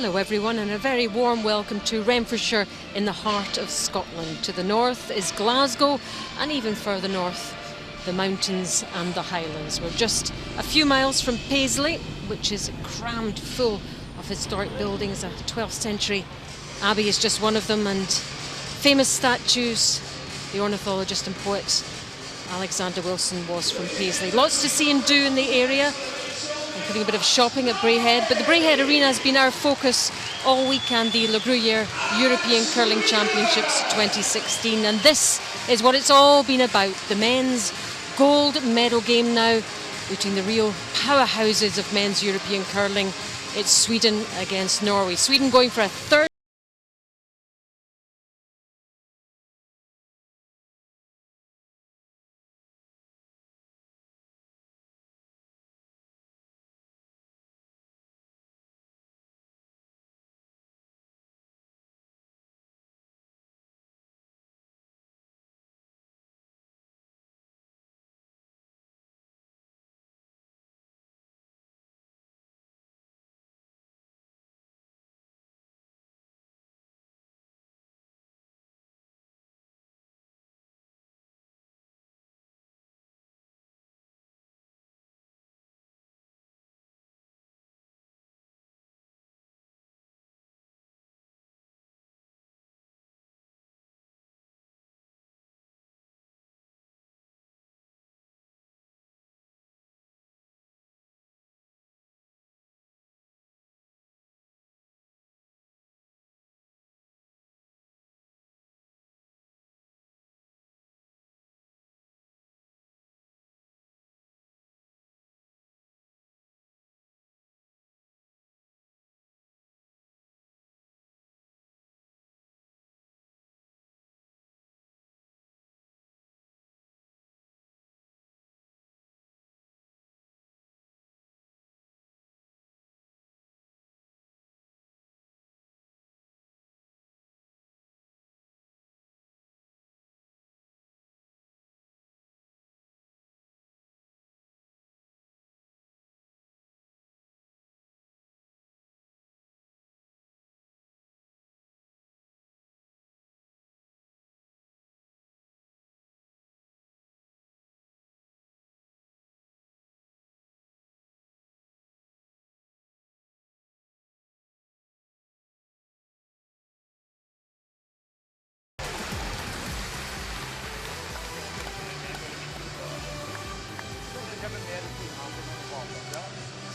Hello everyone, and a very warm welcome to Renfrewshire in the heart of Scotland. To the north is Glasgow, and even further north the mountains and the Highlands. We're just a few miles from Paisley, which is crammed full of historic buildings. A 12th century abbey is just one of them, and famous statues. The ornithologist and poet Alexander Wilson was from Paisley. Lots to see and do in the area, including a bit of shopping at Braehead. But the Braehead Arena has been our focus all weekend, the Gruyère European Curling Championships 2016. And this is what it's all been about. The men's gold medal game now between the real powerhouses of men's European curling. It's Sweden against Norway. Sweden going for a third.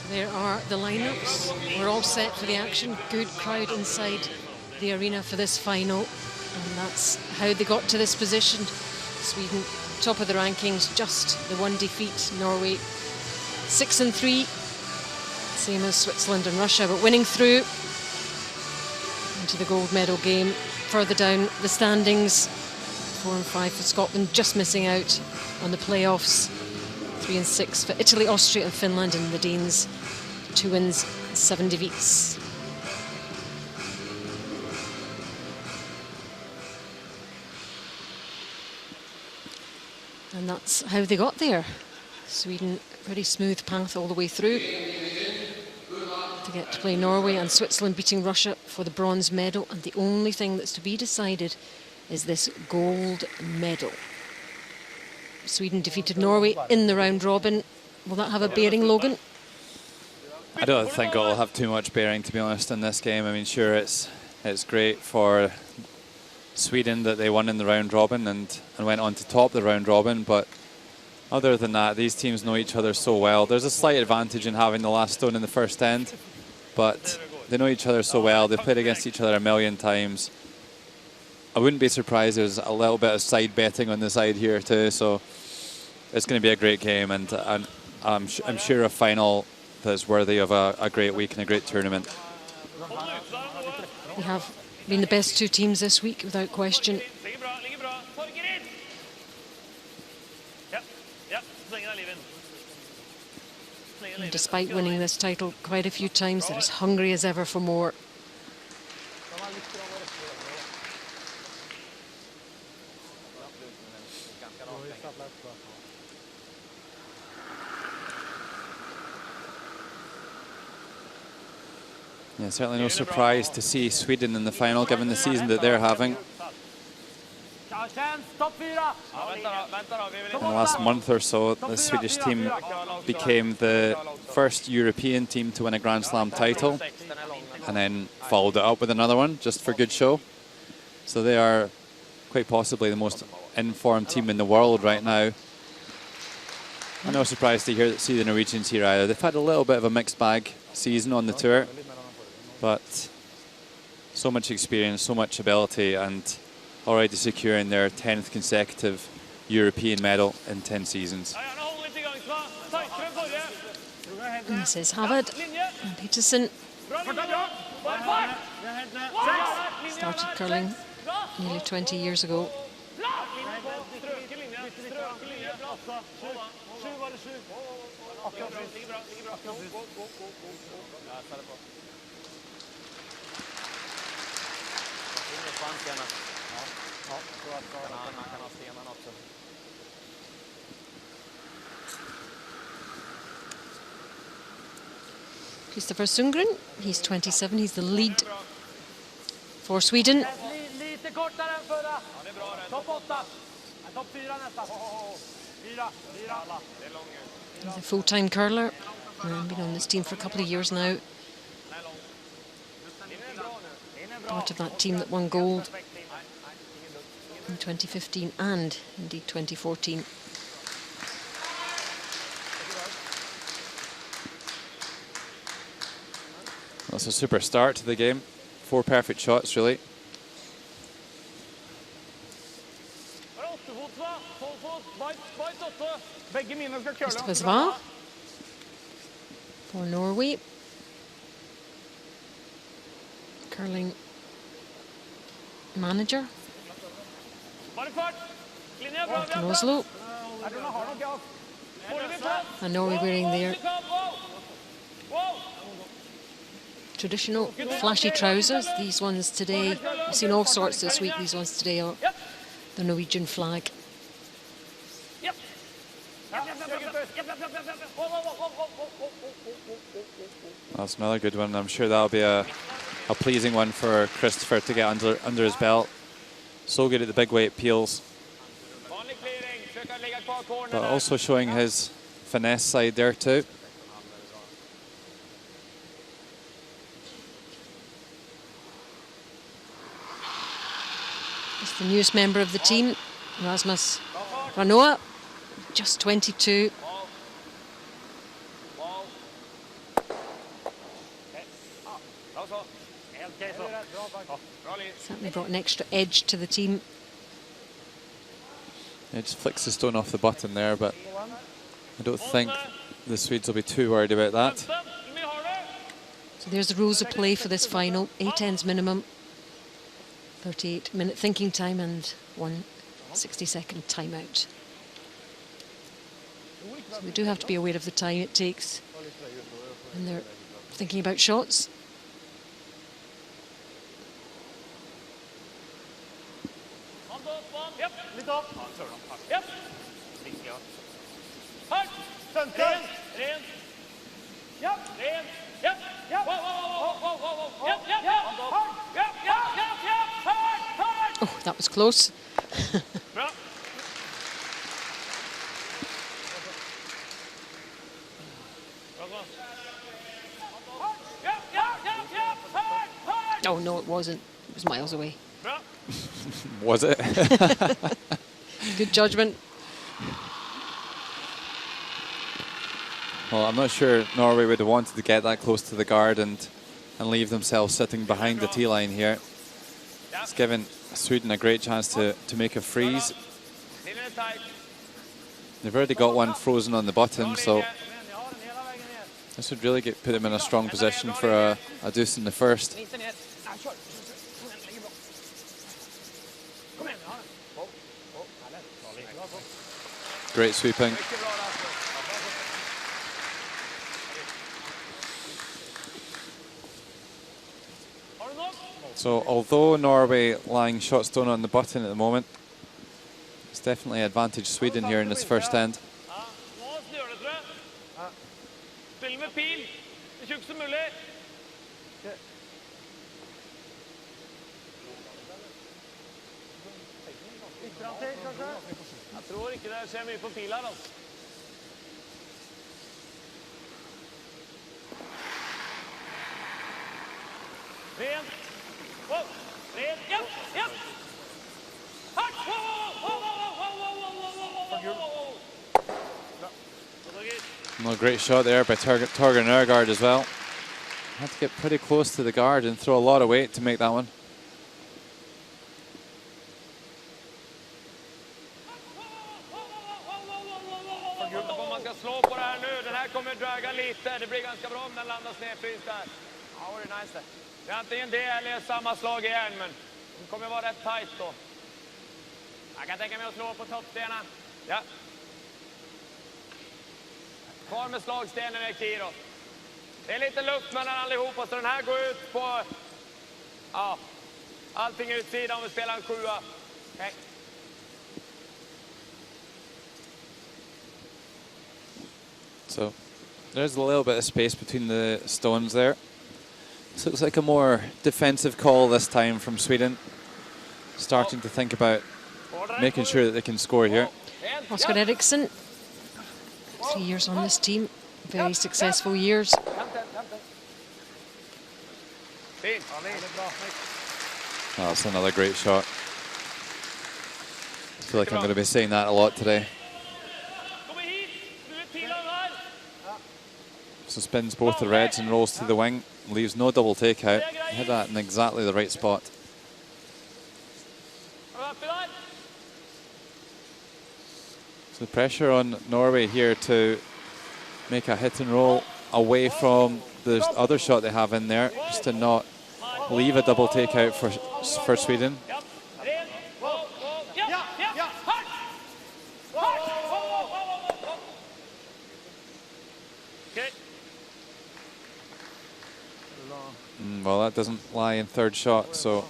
There are the lineups. We're all set for the action. Good crowd inside the arena for this final, and that's how they got to this position. Sweden top of the rankings, just the one defeat. Norway 6-3, same as Switzerland and Russia, but winning through into the gold medal game. Further down the standings, 4 and 5 for Scotland, just missing out on the playoffs. 3 and 6 for Italy, Austria and Finland, and the Danes 2 wins, 7 defeats. And that's how they got there. Sweden, pretty smooth path all the way through to get to play Norway, and Switzerland beating Russia for the bronze medal. And the only thing that's to be decided is this gold medal. Sweden defeated Norway in the round robin. Will that have a bearing, Logan? I don't think it'll have too much bearing, to be honest, in this game. I mean, sure, it's great for Sweden that they won in the round robin and went on to top the round robin, but other than that, these teams know each other so well. There's a slight advantage in having the last stone in the first end, but they know each other so well. They've played against each other a million times. I wouldn't be surprised there's a little bit of side betting on the side here too, so it's going to be a great game, and I'm sure a final that's worthy of a great week and a great tournament. They have been the best two teams this week, without question. And despite winning this title quite a few times, they're as hungry as ever for more. Yeah, certainly no surprise to see Sweden in the final, given the season that they're having. In the last month or so, the Swedish team became the first European team to win a Grand Slam title, and then followed it up with another one, just for good show. So they are quite possibly the most informed team in the world right now. I'm no surprised to see the Norwegians here either. They've had a little bit of a mixed bag season on the tour, but so much experience, so much ability, and already securing their 10th consecutive European medal in 10 seasons. And this is Havard and Peterson. Started curling nearly 20 years ago. Kristoffer Sundgren, he's 27, he's the lead for Sweden. He's a full-time curler and been on this team for a couple of years now. Part of that team that won gold in 2015 and indeed 2014. That's a super start to the game. 4 perfect shots, really. Kristoffer Sva for Norway. Curling manager in Oslo. And Norway wearing their traditional flashy trousers. These ones today, I've seen all sorts this week. These ones today are the Norwegian flag. That's another good one. I'm sure that'll be a pleasing one for Kristoffer to get under his belt. So good at the big weight peels, but also showing his finesse side there too. It's the newest member of the team, Rasmus Ranoa, just 22. Certainly brought an extra edge to the team. He just flicks the stone off the button there, but I don't think the Swedes will be too worried about that. So there's the rules of play for this final. 8 ends minimum, 38-minute thinking time and 1 60-second timeout. So they do have to be aware of the time it takes when they're thinking about shots. Oh, that was close. Oh, no, it wasn't. It was miles away. Was it? Good judgment. Well, I'm not sure Norway would have wanted to get that close to the guard and leave themselves sitting behind the tee line here. It's given Sweden a great chance to make a freeze. They've already got one frozen on the bottom, so this would really put them in a strong position for a deuce in the first. Great sweeping. So although Norway lying shot stone on the button at the moment, it's definitely advantage Sweden here in this first end. Jag tror inte det ser mycket på pilarna. Ren. Wow. Ren. Japp. Japp. Hart. Well, great shot there by Torger Nørgaard as well. Had to get pretty close to the guard and throw a lot of weight to make that one. Om man ska slå på det här nu, den här kommer dröga lite. Det blir ganska bra om den landar snedfrys där. Ja, det är nice. Det är antingen det eller samma slag igen, men det kommer vara rätt tajt då. Jag kan tänka mig att slå på toppstenen. Ja. Kvar med slagstenen är Kiro. Det är lite luft mellan allihopa, så den här går ut på... Ja, allting utsidan om vi spelar en 7:a. Okay. So there's a little bit of space between the stones there. This looks like a more defensive call this time from Sweden. Starting to think about making sure that they can score here. Oscar Eriksson, 3 years on this team, very successful years. Oh, that's another great shot. I feel like I'm going to be saying that a lot today. So spins both the reds and rolls to the wing, leaves no double takeout. Hit that in exactly the right spot. So pressure on Norway here to make a hit and roll away from the other shot they have in there, just to not leave a double takeout for Sweden. Well, that doesn't lie in third shot, so...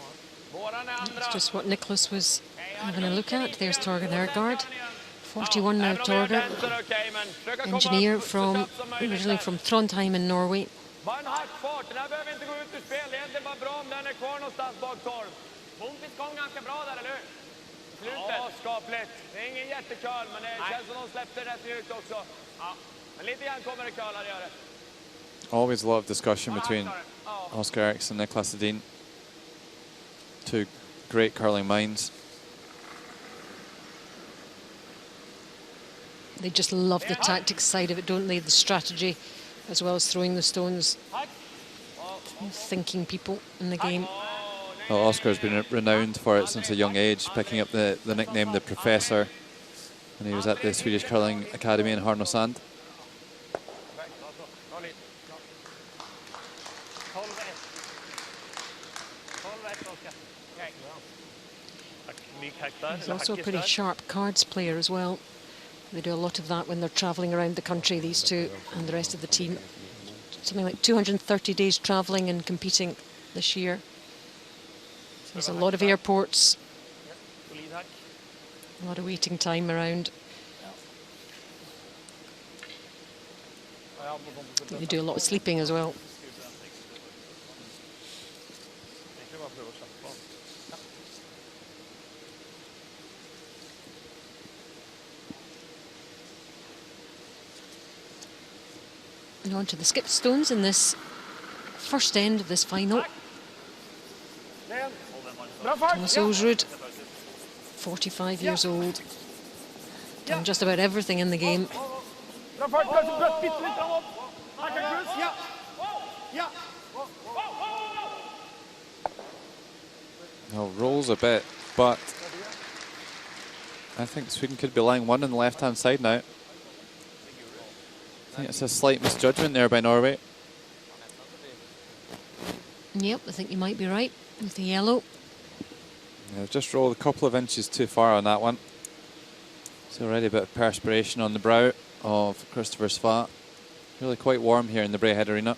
That's just what Nicholas was having a look at. There's Torger Nørgaard. 41 now, Torger. Engineer from, originally from Trondheim in Norway. Ja, skapligt. Det är ingen jätteköl, men det känns som de släppte rätt mjukt också. Ja, men lite grann kommer det kölar göra. Always a lot of discussion between Oscar Eriksson and Niklas Edin. Two great curling minds. They just love the tactics side of it, don't they? The strategy, as well as throwing the stones. Thinking people in the game. Well, Oscar's been renowned for it since a young age, picking up the nickname the Professor when he was at the Swedish Curling Academy in Härnösand. He's also a pretty sharp cards player as well. They do a lot of that when they're travelling around the country, these two and the rest of the team. Something like 230 days travelling and competing this year. So there's a lot of airports, a lot of waiting time around. They do a lot of sleeping as well. And on to the skip stones in this first end of this final. Thomas Olsrud, 45 years old, done just about everything in the game. Well, rolls a bit, but I think Sweden could be lying one on the left-hand side now. I think it's a slight misjudgment there by Norway. Yep, I think you might be right with the yellow. Yeah, they've just rolled a couple of inches too far on that one. So already a bit of perspiration on the brow of Christopher Sva. Really quite warm here in the Braehead arena.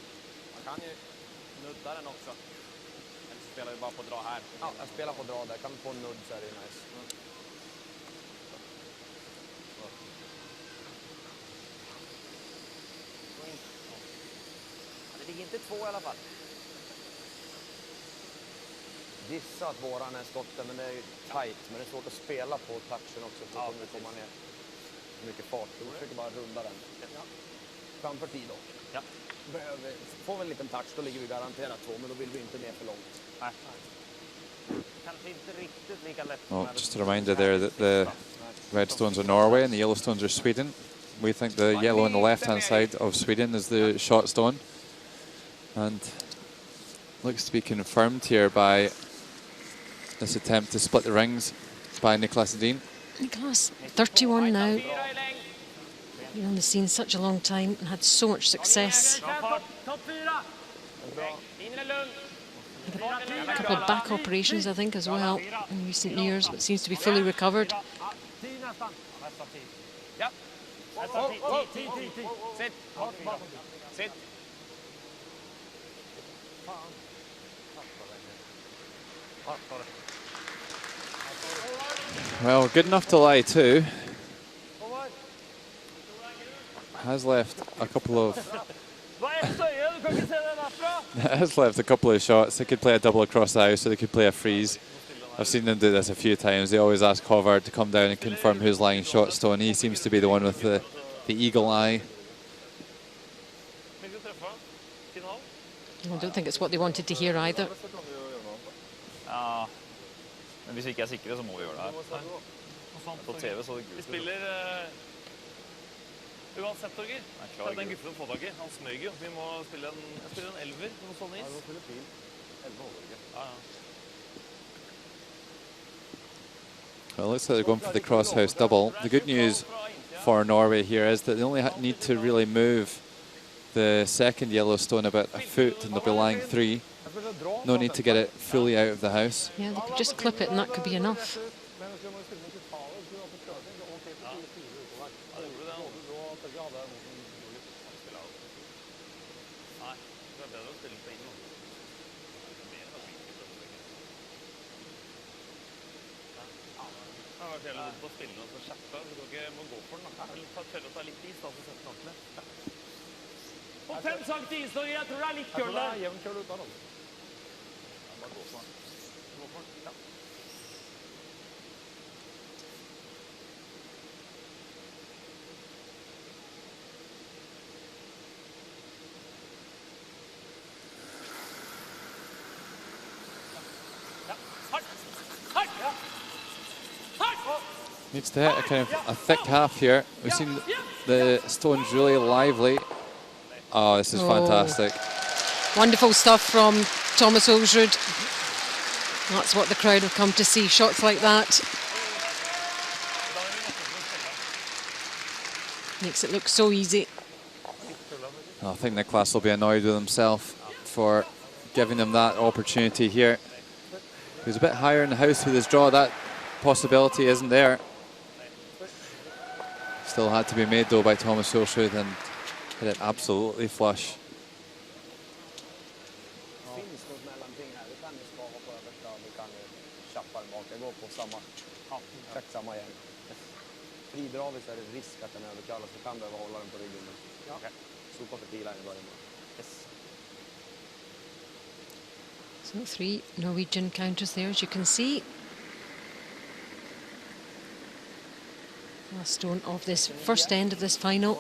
gissa att våran är skotten, men det är ju tight. Men det är svårt att spela på touchen också, för då kommer det komma ner mycket fart. Vi försöker bara runda den. Framför tid då. Ja. Får vi en liten touch, då ligger vi garanterat 2, men då vill vi inte ner för långt. Nej. Kanske inte riktigt lika lätt. Well, just a reminder there that the red stones are Norway and the yellow stones are Sweden. We think the yellow on the left-hand side of Sweden is the shot stone. And looks to be confirmed here by this attempt to split the rings by Niklas Edin. Niklas, 31 now. Been on the scene such a long time and had so much success. Had a couple of back operations, I think, as well in recent years, but seems to be fully recovered. Well, good enough to lie too. Has left a couple of has left a couple of shots. They could play a double across the house, or they could play a freeze. I've seen them do this a few times. They always ask Hovard to come down and confirm who's lying shot stone. He seems to be the one with the eagle eye. I don't think it's what they wanted to hear either. Ja, men hvis vi ikke er sikre, så må vi gjøre det her. På TV så det gult. Vi spiller uansett, Torger. Det er den gutten får tak i. Han smøg jo. Vi må spille en elver på noe sånn is. Ja, vi må spille pil. 11 holder ikke. Ja, ja. Well, looks like they're going for the cross house double. The good news for Norway here is that they only need to really move the second yellow stone about a foot and they'll be lying 3. No need to get it fully out of the house. Yeah, they could just clip it and that could be enough. På 5 cm is, Norge. Jeg tror det er litt køl der. Jevn køl ut av den. Bare gå for den. Gå for den, ja. Needs to hit a kind of a thick half here. We've seen the stones really lively. Oh, this is fantastic. Wonderful stuff from Thomas Olsrud. That's what the crowd have come to see, shots like that. Makes it look so easy. I think Niklas will be annoyed with himself for giving him that opportunity here. He was a bit higher in the house with his draw. That possibility isn't there. Still had to be made though by Thomas Olsrud and hit it absolutely flush. So 3 Norwegian counters there, as you can see. Last stone of this first end of this final.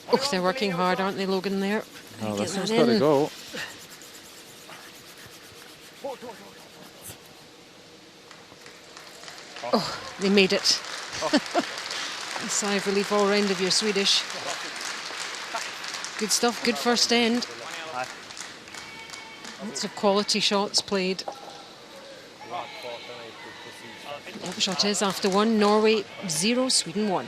Oh, they're working hard, aren't they, Logan, there? Oh, this one's got to go. Oh, they made it. A sigh of relief all round of your Swedish. Good stuff, good first end. Lots of quality shots played. That shot is after 1, Norway 0, Sweden 1.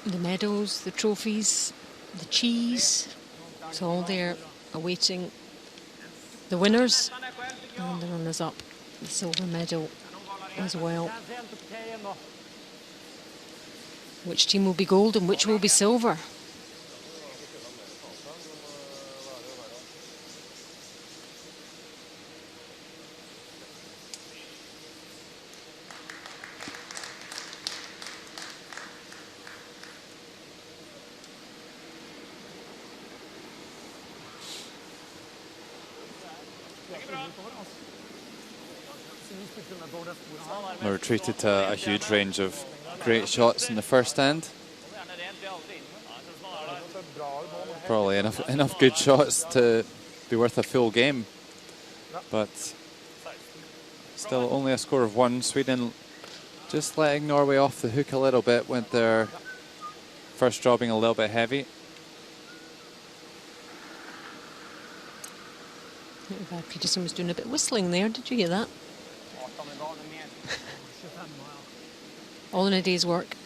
The medals, the trophies, the cheese, it's all there awaiting the winners and the runners-up. The silver medal as well. Which team will be gold and which will be silver? We were treated to a huge range of great shots in the first end. Probably enough good shots to be worth a full game, but still only a score of 1. Sweden just letting Norway off the hook a little bit with their first draw being a little bit heavy. Peterson was doing a bit of whistling there. Did you hear that? All in a day's work.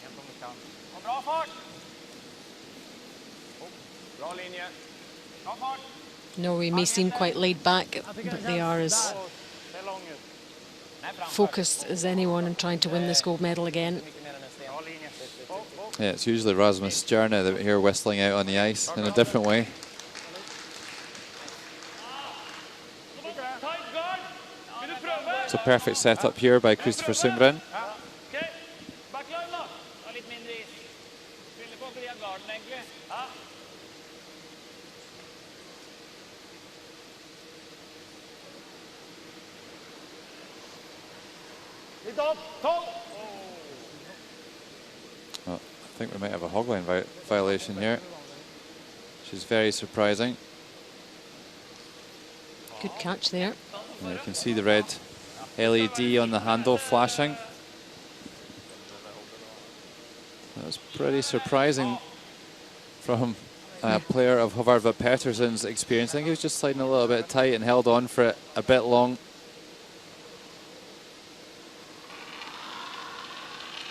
Norway may seem quite laid back, but they are as focused as anyone in trying to win this gold medal again. Yeah, it's usually Rasmus Stjerne that we hear whistling out on the ice in a different way. It's a perfect setup here by Christopher Sundgren. Well, I think we might have a hogline violation here, which is very surprising. Good catch there. And you can see the red LED on the handle flashing. That was pretty surprising from a player of Håvard Pettersson's experience. I think he was just sliding a little bit tight and held on for it a bit long.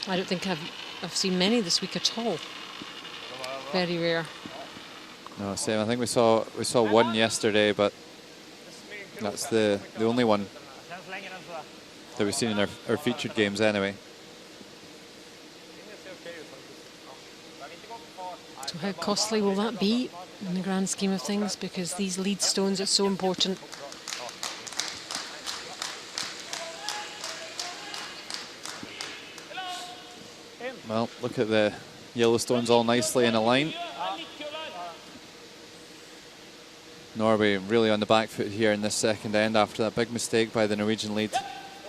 I don't think I've seen many this week at all. Very rare. No, same. I think we saw one yesterday, but that's the only one that we've seen in our featured games anyway. So how costly will that be in the grand scheme of things? Because these lead stones are so important. Well, look at the yellow stones all nicely in a line. Norway really on the back foot here in this second end after that big mistake by the Norwegian lead,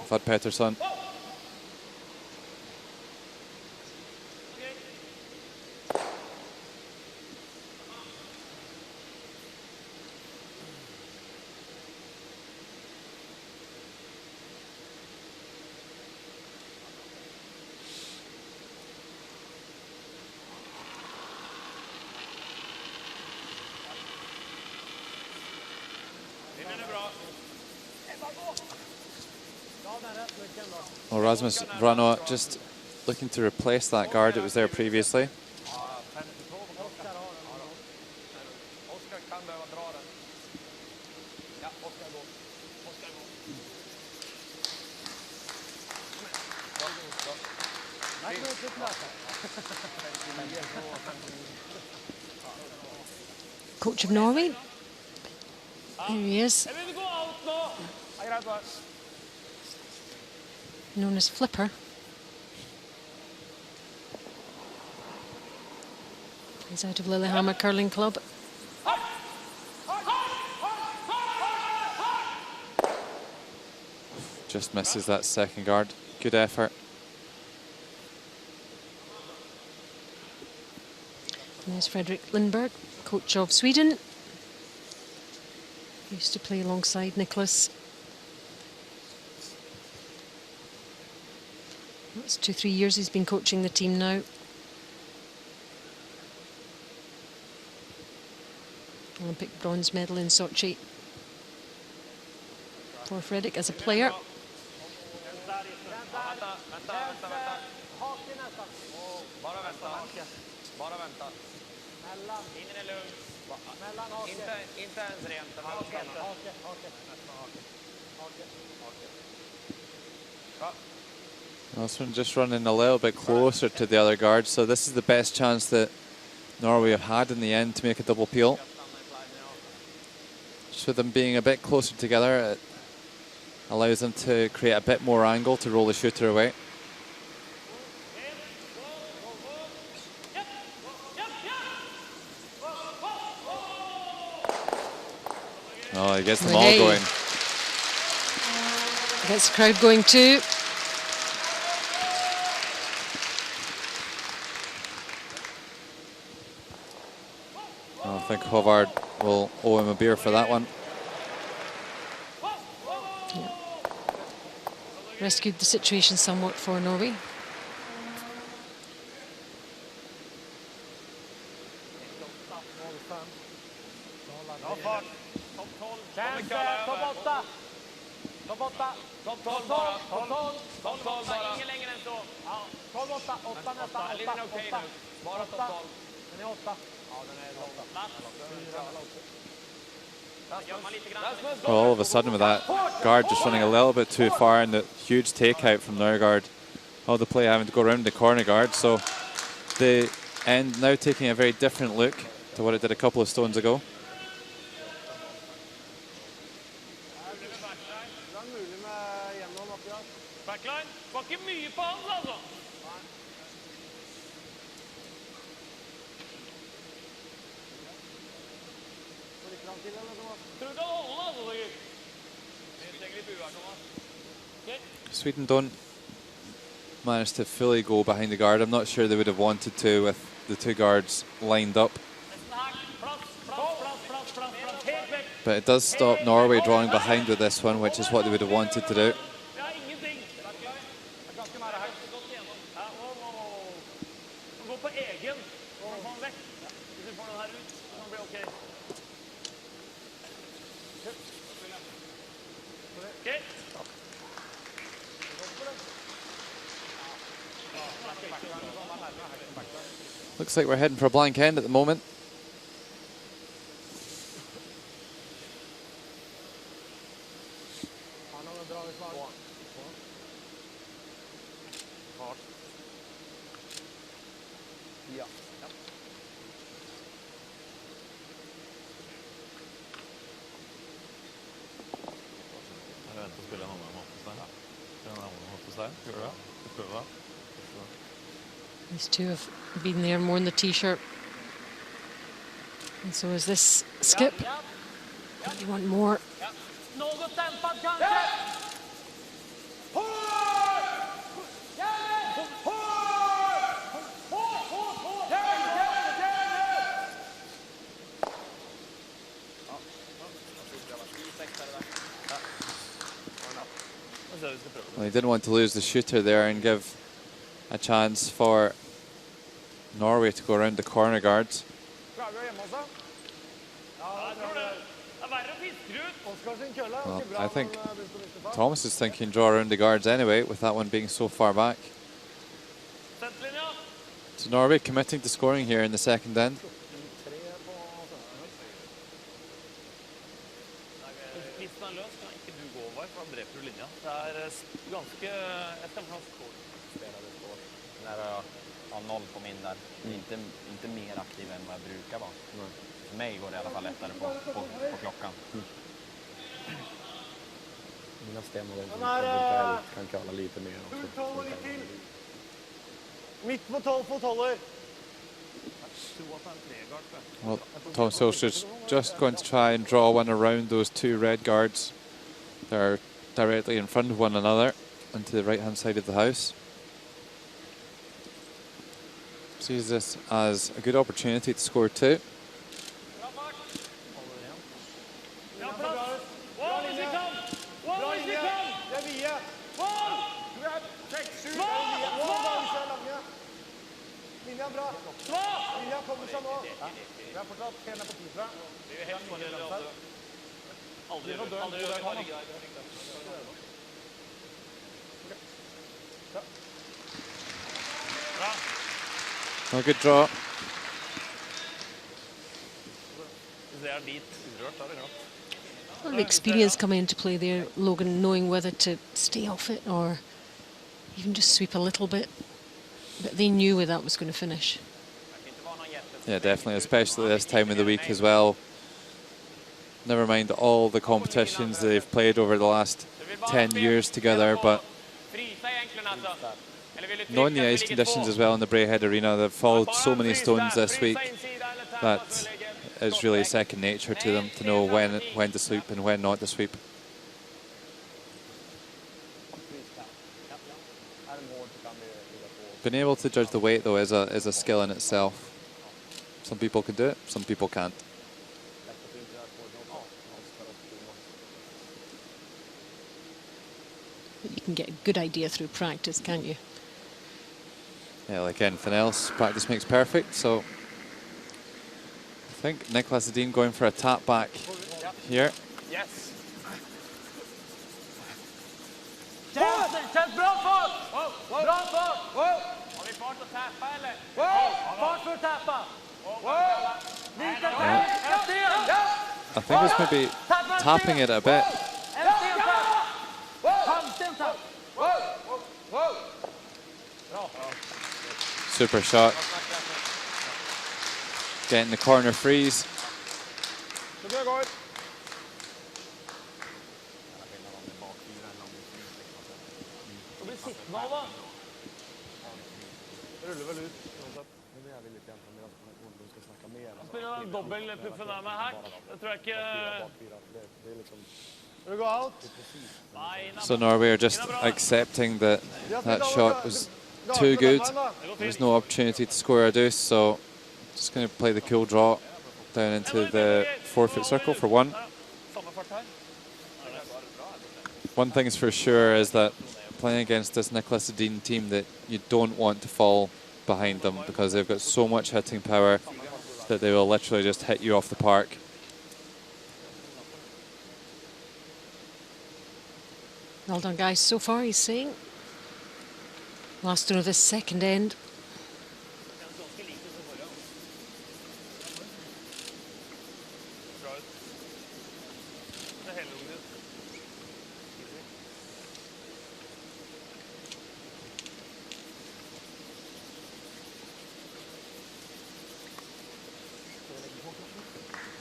Håvard Pettersson. Well, Rasmus Vrano just looking to replace that guard that was there previously. Coach of Norway. There he is. Known as Flipper. He's out of Lillehammer Curling Club. Just misses that second guard. Good effort. There's Fredrik Lindberg, coach of Sweden. Used to play alongside Nicholas. That's 2-3 years he's been coaching the team now. Olympic bronze medal in Sochi for Fredrik as a player. Bara vänta. Ingen är lugn. Inte ens rent. This one just running a little bit closer to the other guard, so this is the best chance that Norway have had in the end to make a double peel. Just with them being a bit closer together, it allows them to create a bit more angle to roll the shooter away. Oh, he gets them all going. Gets the crowd going too. I think Håvard will owe him a beer for that one. Yeah. Rescued the situation somewhat for Norway. Well, all of a sudden with that guard just running a little bit too far and the huge takeout from their guard, all the play having to go around the corner guard, so the end now taking a very different look to what it did a couple of stones ago. Sweden don't manage to fully go behind the guard. I'm not sure they would have wanted to with the two guards lined up. But it does stop Norway drawing behind with this one, which is what they would have wanted to do. Looks like we're heading for a blank end at the moment. These two have been there more in the t-shirt. And so is this skip. And you want more. Well, he didn't want to lose the shooter there and give a chance for Norway to go around the corner guards. Well, I think Thomas is thinking draw around the guards anyway, with that one being so far back. So Norway committing to scoring here in the second end. Noll på min där. Inte mer aktiv än vad jag brukar vara. För mig går det i alla fall lättare på klockan. Mina stämmor kan kalla lite mer. Mitt på 12 fot håller. Well, Thomas Solskjaer's just going to try and draw one around those two red guards. They're directly in front of one another and to the right hand side of the house. Sees this as a good opportunity to score two. A good draw. Well, the experience coming into play there, Logan, knowing whether to stay off it or even just sweep a little bit. But they knew where that was going to finish. Yeah, definitely, especially this time of the week as well. Never mind all the competitions they've played over the last 10 years together, but knowing the ice conditions as well in the Braehead Arena, they've followed so many stones this week that it's really second nature to them to know when to sweep and when not to sweep. Being able to judge the weight, though, is a skill in itself. Some people can do it, some people can't. You can get a good idea through practice, can't you? Yeah, like anything else, practice makes perfect. So I think Niklas Edin going for a tap back here. Yes. Känns bra fart! Bra fart! Har vi fart att tappa eller? Fart för att tappa! I think it's maybe tapping it a bit. Super shot. Getting the corner freeze. So Norway are just accepting that that shot was too good. There's no opportunity to score a deuce, so just going to play the cool draw down into the forfeit circle for one. One thing is for sure is that playing against this Niklas Edin team, that you don't want to fall behind them because they've got so much hitting power that they will literally just hit you off the park. Well done, guys, so far, he's saying. Last one of this second end.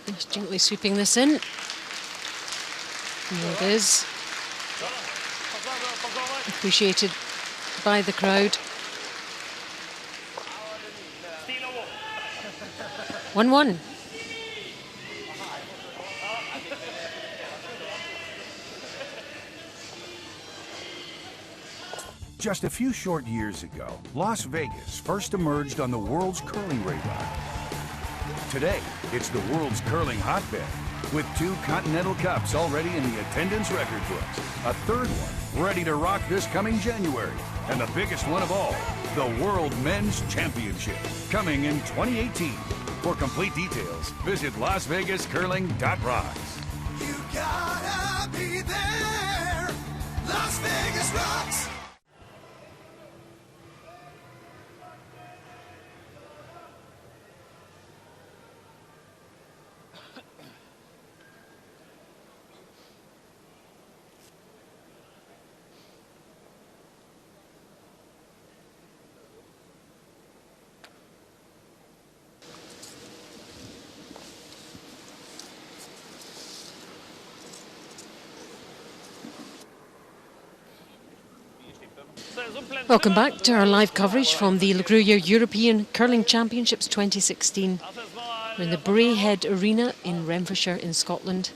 Just gently sweeping this in. There it is. Appreciated by the crowd. 1-1. Just a few short years ago, Las Vegas first emerged on the world's curling radar. Today, it's the world's curling hotbed, with 2 Continental Cups already in the attendance record books, a third one ready to rock this coming January, and the biggest one of all, the World Men's Championship, coming in 2018. For complete details, visit LasVegasCurling.rocks. You gotta be there. Las Vegas rocks. Welcome back to our live coverage from the Gruyère European Curling Championships 2016. We're in the Braehead Arena in Renfrewshire in Scotland.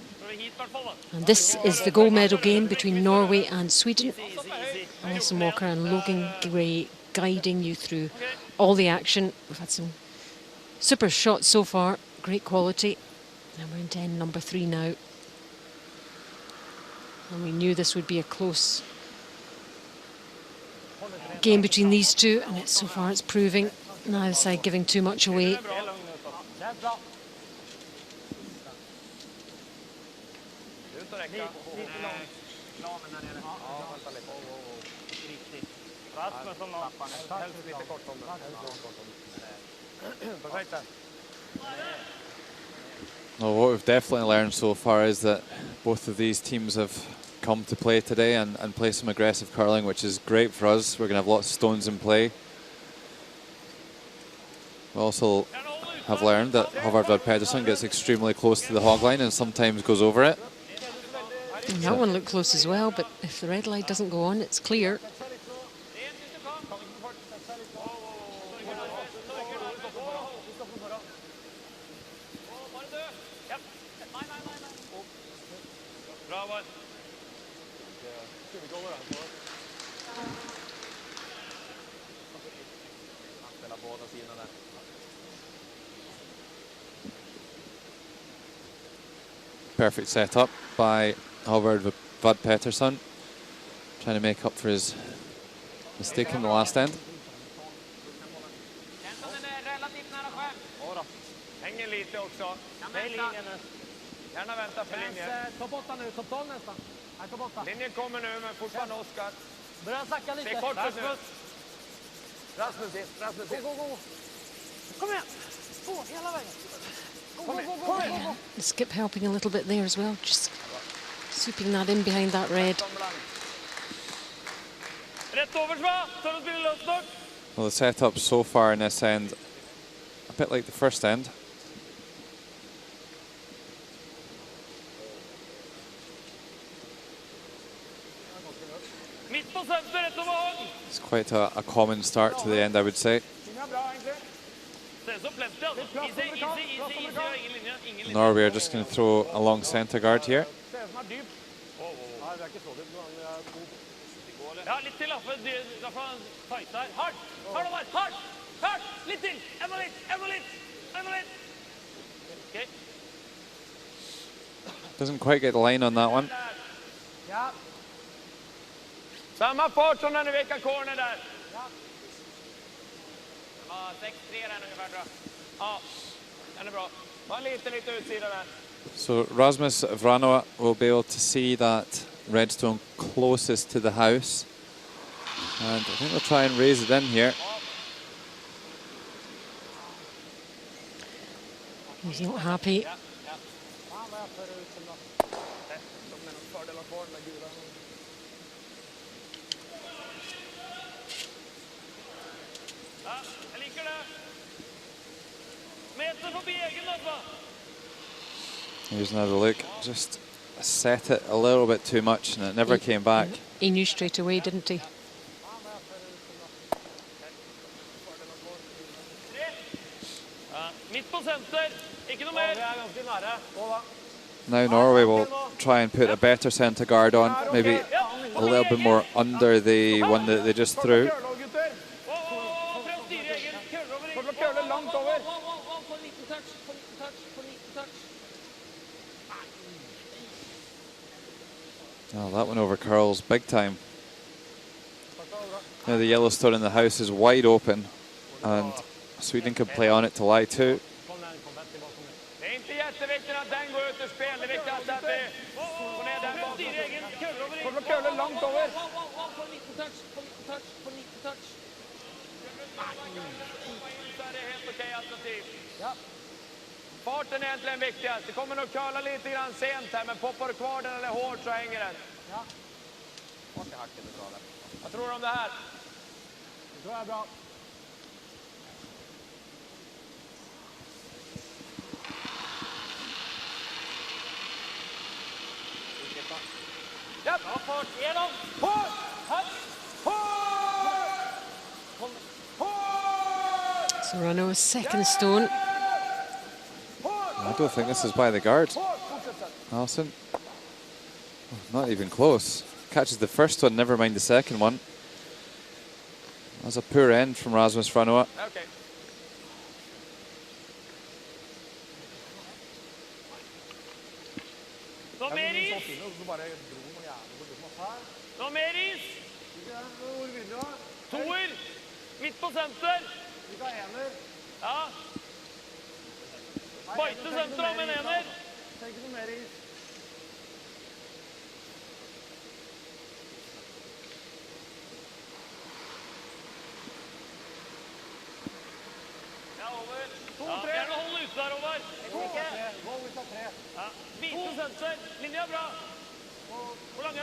And this is the gold medal game between Norway and Sweden. Alison Walker and Logan Gray guiding you through all the action. We've had some super shots so far, great quality. And we're into end number 3 now. And we knew this would be a close game between these two, and so far it's proving. Neither side giving too much away. Well, what we've definitely learned so far is that both of these teams have come to play today and play some aggressive curling, which is great for us. We're going to have lots of stones in play. We also have learned that Håvard Vlad Pedersen gets extremely close to the hog line and sometimes goes over it. And that one looked close as well, but if the red light doesn't go on, it's clear. Perfect setup by Håvard Vlad Pedersen, trying to make up for his mistake in the last end. Hänger lite också. Gärna vänta för linjen. Topp 8 nu, topp 12 nästan. Nej, topp 8. Linjen kommer nu, men fortfarande Oskar. Börjar sacka lite. Det är kort nu. Rasmus in, Rasmus in. Gå. Kom igen. Gå hela vägen. Go. The skip helping a little bit there as well, just swooping that in behind that red. Well, the setup so far in this end, a bit like the first end. It's quite a common start to the end, I would say. Norway are just going to throw a long centre guard here. Doesn't quite get the line on that one. Samma fart som när ni vekar corner där. 6-3 där ungefär, tror jag. Ja, den är bra. Var lite utsida där. So Rasmus Vranoa will be able to see that redstone closest to the house. And I think they'll try and raise it in here. He's not happy. Here's another look. Just set it a little bit too much and it never came back. He knew straight away, didn't he? Now Norway will try and put a better centre guard on, maybe a little bit more under the one that they just threw. Oh, that one over curls big time. Now the yellow stone in the house is wide open and Sweden can play on it to lie too. Farten är egentligen viktigast. Det kommer nog curla lite grann sent här, men poppar du kvar den eller hårt så hänger den. Ja. Vad tror du om det här? Det tror jag är bra. Ja, fart igenom. Hårt! So Vranoa's second stone. I don't think this is by the guard. Allison. Oh, not even close. Catches the first one, never mind the second one. That's a poor end from Rasmus Vranoa. Okay. Någon mer is? Toer. Mitt på center. Ja. Bajte center om en ener. Tänker du mer is? Ja, over. 2-3. Gjerne hold ut der, over. 2-3. Vite center. Linja bra. Hvor lang vi?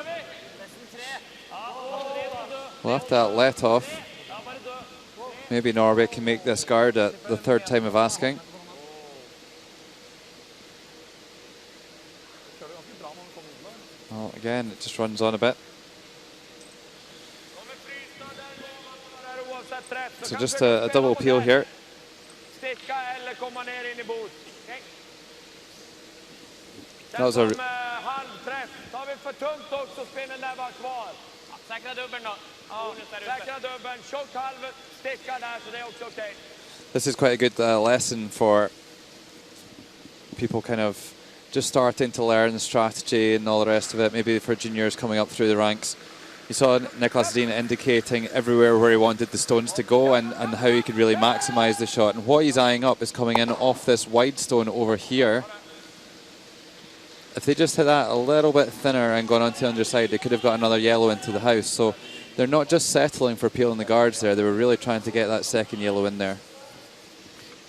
Nesten 3. Well, after that let off, maybe Norway can make this guard at the third time of asking. Well, again, it just runs on a bit. So just a double peel here. That was a... This is quite a good lesson for people kind of just starting to learn the strategy and all the rest of it, maybe for juniors coming up through the ranks. You saw Niklas Dean indicating everywhere where he wanted the stones to go and how he could really maximise the shot. And what he's eyeing up is coming in off this wide stone over here. If they just hit that a little bit thinner and gone onto the underside, they could have got another yellow into the house. So they're not just settling for peeling the guards there, they were really trying to get that second yellow in there.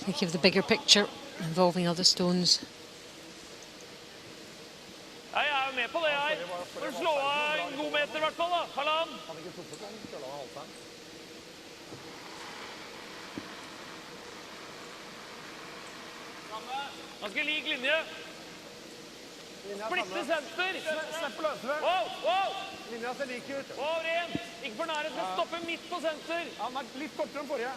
Thinking of the bigger picture involving other stones. Jeg med på det her. For å slå av en god meter I hvert fall da. Halvann. Ganske lik linje. Splitte senter. Wow, wow. Linja ser lik ut. Wow, rent. Ikke for nære, skal stoppe midt på senter. Ja, men litt kortere enn forrige.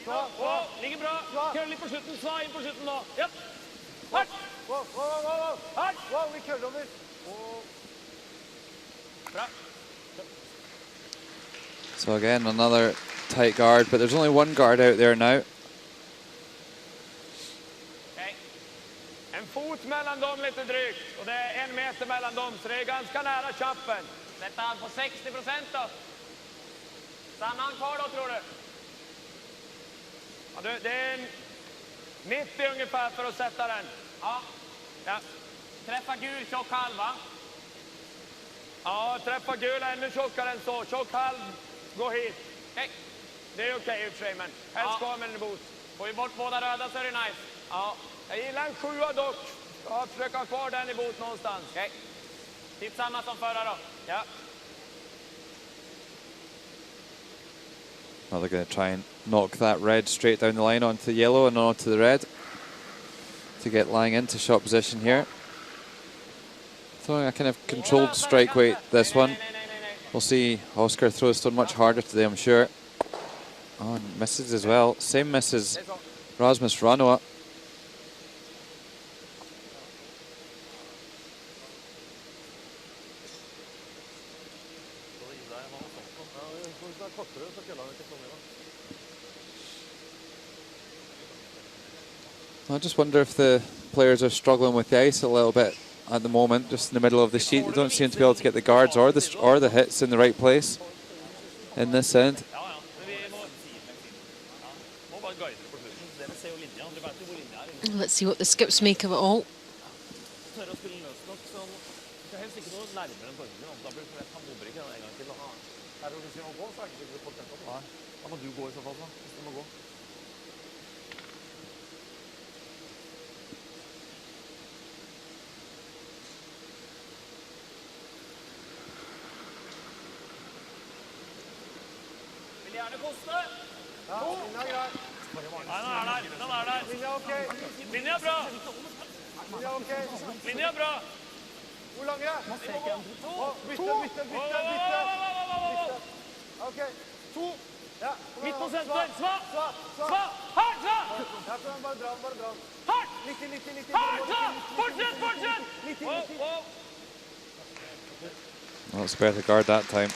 Wow, ligger bra. Køller litt på slutten, sva inn på slutten nå. Ja. Hardt. Wow, wow, wow, wow. Hardt. Wow, vi køller over. Bra. So again, another tight guard, but there's only one guard out there now. En fot mellan dem lite drygt, och det är 1 meter mellan dem, så det är ganska nära chappen. Sätta han på 60% då. Stannar han kvar då, tror du? Ja, det är 90 ungefär för att sätta den. Ja. Ja. Träffa gul, tjock halva. Ja, träffa gul ännu tjockare än så. Tjock halv, gå hit. Okay. Det är okej I och för sig, men helst gå med en bot. Får vi bort båda röda så är det nice. Ja. Jag gillar en 7 dock. Jag försöker ha kvar den I bot någonstans. Okay. Typ samma som förra då. Ja. Well, they're going to try and knock that red straight down the line onto the yellow and onto the red to get lying into shot position here. Throwing a kind of controlled strike weight, this one. We'll see Oscar throws stone much harder today, I'm sure. Oh, and misses as well. Same miss as Rasmus Ranoa. I just wonder if the players are struggling with the ice a little bit at the moment, just in the middle of the sheet. They don't seem to be able to get the guards or the hits in the right place in this end. Let's see what the skips make of it all. Linja bra. Linja bra. Hvor lang bytte. Okej. 2. Ja. Mitt på center. Sva. Hardt, sva. Ja, bara dra. Hardt. 90. Hardt, sva. Fortsätt. 90. Well, spare the guard that time.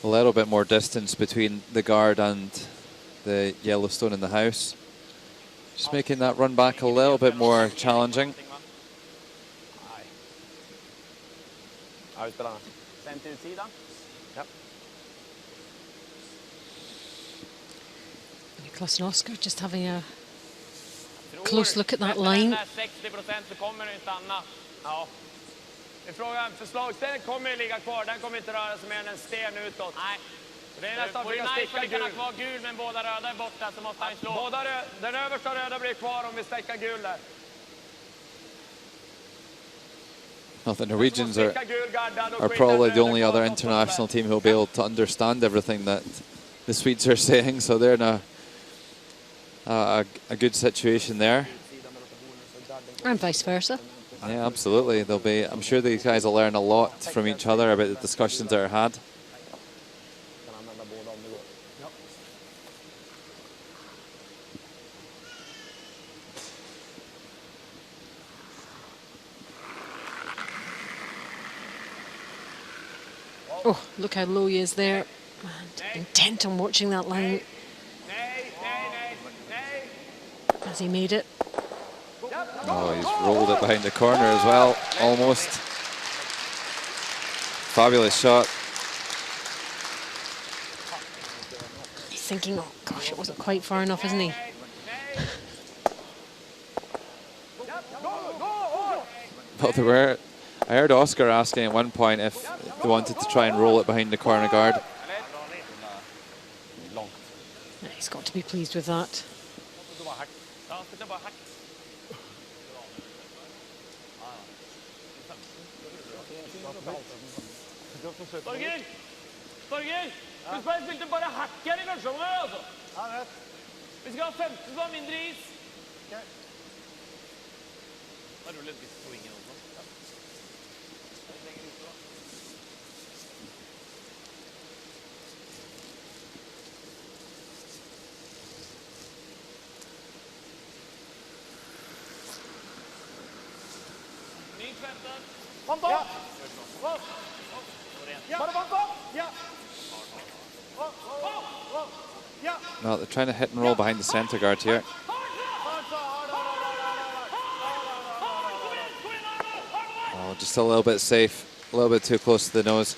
A little bit more distance between the guard and the Yellowstone in the house. Just making that run back a little bit more challenging. Niklas and Oscar just having a close look at that line. Frågan, förslagsstället kommer ligga kvar, den kommer inte röra sig mer än en sten utåt. Nej. Det är nästan fyra stycken kan ha kvar gul, men båda röda är borta, så måste han slå. Den översta röda blir kvar om vi stäcker gul där. Well, the Norwegians are probably the only other international team who will be able to understand everything that the Swedes are saying, so they're in a good situation there. And vice versa. Yeah, absolutely. They'll be. I'm sure these guys will learn a lot from each other about the discussions that are had. Oh, look how low he is there. And intent on watching that line. Has he made it? Oh, he's rolled it behind the corner as well, almost. Fabulous shot. He's thinking, oh gosh, it wasn't quite far enough, isn't he? Well, I heard Oscar asking at one point if they wanted to try and roll it behind the corner guard. He's got to be pleased with that. Torgeir! Husk på at jeg spilte bare hack her i første omgang, altså. Vi skal ha 15 på mindre is. Bare rull litt swingen også. Ny 15. Vant opp! Bare vant opp! Ja! No, they're trying to hit and roll behind the center guard here. Oh, just a little bit safe, a little bit too close to the nose.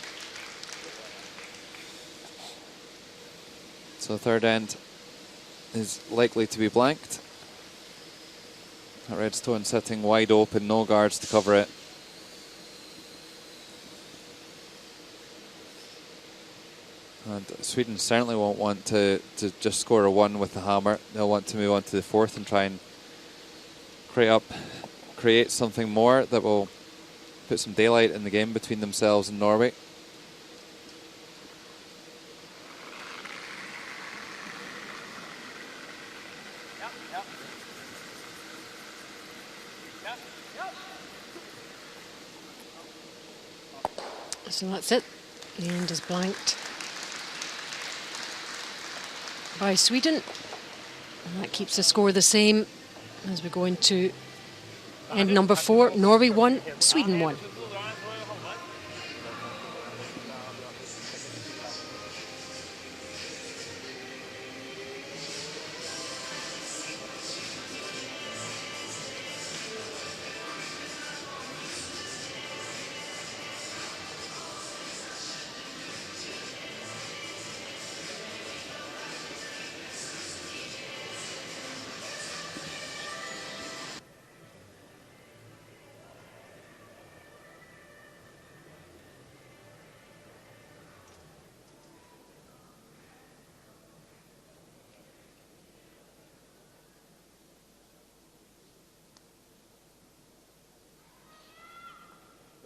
So third end is likely to be blanked. That redstone sitting wide open, no guards to cover it. And Sweden certainly won't want to just score a 1 with the hammer. They'll want to move on to the fourth and try and create something more that will put some daylight in the game between themselves and Norway. So that's it. The end is blanked by Sweden, and that keeps the score the same as we go into end number 4. Norway 1, Sweden 1.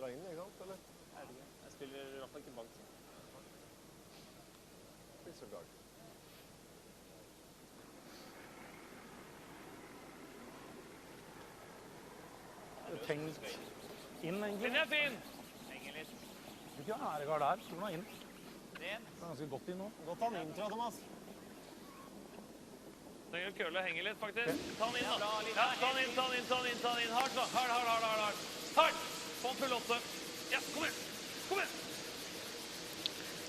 Jeg spiller i hvert fall ikke bank. Tenkt inn, egentlig. Den er fin! Du kan ha æregard der, så den er inn. Det er ganske godt inn nå. Godt han inn, tror jeg, Thomas. Den køle henger litt, faktisk. Ta den inn, da. Ja, ta den inn. Hardt, da. Hardt. Hardt! Få full 8. Ja, kom igjen.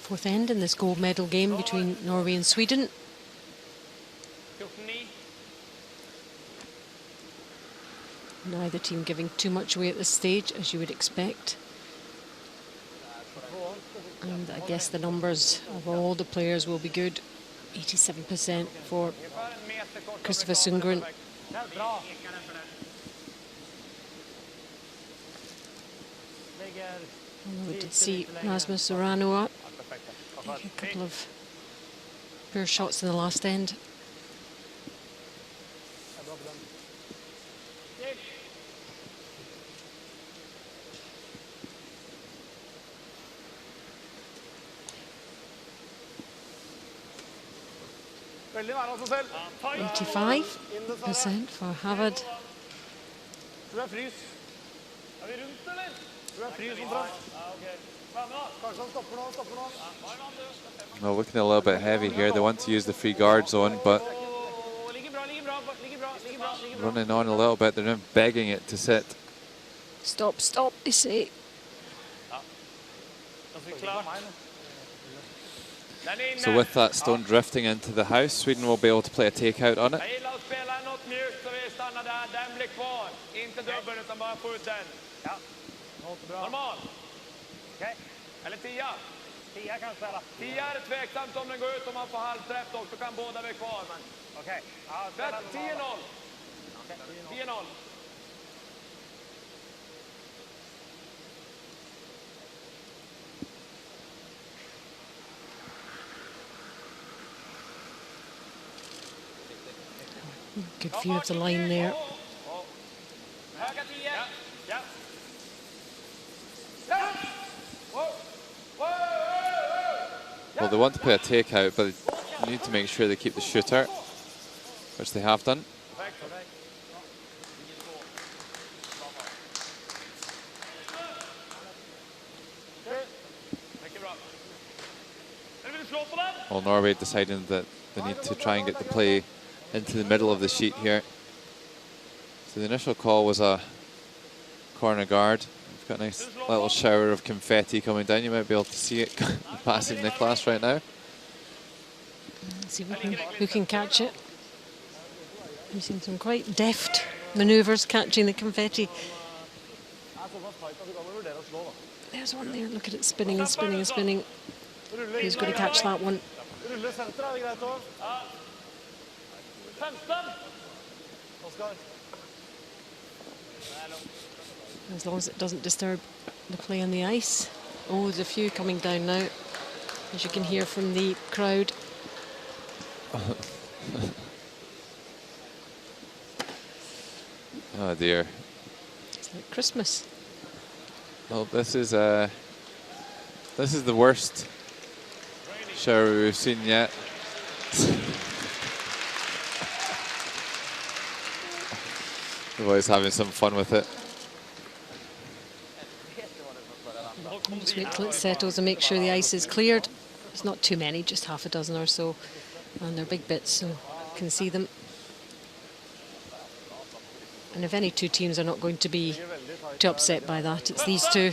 Fourth end in this gold medal game between Norway and Sweden. 14-9. Neither team giving too much away at this stage, as you would expect. And I guess the numbers of all the players will be good. 87% for Kristoffer Sundgren. We did see Rasmus Orano up. A couple of Poor shots in the last end. Veldig nær av seg selv. 85% for Havard. Tror jeg frys. Er vi rundt, eller? Tror jeg frys omtrent. Kanskje han stopper nå, Well, looking a little bit heavy here. They want to use the free guard zone, but running on a little bit. They're now begging it to sit. Stop, stop, they say. So with that stone drifting into the house, Sweden will be able to play a takeout on it. Eller 10. 10 kan spela. 10 är tveksamt om den går ut om man får halvträff dock. Då kan båda vara kvar. Okej. 10-0. 10-0. Good view of the line there. Höga 10. Ja. Well, they want to play a takeout, but they need to make sure they keep the shooter, which they have done. Well, Norway deciding that they need to try and get the play into the middle of the sheet here. So the initial call was a corner guard. We've got a nice little shower of confetti coming down. You might be able to see it passing Niklas right now. Let's see who can catch it. We've seen some quite deft manoeuvres catching the confetti. There's one there. Look at it spinning and spinning and spinning. Who's going to catch that one? As long as it doesn't disturb the play on the ice. Oh, there's a few coming down now, as you can hear from the crowd. Oh dear. It's like Christmas. Well, this is the worst shower we've seen yet. The boys having some fun with it. Just wait till it settles and make sure the ice is cleared. It's not too many, just half a dozen or so. And they're big bits, so you can see them. And if any two teams are not going to be too upset by that, it's these two.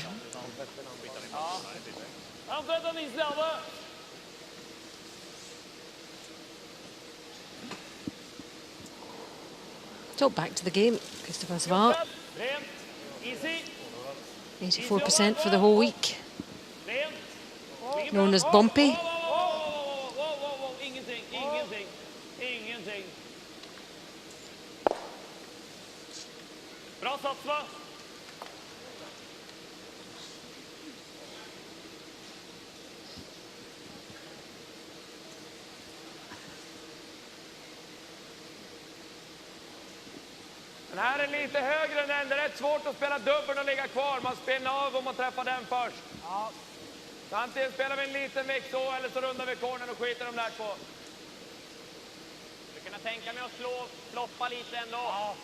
So back to the game. Christopher Sval. 84% for the whole week. Known as Bumpy. Bra sats, va? Den här är lite högre än den. Det är rätt svårt att spela dubbeln och ligga kvar. Man spinner av om man träffar den först. Ja. Så antingen spelar vi en liten väck så eller så rundar vi kornen och skiter de där två. Du kan tänka mig att floppa lite ändå. Ja.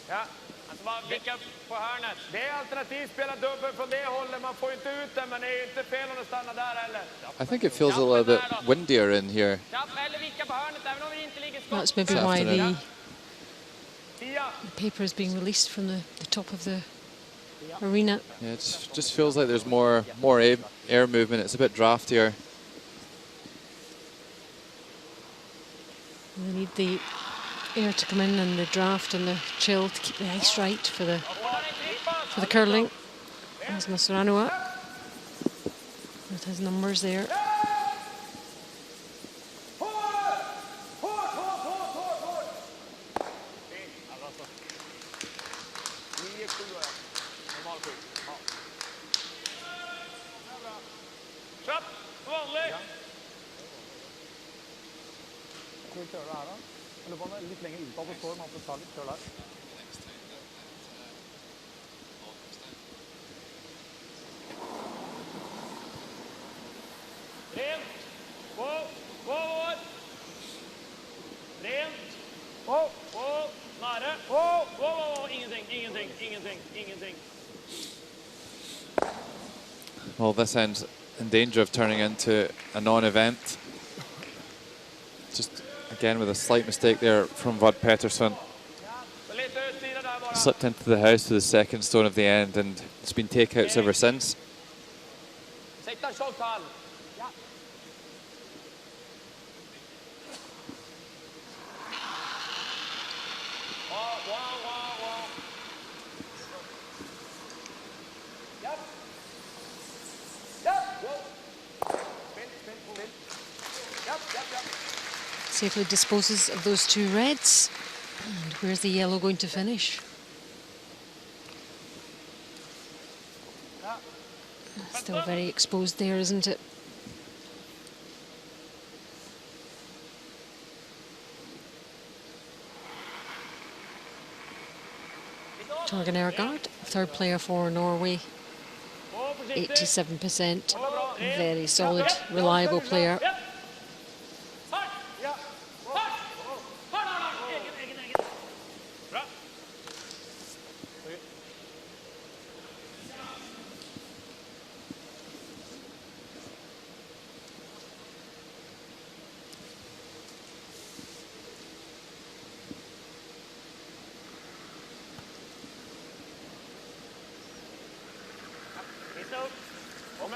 Ja. Alltså bara vicka på hörnet. Det är alternativ, spela dubbel från det hållet. Man får inte ut den, men det är inte fel om det stannar där heller. I think it feels a little bit windier in here. Eller vicka på hörnet, även om vi inte ligger skott. That's maybe why the paper is being released from the top of the arena. Yeah, it just feels like there's more air movement. It's a bit draftier. And they need the air to come in and the draft and the chill to keep the ice right for the curling. There's Masuranoa with his numbers there. Skal vi kjøre det her da? Eller på den litt lenger utad på storm, at det tar litt kjør der. Rent. Wow. Wow. Rent. Wow. Wow. Nære. Wow. Wow. Ingenting. Well, this ends in danger of turning into a non-event. Just again with a slight mistake there from Vod Pettersson. Slipped into the house to the second stone of the end, and it's been takeouts ever since. Safely disposes of those two reds. And where's the yellow going to finish? Still very exposed there, isn't it? Torgen Ergaard, third player for Norway, 87%. Very solid, reliable player.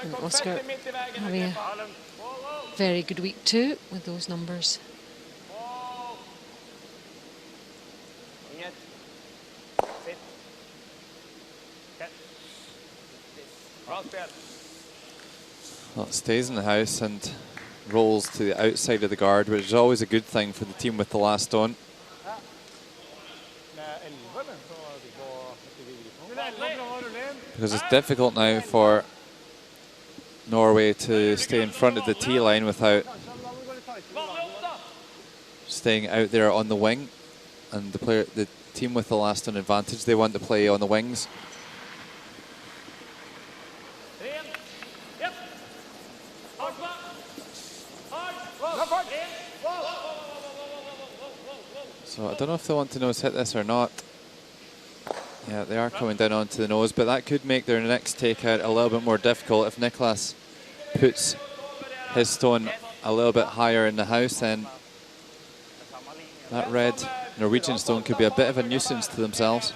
And Oscar having a very good week too with those numbers. Well, it stays in the house and rolls to the outside of the guard, which is always a good thing for the team with the last stone. Because it's difficult now for Norway to stay in front of the tee line without staying out there on the wing. And the team with the last stone advantage, they want to play on the wings. So I don't know if they want to nose hit this or not. Yeah, they are coming down onto the nose, but that could make their next takeout a little bit more difficult. If Nicholas puts his stone a little bit higher in the house, then that red Norwegian stone could be a bit of a nuisance to themselves.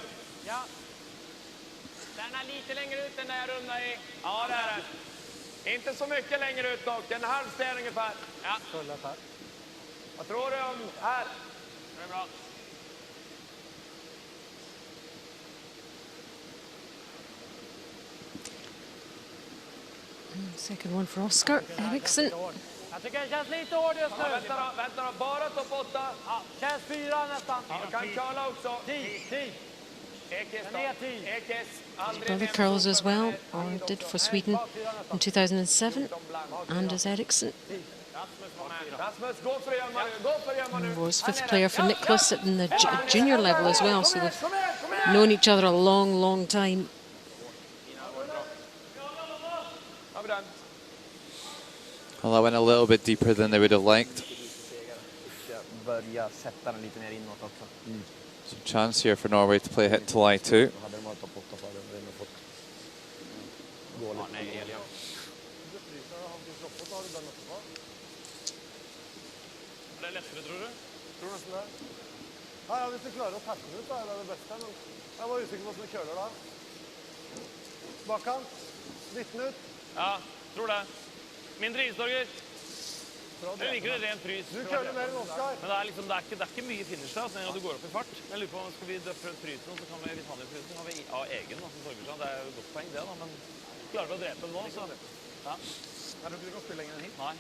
Inte så mycket längre ut dock, en halv sten ungefär. Ja. Vad tror du om här? Det är bra. Second one for Oscar Eriksson. Jag tycker det känns lite hård just nu. Vänta då, bara topp 8. Ja, känns 4 nästan. Ja, kan curla också. 10. Ekes då. Ekes. Brother curls as well, or did for Sweden in 2007, Anders Eriksson. Rasmus, gå för igen nu. Was fifth player for Nicholas in the junior level as well, so they've known each other a long, long time. Well, that went a little bit deeper than they would have liked. So chance here for Norway to play hit to lie 2. Ja, hvis du klarer å tappe ut, da er det beste. Men jeg var usikker på hvordan du kjøler da. Bakkant. 19 ut. Ja, tror det. Mindre istorger. Jeg liker det rent frys. Du kjøler mer enn Oscar. Men det er ikke mye finish da, når du går opp i fart. Jeg lurer på om skal vi prøve frysen, så kan vi, hvis han gjør frysen, kan vi ha egen da, som torger seg. Det er jo et godt poeng det da, men klarer vi å drepe den nå, så... Ja. Jeg tror ikke du kan spille lenger enn hit. Nei.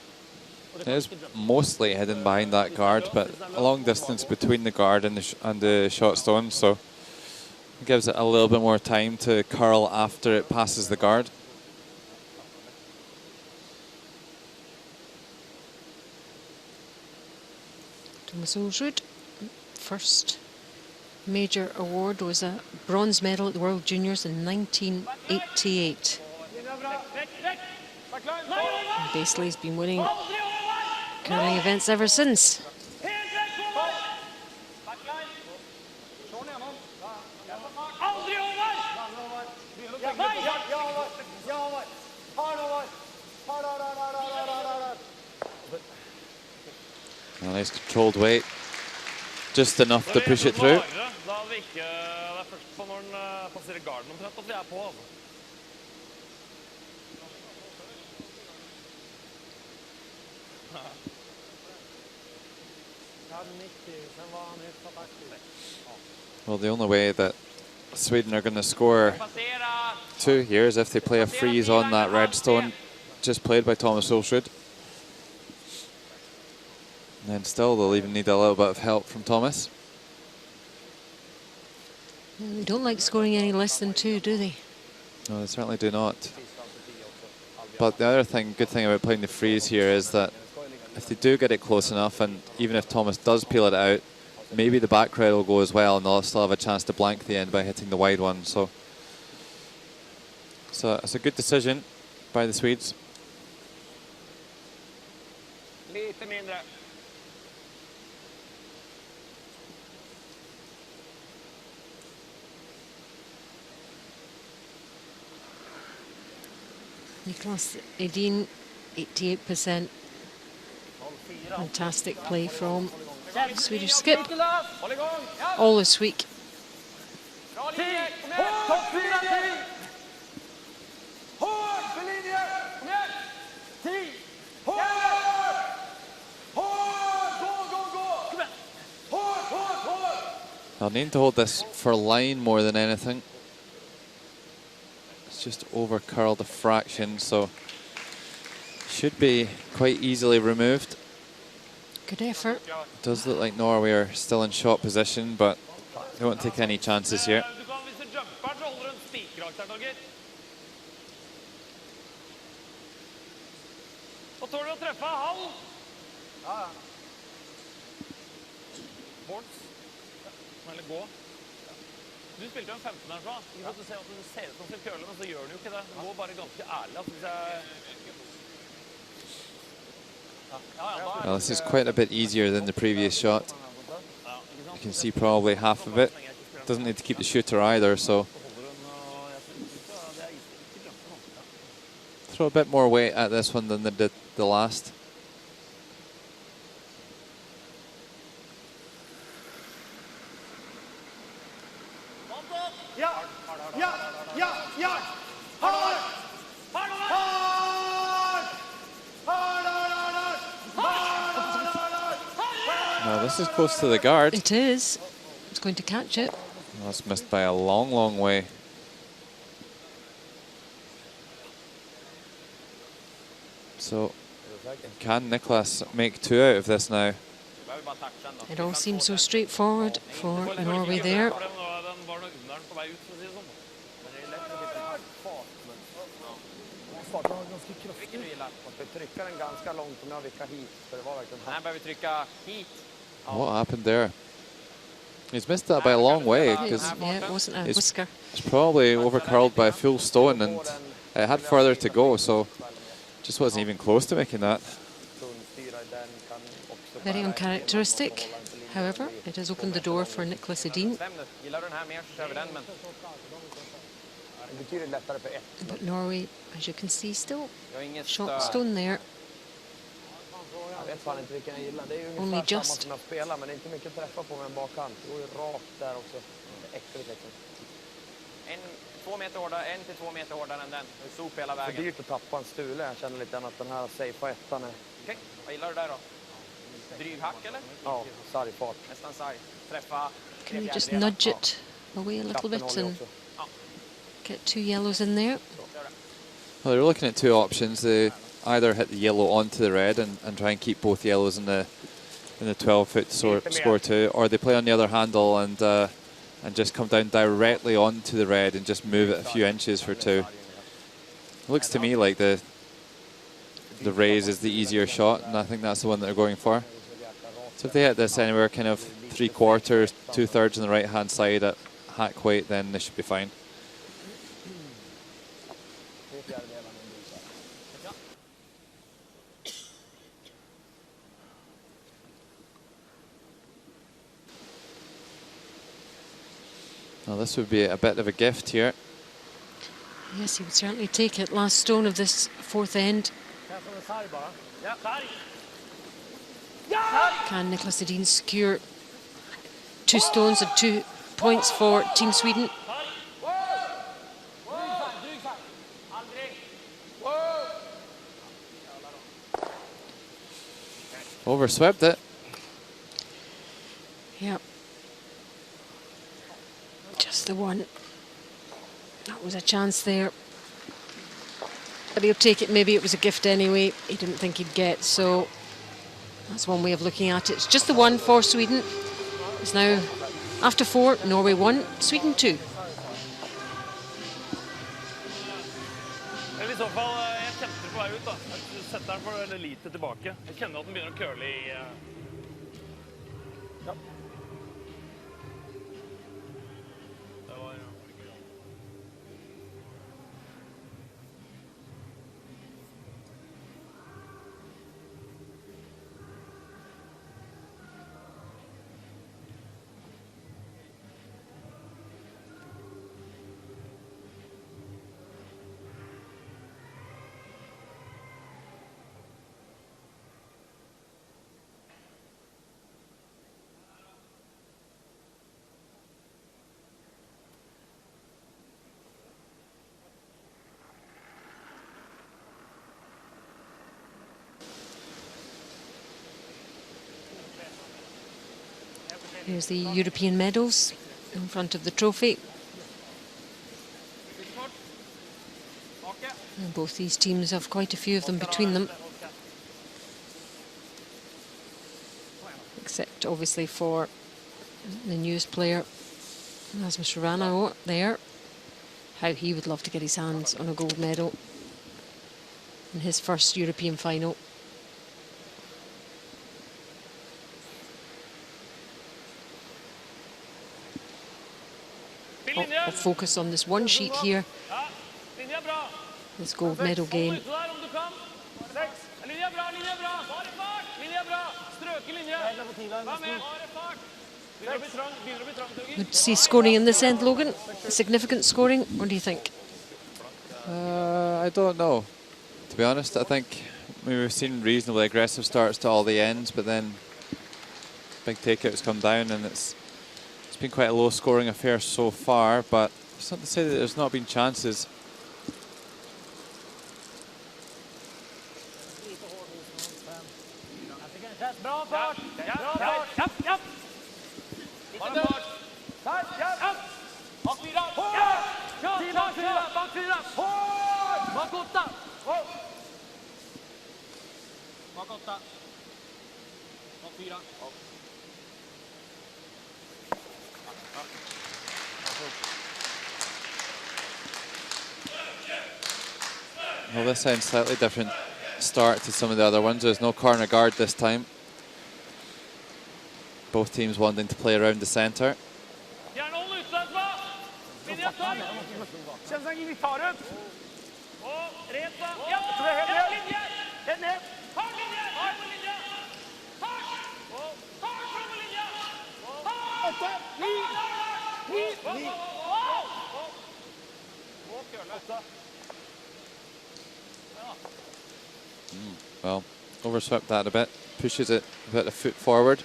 It is mostly hidden behind that guard, but a long distance between the guard and the shot stone, so it gives it a little bit more time to curl after it passes the guard. Thomas Olsrud. First major award was a bronze medal at the World Juniors in 1988. And Basely's been winning curling events ever since. A nice controlled weight, just enough to push it through. Well, the only way that Sweden are going to score 2 here is if they play a freeze on that red stone just played by Thomas Olsrud. And then still they'll even need a little bit of help from Thomas. They don't like scoring any less than 2, do they? No, they certainly do not. But the other good thing about playing the freeze here is that if they do get it close enough, and even if Thomas does peel it out, maybe the back crowd will go as well, and they'll still have a chance to blank the end by hitting the wide one. So it's a good decision by the Swedes. Niklas Edin, 88%. Fantastic play from Swedish skip all this week. They'll need to hold this for line more than anything. It's just over curled a fraction, so should be quite easily removed. Good effort. It does look like Norway are still in shot position, but they won't take any chances here. Du spilte jo en 15 her, så. Ikke for at du ser at du ser ut som en køle, men så gjør du jo ikke det. Du går bare ganske ærlig. Well, this is quite a bit easier than the previous shot. You can see probably half of it. Doesn't need to keep the shooter either, so throw a bit more weight at this one than they did the last. Now this is close to the guard. It is. It's going to catch it. Well, that's missed by a long, long way. So, can Niklas make 2 out of this now? It all seems so straightforward for Norway there. What happened there? He's missed that by a long way, because Yeah, it wasn't a whisker. it's probably over curled by a full stone, and it had further to go, so just wasn't even close to making that. Very uncharacteristic. However, it has opened the door for Niklas Edin. But Norway, as you can see, still shot stone there. Only just. Can you just nudge it away a little bit and get 2 yellows in there? Well, they're looking at 2 options. They either hit the yellow onto the red and try and keep both yellows in the 12-foot score 2, or they play on the other handle and just come down directly onto the red and just move it a few inches for 2. It looks to me like the raise is the easier shot, and I think that's the one that they're going for. So if they hit this anywhere kind of 3/4, 2/3 on the right-hand side at hack weight, then they should be fine. Well, this would be a bit of a gift here. Yes, he would certainly take it. Last stone of this fourth end. Can Nicholas Edin secure 2 stones and 2 points for Team Sweden? Overswept it. Yeah. Just the one. That was a chance there. But he'll take it. Maybe it was a gift anyway. He didn't think he'd get, so that's one way of looking at it. It's just the one for Sweden. It's now after 4, Norway 1, Sweden 2. I så fall, jeg kjente på vei ut da. Jeg setter den for lite tilbake. Jeg kjenner at den begynner å curle i... Ja. Det var... Here's the European medals in front of the trophy. And both these teams have quite a few of them between them. Except obviously for the newest player, Rasmus Rana there. How he would love to get his hands on a gold medal in his first European final. I'll focus on this one sheet here, this gold medal game. Would see scoring in this end, Logan? Significant scoring, what do you think? I don't know. To be honest, I think we've seen reasonably aggressive starts to all the ends, but then big takeouts come down, and it's been quite a low-scoring affair so far. But it's not to say that there's not been chances. Well, this sounds slightly different start to some of the other ones. There's no corner guard this time. Both teams wanting to play around the centre. Well, overswept that a bit, pushes it a bit a foot forward.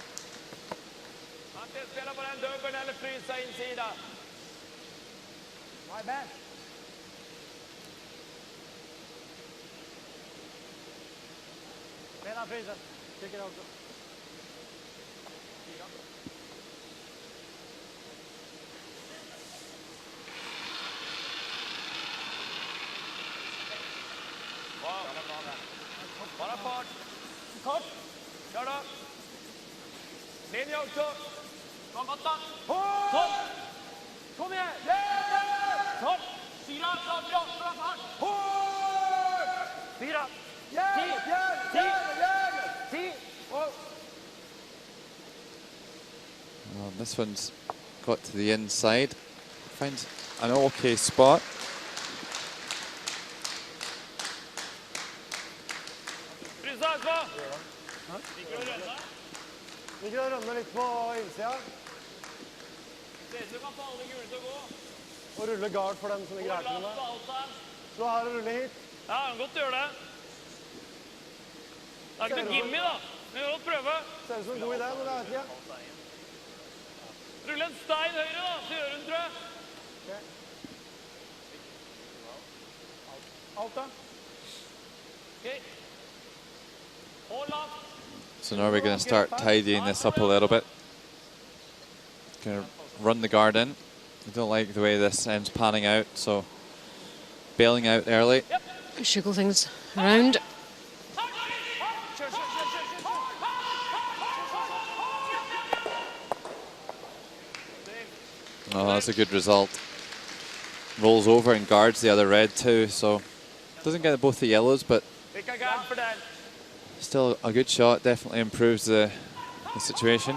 Bara fart. Kort. Kör då. Linje också. Kom åtta. Topp. Kom igen. Topp. 4. Bra fart. 4. 10. 10. 10. Oh, this one's got to the inside. Finds an okay spot. Ligger og rømmer litt på innsida. Og rulle guard for dem som ligger her til meg. Slå her og rulle hit. Ja, han kan godt gjøre det. Det er ikke noe gimme da. Vi kan godt prøve. Ser ut som en god idé, men jeg vet ikke. Rulle en stein høyre da, så gjør hun, tror jeg. Alt da. Ok. Hold opp. So now we're going to start tidying this up a little bit. Going to run the guard in. I don't like the way this ends panning out, so bailing out early. Shugle things around. Oh, that's a good result. Rolls over and guards the other red too, so doesn't get both the yellows, but still a good shot. Definitely improves the situation.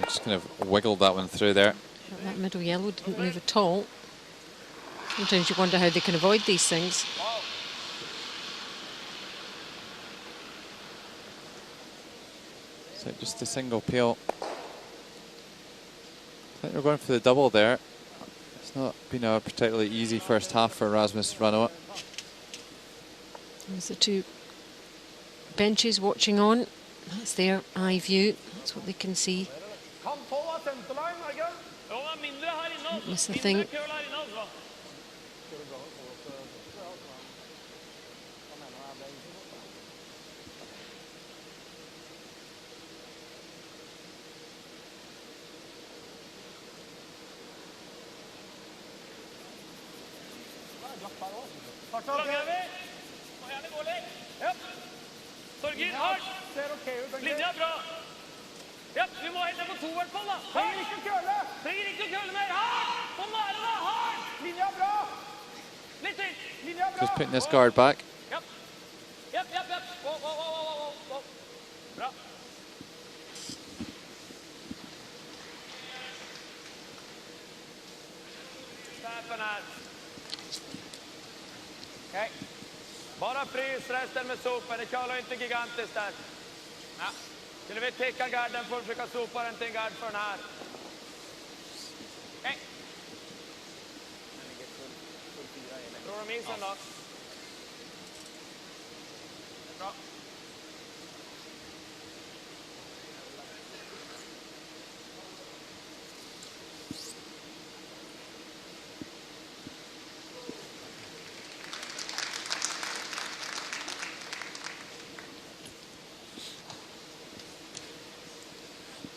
Just kind of wiggled that one through there. That middle yellow didn't move at all. Sometimes you wonder how they can avoid these things. So just a single peel. I think they're going for the double there. It's not been a particularly easy first half for Rasmus Ranoa. There's the two benches watching on. That's their eye view. That's what they can see. Don't miss a thing. Torgil, hardt! Linja bra! Ja, vi må helt ned på tovertfall da! Trenger ikke å køle! Trenger ikke å køle mer! Hardt! Kom nære da! Hardt! Linja bra! Litt til! Linja bra! Just putting this guard back. Japp! Japp, japp, japp! Wow. Bra! Steffen her. Okej. Bara frys resten med sopen. Det kallar inte gigantiskt där. Ja. Skulle vi täcka garden för att försöka sopa den till en gard för den här. Okej. Tror de isen då? Bra.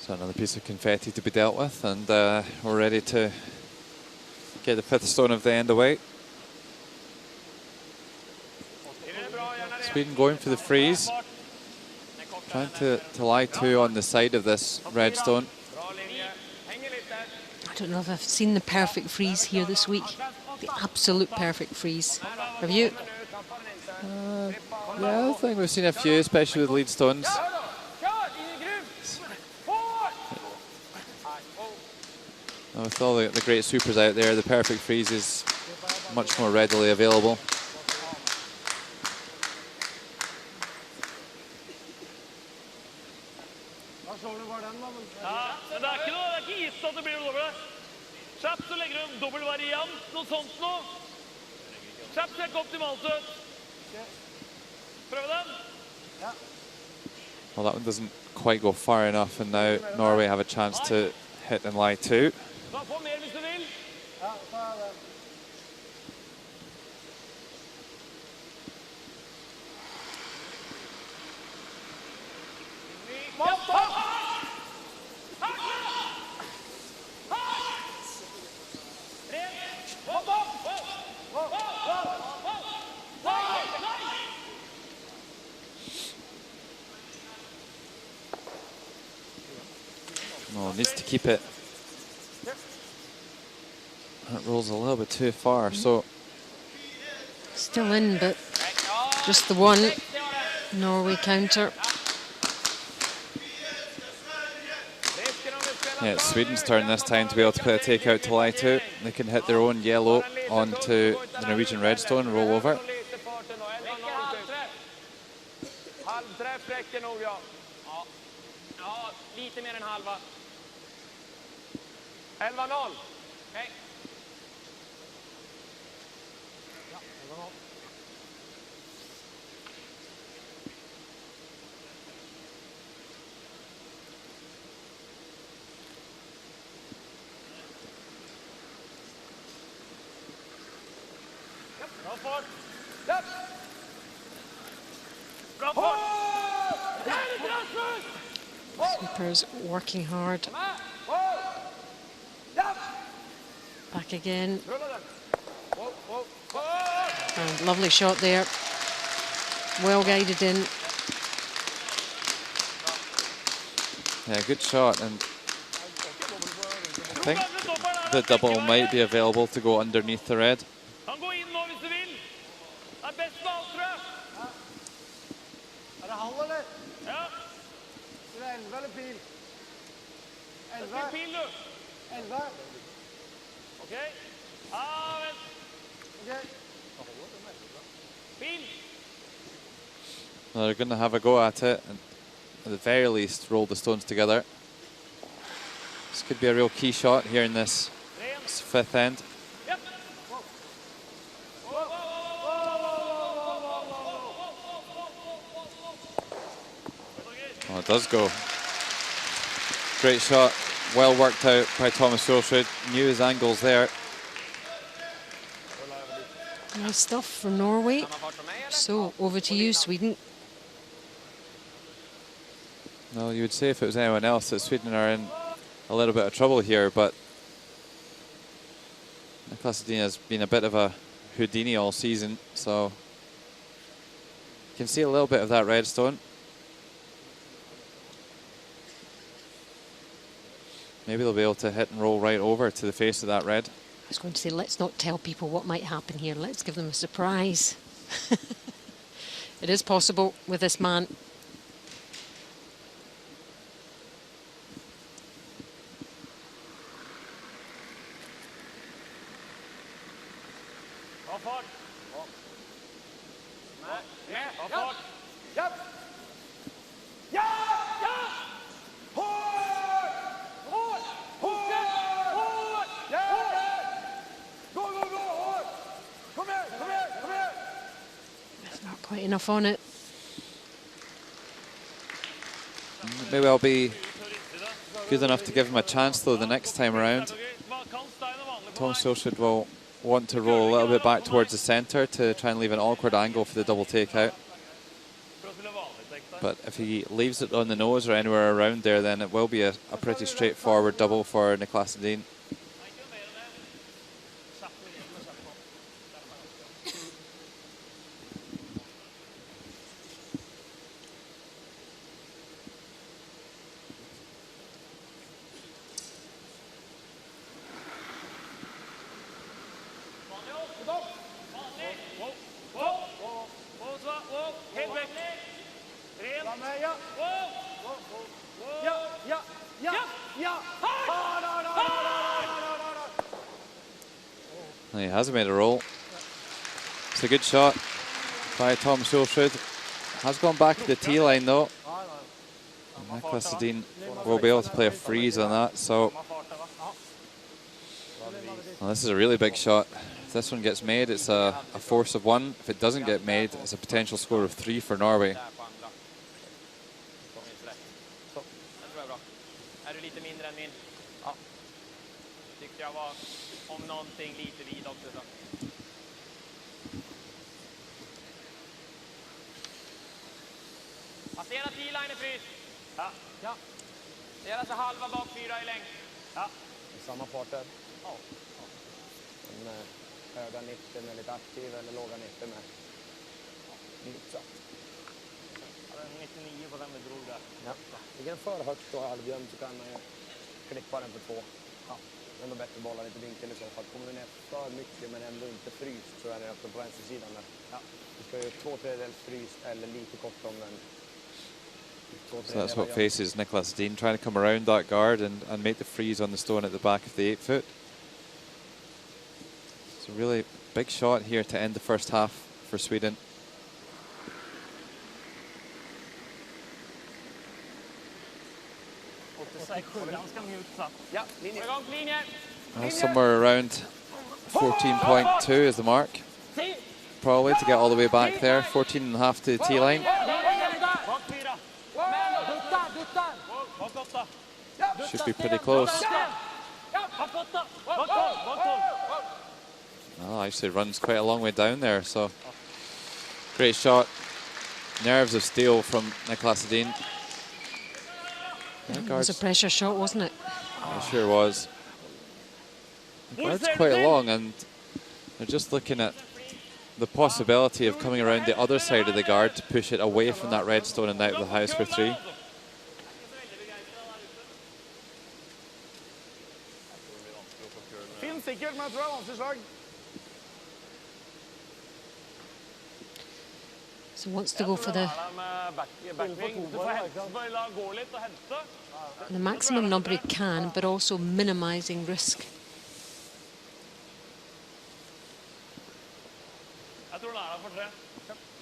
So another piece of confetti to be dealt with, and we're ready to get the fifth stone of the end away. Sweden going for the freeze, trying to lie two on the side of this red stone. I don't know if I've seen the perfect freeze here this week. The absolute perfect freeze. Have you? Yeah, I think we've seen a few, especially with lead stones. With all the great supers out there, the perfect freeze is much more readily available. Ja, men det er ikke gitt at det blir noe dobbelt. Kjapt så legger du en dobbelt variant, noe sånt nå. Kjapt ser ikke optimalt ut. Prøv den. Well, that one doesn't quite go far enough, and now Norway have a chance to hit and lie two. Da får mer hvis du vil. Ja, så er det. Oh, needs to keep it. That rolls a little bit too far, so. Still in, but just the one. Norway counter. Yeah, it's Sweden's turn this time to be able to play a takeout to lie to. They can hit their own yellow onto the Norwegian redstone and roll over. Halvträff räcker nog, ja. Ja, lite mer än halva. 11-0. Hej. Ja, 11-0. Bra fart. Släpp. Bra fart. Sweepers working hard. Back again. And lovely shot there. Well guided in. Yeah, good shot. And I think the double might be available to go underneath the red. Är det halv eller? Ja. Är det 11 eller pil? 11. Pil nu. 11. Okej. Ja, men. Okej. Pil. Well, they're going to have a go at it and at the very least roll the stones together. This could be a real key shot here in this fifth end. Oh, it does go. Great shot. Well worked out by Thomas Solsrud. Knew his angles there. Nice stuff from Norway. So, over to you, Sweden. No, you would say if it was anyone else that Sweden are in a little bit of trouble here, but Niklas Edin has been a bit of a Houdini all season, so you can see a little bit of that redstone. Maybe they'll be able to hit and roll right over to the face of that red. I was going to say, let's not tell people what might happen here. Let's give them a surprise. It is possible with this man. Quite enough on it. Maybe I'll be good enough to give him a chance though the next time around. Tom Solsrud will want to roll a little bit back towards the centre to try and leave an awkward angle for the double takeout. But if he leaves it on the nose or anywhere around there, then it will be a pretty straightforward double for Niklas Edin. He has made a roll. It's a good shot by Tom Solsrud. Has gone back to the tee line though. And Niklas Edin will be able to play a freeze on that. So well, this is a really big shot. If this one gets made, it's a force of 1. If it doesn't get made, it's a potential score of 3 for Norway. Är du lite mindre än min? Ja. Tyckte jag var om någonting lite vid också. Så. Passera T-line frys. Ja. Ja. Det är alltså halva bak 4 i längd. Ja. Samma fart där. Ja. En höga 90 med lite aktiv eller låga 90 med motsatt. Ja, 99 på den vi drog där. Ja. Ligger den för högt och halvjämn så kan man ju klippa den för 2. Ändå bättre bollar lite vinkel i så fall. Kommer du ner för mycket men ändå inte fryst så är det öppet på vänstersidan där. Ja. Du ska ju 2/3 fryst eller lite kort om den. So that's what faces Nicholas Dean, trying to come around that guard and make the freeze on the stone at the back of the 8-foot. It's a really big shot here to end the first half for Sweden. Somewhere around 14.2 is the mark, probably, to get all the way back there. 14.5 to the tee line. Should be pretty close. Oh, actually runs quite a long way down there, so great shot. Nerves of steel from Nicholas Dean. It was a pressure shot, wasn't it? It sure was. The guard's quite long, and they're just looking at the possibility of coming around the other side of the guard to push it away from that red stone and out of the house for 3. Finn sikkert, men jeg tror det er vanskelig slag. So wants to go for the maximum number he can, but also minimizing risk.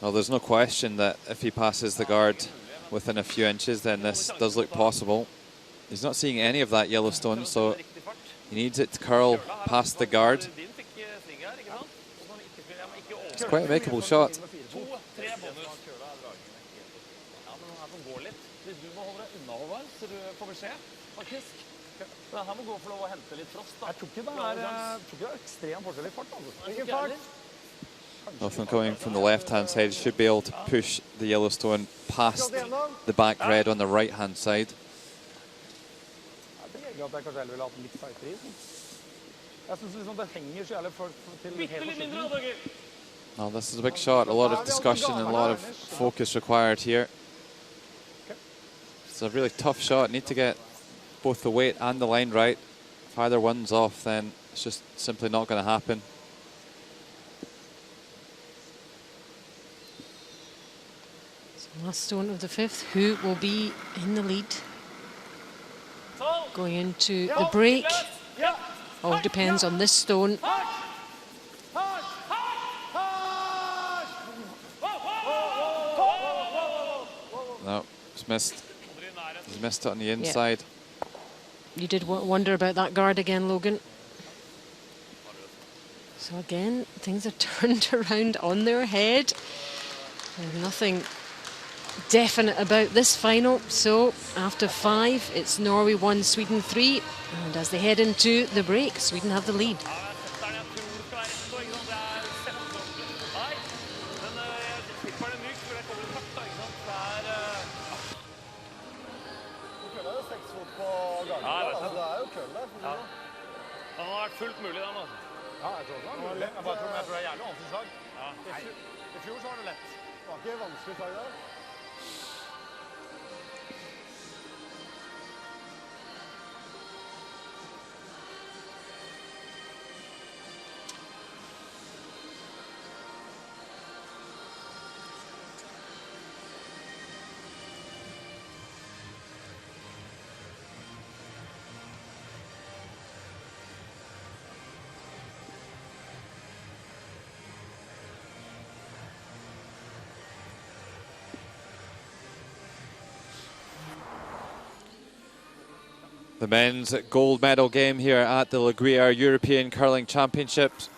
Well, there's no question that if he passes the guard within a few inches, then this does look possible. He's not seeing any of that yellow stone, so he needs it to curl past the guard. It's quite a makeable shot. Well, from coming from the left-hand side, should be able to push the yellow stone past the back red on the right-hand side. Well, this is a big shot. A lot of discussion and a lot of focus required here. It's a really tough shot. Need to get both the weight and the line right. If either one's off, then it's just simply not going to happen. Last stone of the 5th. Who will be in the lead? Going into the break. All depends on this stone. No, it's missed. He's missed it on the inside. Yeah. You did wonder about that guard again, Logan. So again, things are turned around on their head. There's nothing definite about this final. So after 5, it's Norway 1, Sweden 3. And as they head into the break, Sweden have the lead. Han har vært fullt mulig den, altså. Ja, jeg tror det var mulig. Jeg bare tror det er jævlig vanskelig slag. I fjor så var det lett. Det var ikke vanskelig slag der. The men's gold medal game here at the Gruyère European Curling Championships.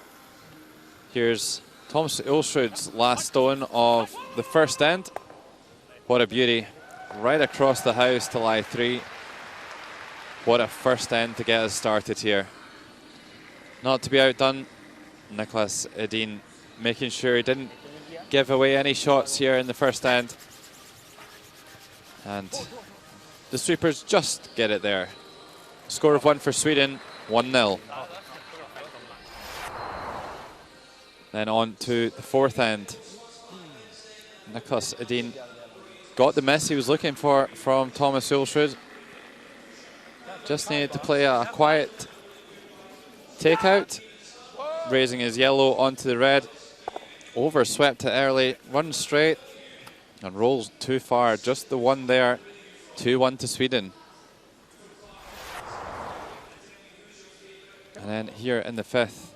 Here's Thomas Ulsrud's last stone of the first end. What a beauty. Right across the house to lie 3. What a first end to get us started here. Not to be outdone, Nicholas Dean making sure he didn't give away any shots here in the first end. And the sweepers just get it there. Score of 1 for Sweden, 1-0. Then on to the fourth end. Nicholas Dean got the miss he was looking for from Thomas Ulsrud. Just needed to play a quiet takeout, raising his yellow onto the red. Overswept it early, runs straight, and rolls too far. Just the one there. 2-1 to Sweden. And then here in the 5th.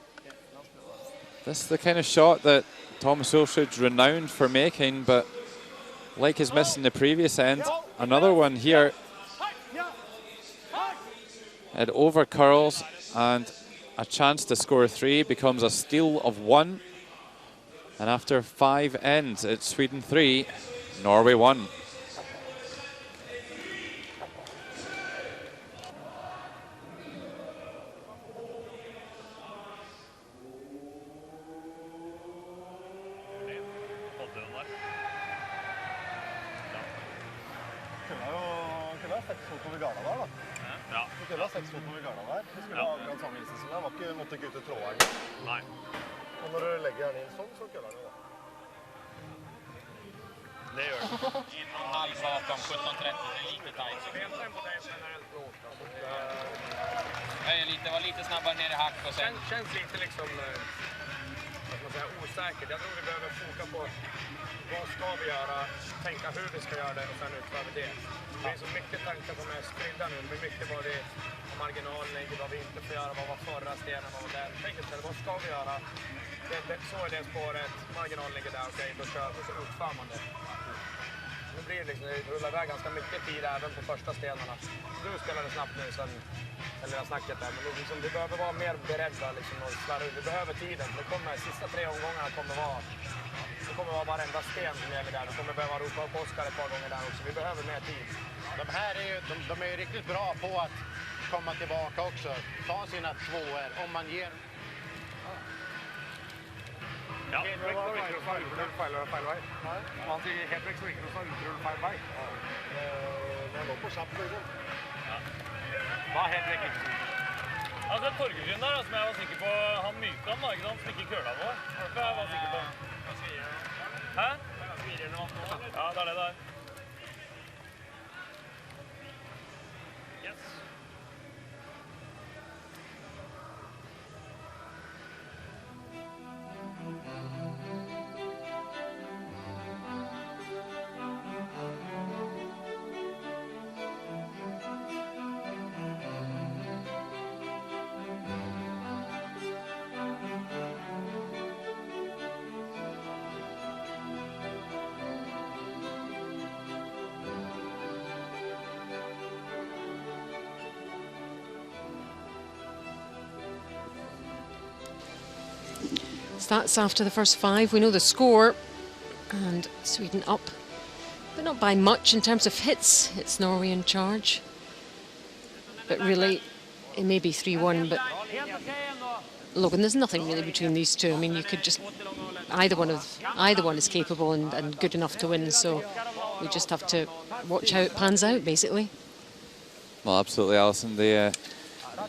This is the kind of shot that Thomas Ulsrud's renowned for making, but like his miss in the previous end, another one here. It over curls, and a chance to score 3 becomes a steal of 1. And after 5 ends, it's Sweden 3, Norway 1. Måtte ikke ut til tråderen. Nei. Og når du legger den inn sånn, så køller den jo da. Det gjør den. Halv bakom, 17.30, det är lite tajt. Det var lite snabbare ner i hack och sen... Känns lite liksom, vad ska man säga, osäkert. Jag tror vi behöver foka på vad ska vi göra, tänka hur vi ska göra det och sen utföra det. Det är så mycket tankar som är spridda nu, men mycket vad vi har marginalen, vad vi inte får göra, vad var förra stenen, vad var den. Tänk istället, vad ska vi göra? Så är det spåret, marginalen ligger där, okej, då kör vi och så utför man det. Nu blir det liksom, det rullar iväg ganska mycket tid även på första stenarna. Du spelar det snabbt nu sen, eller jag snacket där, men liksom, vi behöver vara mer beredda liksom, och slarra ut. Vi behöver tiden, det kommer, sista 3 omgångarna kommer vara varenda sten som gäller där. Vi kommer behöva ropa upp Oskar ett par gånger där också. Vi behöver mer tid. De här är ju, de är ju riktigt bra på att komma tillbaka också. Ta sina 2:or om man ger... Ja. Hedvig var ikke noe feil vei. Han sier Hedvig var ikke noe feil vei. Han lå på kjapp liksom. Hva er Hedvig ikke? Altså Torgersund der, som jeg var sikker på, han myka han da, ikke sant? Som ikke køla på. Det jeg var sikker på. Hæ? Ja, det er det der. Yes. That's after the first 5. We know the score, and Sweden up, but not by much in terms of hits. It's Norway in charge, but really it may be 3-1. But Logan, there's nothing really between these two. I mean, you could just either one is capable and good enough to win. So we just have to watch how it pans out, basically. Well, absolutely, Alison. The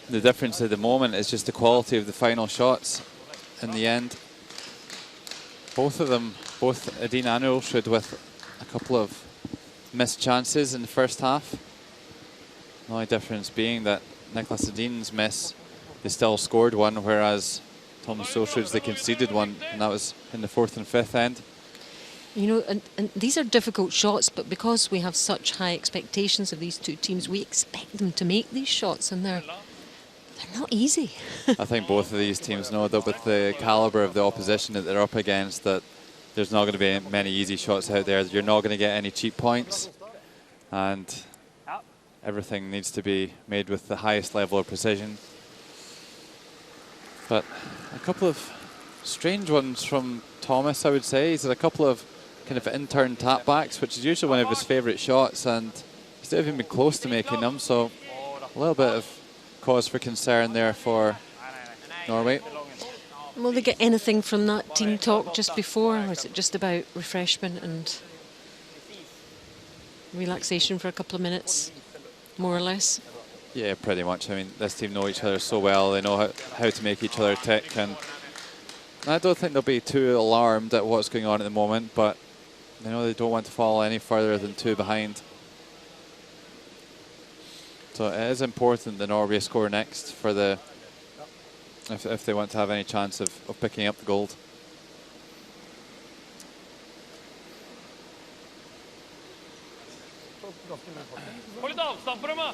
difference at the moment is just the quality of the final shots. In the end, both of them, both Edin and Ulsrud, with a couple of missed chances in the first half. The only difference being that Niklas Edin's miss, they still scored one, whereas Thomas Ulsrud's, they conceded one, and that was in the 4th and 5th end. You know, and these are difficult shots, but because we have such high expectations of these two teams, we expect them to make these shots, and they're not easy. I think both of these teams know that with the calibre of the opposition that they're up against, that there's not going to be many easy shots out there. You're not going to get any cheap points, and everything needs to be made with the highest level of precision. But a couple of strange ones from Thomas, I would say. He's had a couple of kind of in-turn tap-backs, which is usually one of his favourite shots, and he's not even been close to making them, so a little bit of cause for concern there for Norway. Will they get anything from that team talk just before, or is it just about refreshment and relaxation for a couple of minutes, more or less? Yeah, pretty much. I mean, this team know each other so well. They know how to make each other tick, and I don't think they'll be too alarmed at what's going on at the moment, but they know they don't want to fall any further than 2 behind. So it is important that Norway score next for the if they want to have any chance of picking up the gold. Få litt avstand på dem, da.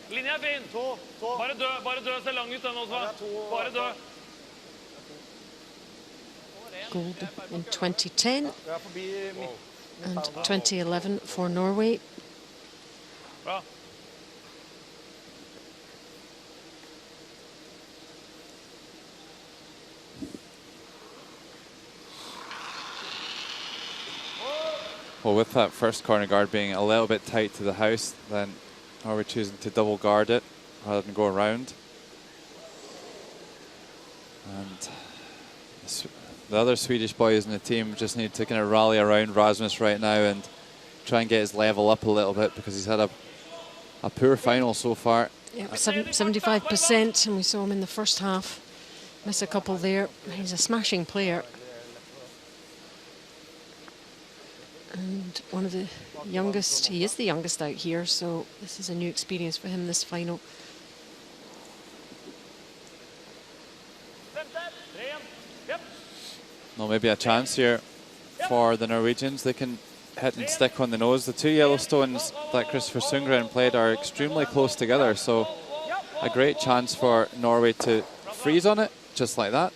Linja er fin. Bare dø, se lang ut den også. Bare dø. Gold in 2010 and 2011 for Norway. Bra. Well, with that first corner guard being a little bit tight to the house, then Norway choosing to double guard it rather than go around. And the other Swedish boys in the team just need to kind of rally around Rasmus right now and try and get his level up a little bit, because he's had a poor final so far. Yeah, 75%, and we saw him in the first half miss a couple there. He's a smashing player. And one of the youngest, he is the youngest out here, so this is a new experience for him, this final. Well, maybe a chance here for the Norwegians. They can hit and stick on the nose. The two Yellowstones that Christopher Sundgren played are extremely close together, so a great chance for Norway to freeze on it, just like that.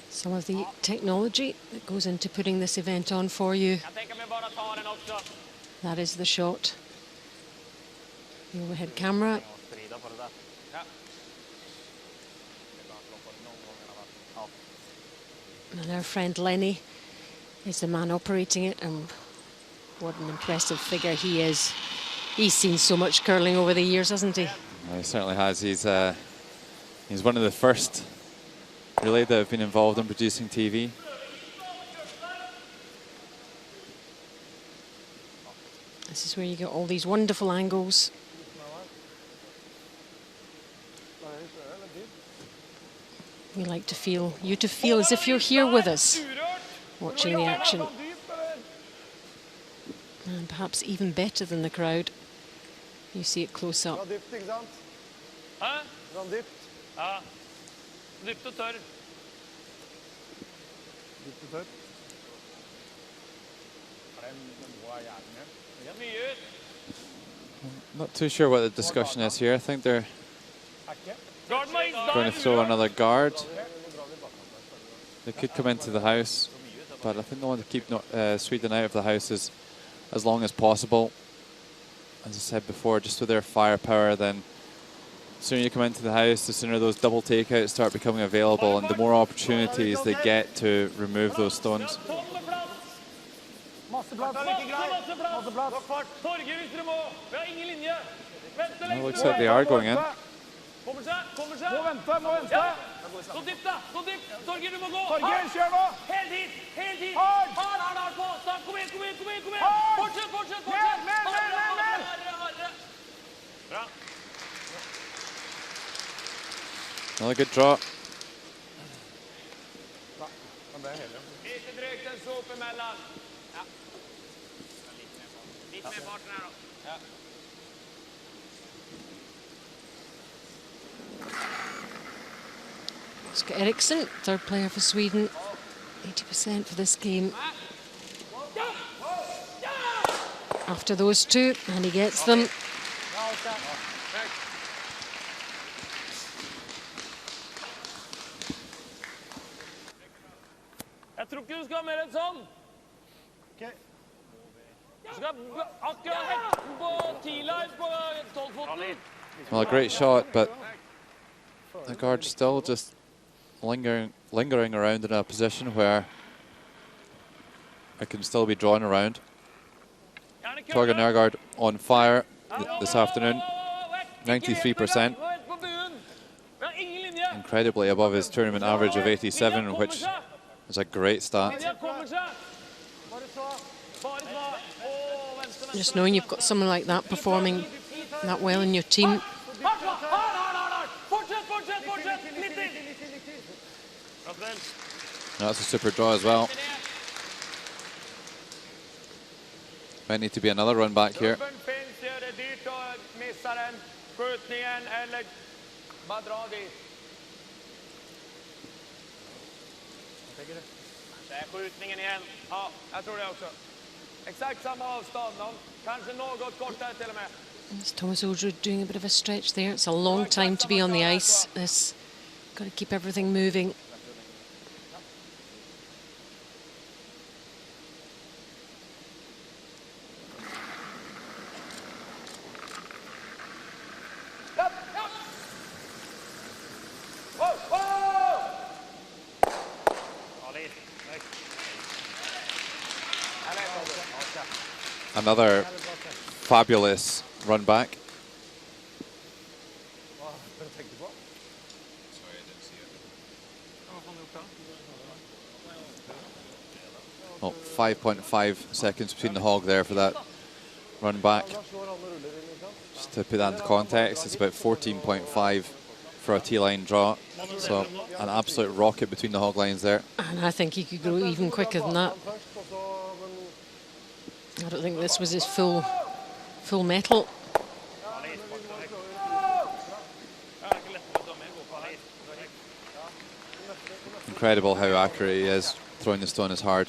Some of the technology that goes into putting this event on for you. That is the shot. The overhead camera. And our friend Lenny is the man operating it, and what an impressive figure he is. He's seen so much curling over the years, hasn't he? Well, he certainly has. He's one of the first really that have been involved in producing TV. This is where you get all these wonderful angles. We like to feel you to feel as if you're here with us, watching the action. And perhaps even better than the crowd. You see it close up. Not too sure what the discussion is here. I think they're going to throw another guard. They could come into the house, but I think they want to keep Sweden out of the house as long as possible. As I said before, just with their firepower, then the sooner you come into the house, the sooner those double takeouts start becoming available, and the more opportunities they get to remove those stones. It looks like they are going in. Another good draw. Oscar Eriksson, third player for Sweden, 80% for this game. After those two, and he gets them. Jeg tror ikke du skal ha mer enn sånn. Du skal akkurat hekten på T-line på 12-foten. Well, a great shot, but the guard's still just lingering around in a position where it can still be drawn around. Torgen Nergard on fire this afternoon, 93%. Incredibly above his tournament average of 87, which is a great start. Just knowing you've got someone like that performing that well in your team. That's a super draw as well. Might need to be another run back here. Dubben finns ju, det är dyrt att missa den. Skjutningen eller bara dra dit. Vad tänker du? Det är skjutningen igen. Ja, jag tror det också. Exakt samma avstånd. Kanske något kortare till och med. It's Thomas Oldroyd doing a bit of a stretch there. It's a long time to be on the ice. This got to keep everything moving. Another fabulous run back. Oh, 5.5 seconds between the hog there for that run back. Just to put that into context, it's about 14.5 for a T-line draw. So an absolute rocket between the hog lines there. And I think he could go even quicker than that. I don't think this was his full metal. Incredible how accurate he is. Throwing the stone is hard.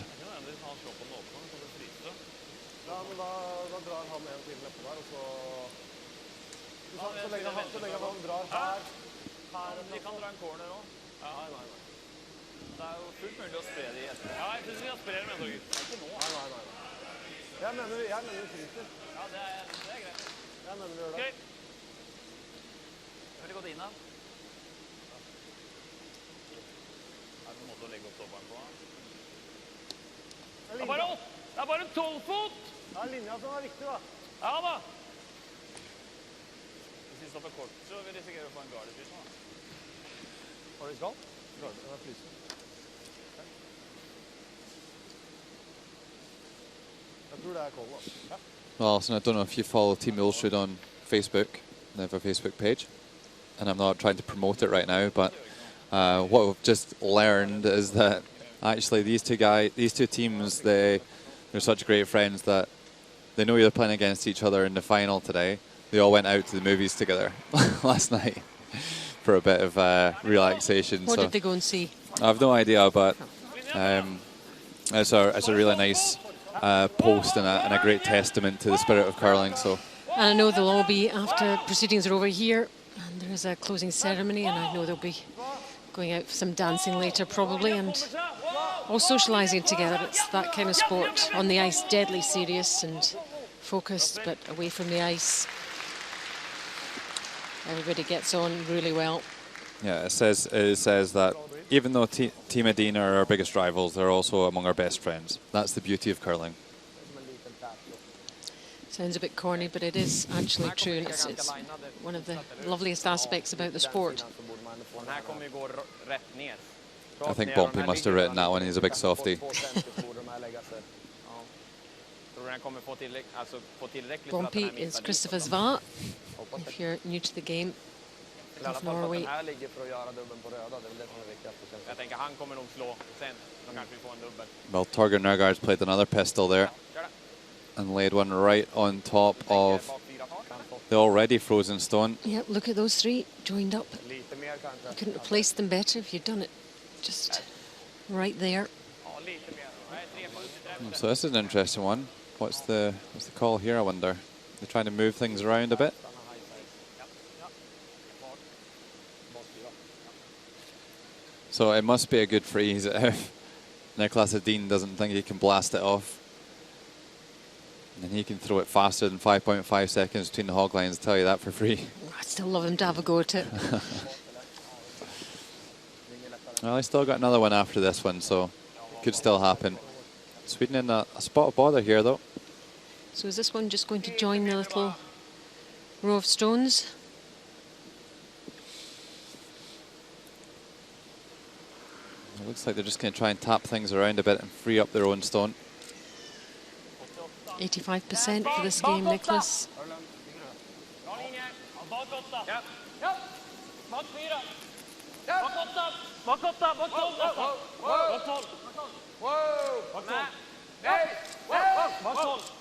Jag menar det fryser. Ja, det är greit. Jag menar det gör det. Okej. Har det gått in da? Er det en måte å legge opp topperen på? Det er bare en 12 fot. Det er linja som er viktig da. Ja da. Hvis vi stopper kort, så vi risikerer å få en gardefrys nå. Har du skall? Garden er frysen. Well, so I don't know if you follow Team Ulstrud on Facebook. They have a Facebook page, and I'm not trying to promote it right now, but what we've just learned is that actually these two teams, they're such great friends that they know you're playing against each other in the final today. They all went out to the movies together last night for a bit of relaxation. What so did they go and see? I have no idea, but it's a really nice post and a great testament to the spirit of curling. So, and I know they'll all be, after proceedings are over here, and there is a closing ceremony, and I know they'll be going out for some dancing later probably, and all socialising together. It's that kind of sport. On the ice, deadly serious and focused, but away from the ice, everybody gets on really well. yeah, it says that even though Team Edina are our biggest rivals, they're also among our best friends. That's the beauty of curling. Sounds a bit corny, but it is actually true, and it's one of the loveliest aspects about the sport. I think Bompy must have written that one. He's a big softie. Bompy is Christopher Sva, if you're new to the game, of Norway. Well, Torger Nergaard's played another pistol there and laid one right on top of the already frozen stone. Yeah, look at those three joined up. You couldn't have placed them better if you'd done it just right there. So this is an interesting one. What's the call here, I wonder? They're trying to move things around a bit. So it must be a good freeze if Niklas Edin doesn't think he can blast it off. And he can throw it faster than 5.5 seconds between the hog lines, tell you that for free. I'd still love him to have a go at it. Well, he's still got another one after this one, so it could still happen. Sweden in a spot of bother here, though. So is this one just going to join the little row of stones? It looks like they're just going to try and tap things around a bit and free up their own stone. 85% for this game, Niklas. Bak 8, bak 12 nästan. Bak 12. Bak 12. Nej! Bak 12.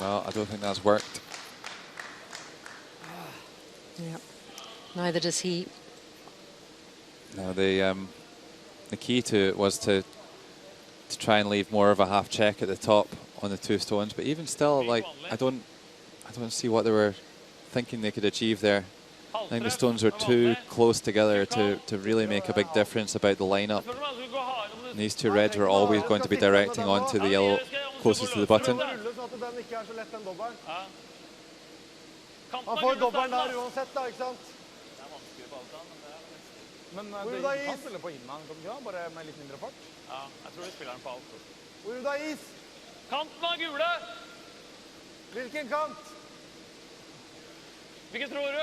Well, I don't think that's worked. Yeah. Neither does he. No, the key to it was to try and leave more of a half check at the top on the 2 stones. But even still, like I don't see what they were thinking they could achieve there. I think the stones were too close together to really make a big difference about the lineup. And these 2 reds were always going to be directing onto the yellow closest to the button. Han får dobbelen der uansett da, ikke sant? Men det kan spille på innmann, ja, bare med litt mindre fart. Ja, jeg tror de spiller den på alt. Hvor er det is? Kanten av gule! Hvilken kant? Hvilken tror du?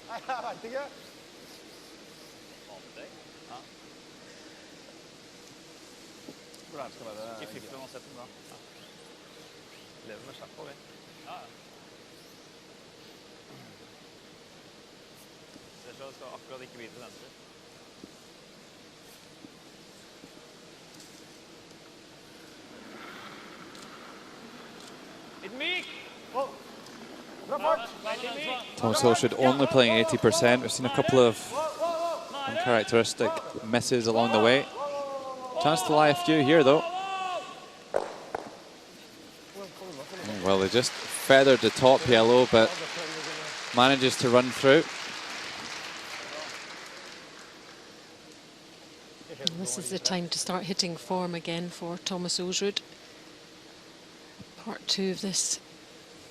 Nei, jeg vet ikke. Ja. Hvor det skal være... Ikke fikk du uansett den da. Ja. Lever med slapp på vi. Ja, ja. Det skal akkurat ikke vite venstre. Litt myk! Bra fart! Thomas Hulshood only playing 80%. We've seen a couple of uncharacteristic misses along the way. Chance to lie a few here, though. Well, they just feathered the top yellow, but manages to run through. And this is the time to start hitting form again for Thomas Hulshood. Part 2 of this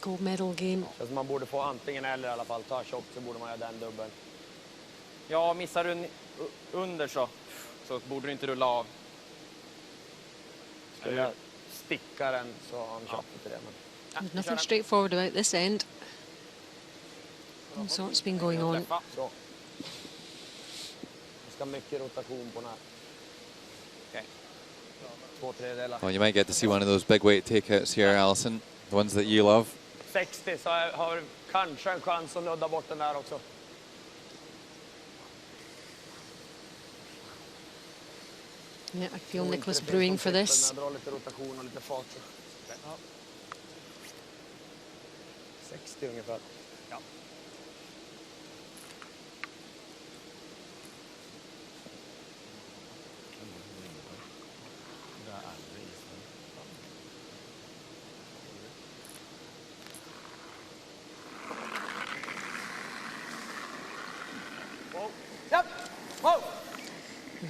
gold medal game. Så man borde få antingen eller i alla fall. Ta tjockt så borde man göra den dubbeln. Ja, missar du under så borde du inte rulla av. Skulle jag sticka den så har han tjockt till det. Men... There's nothing straightforward about this end. All sorts been going on. Så. Det ska mycket rotation på den här. Well, you might get to see one of those big weight takeouts here, Alison. The ones that you love. 60 så har kanske en chans att nudda bort den där också. Yeah, I feel Nicholas brewing for this. Dra lite rotation och lite fart. 60 ungefär. Ja.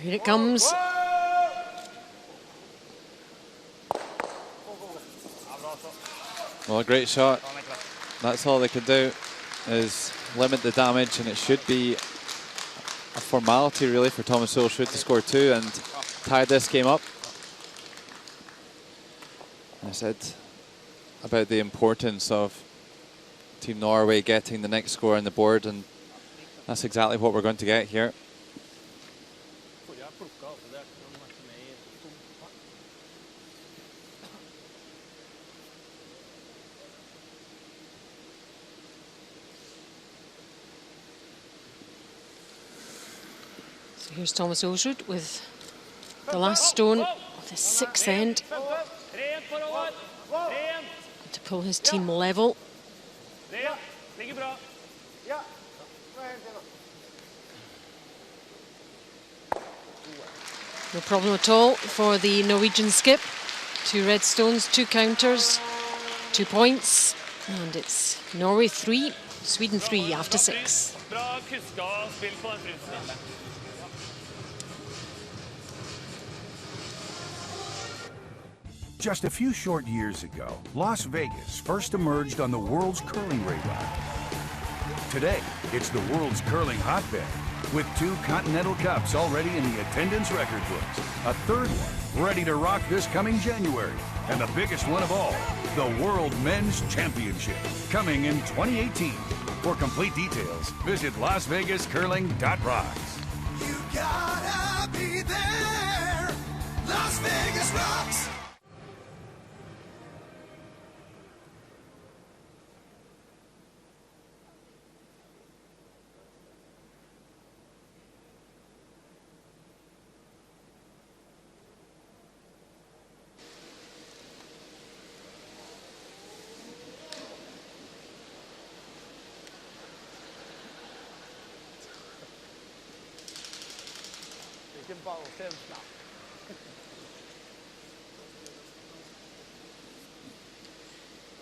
Here it comes. Well, a great shot. That's all they could do is limit the damage, and it should be a formality really for Thomas Hulshood to score 2 and tie this game up. I said about the importance of Team Norway getting the next score on the board, and that's exactly what we're going to get here. So here's Thomas Hulshood with the last stone of the 6th end to pull his team level. No problem at all for the Norwegian skip. 2 red stones, 2 counters, 2 points, and it's Norway 3, Sweden 3 after 6. Just a few short years ago, Las Vegas first emerged on the world's curling radar. Today, it's the world's curling hotbed, with 2 Continental Cups already in the attendance record books, a 3rd one ready to rock this coming January, and the biggest one of all, the World Men's Championship, coming in 2018. For complete details, visit LasVegasCurling.rocks. You gotta be there. Las Vegas rocks.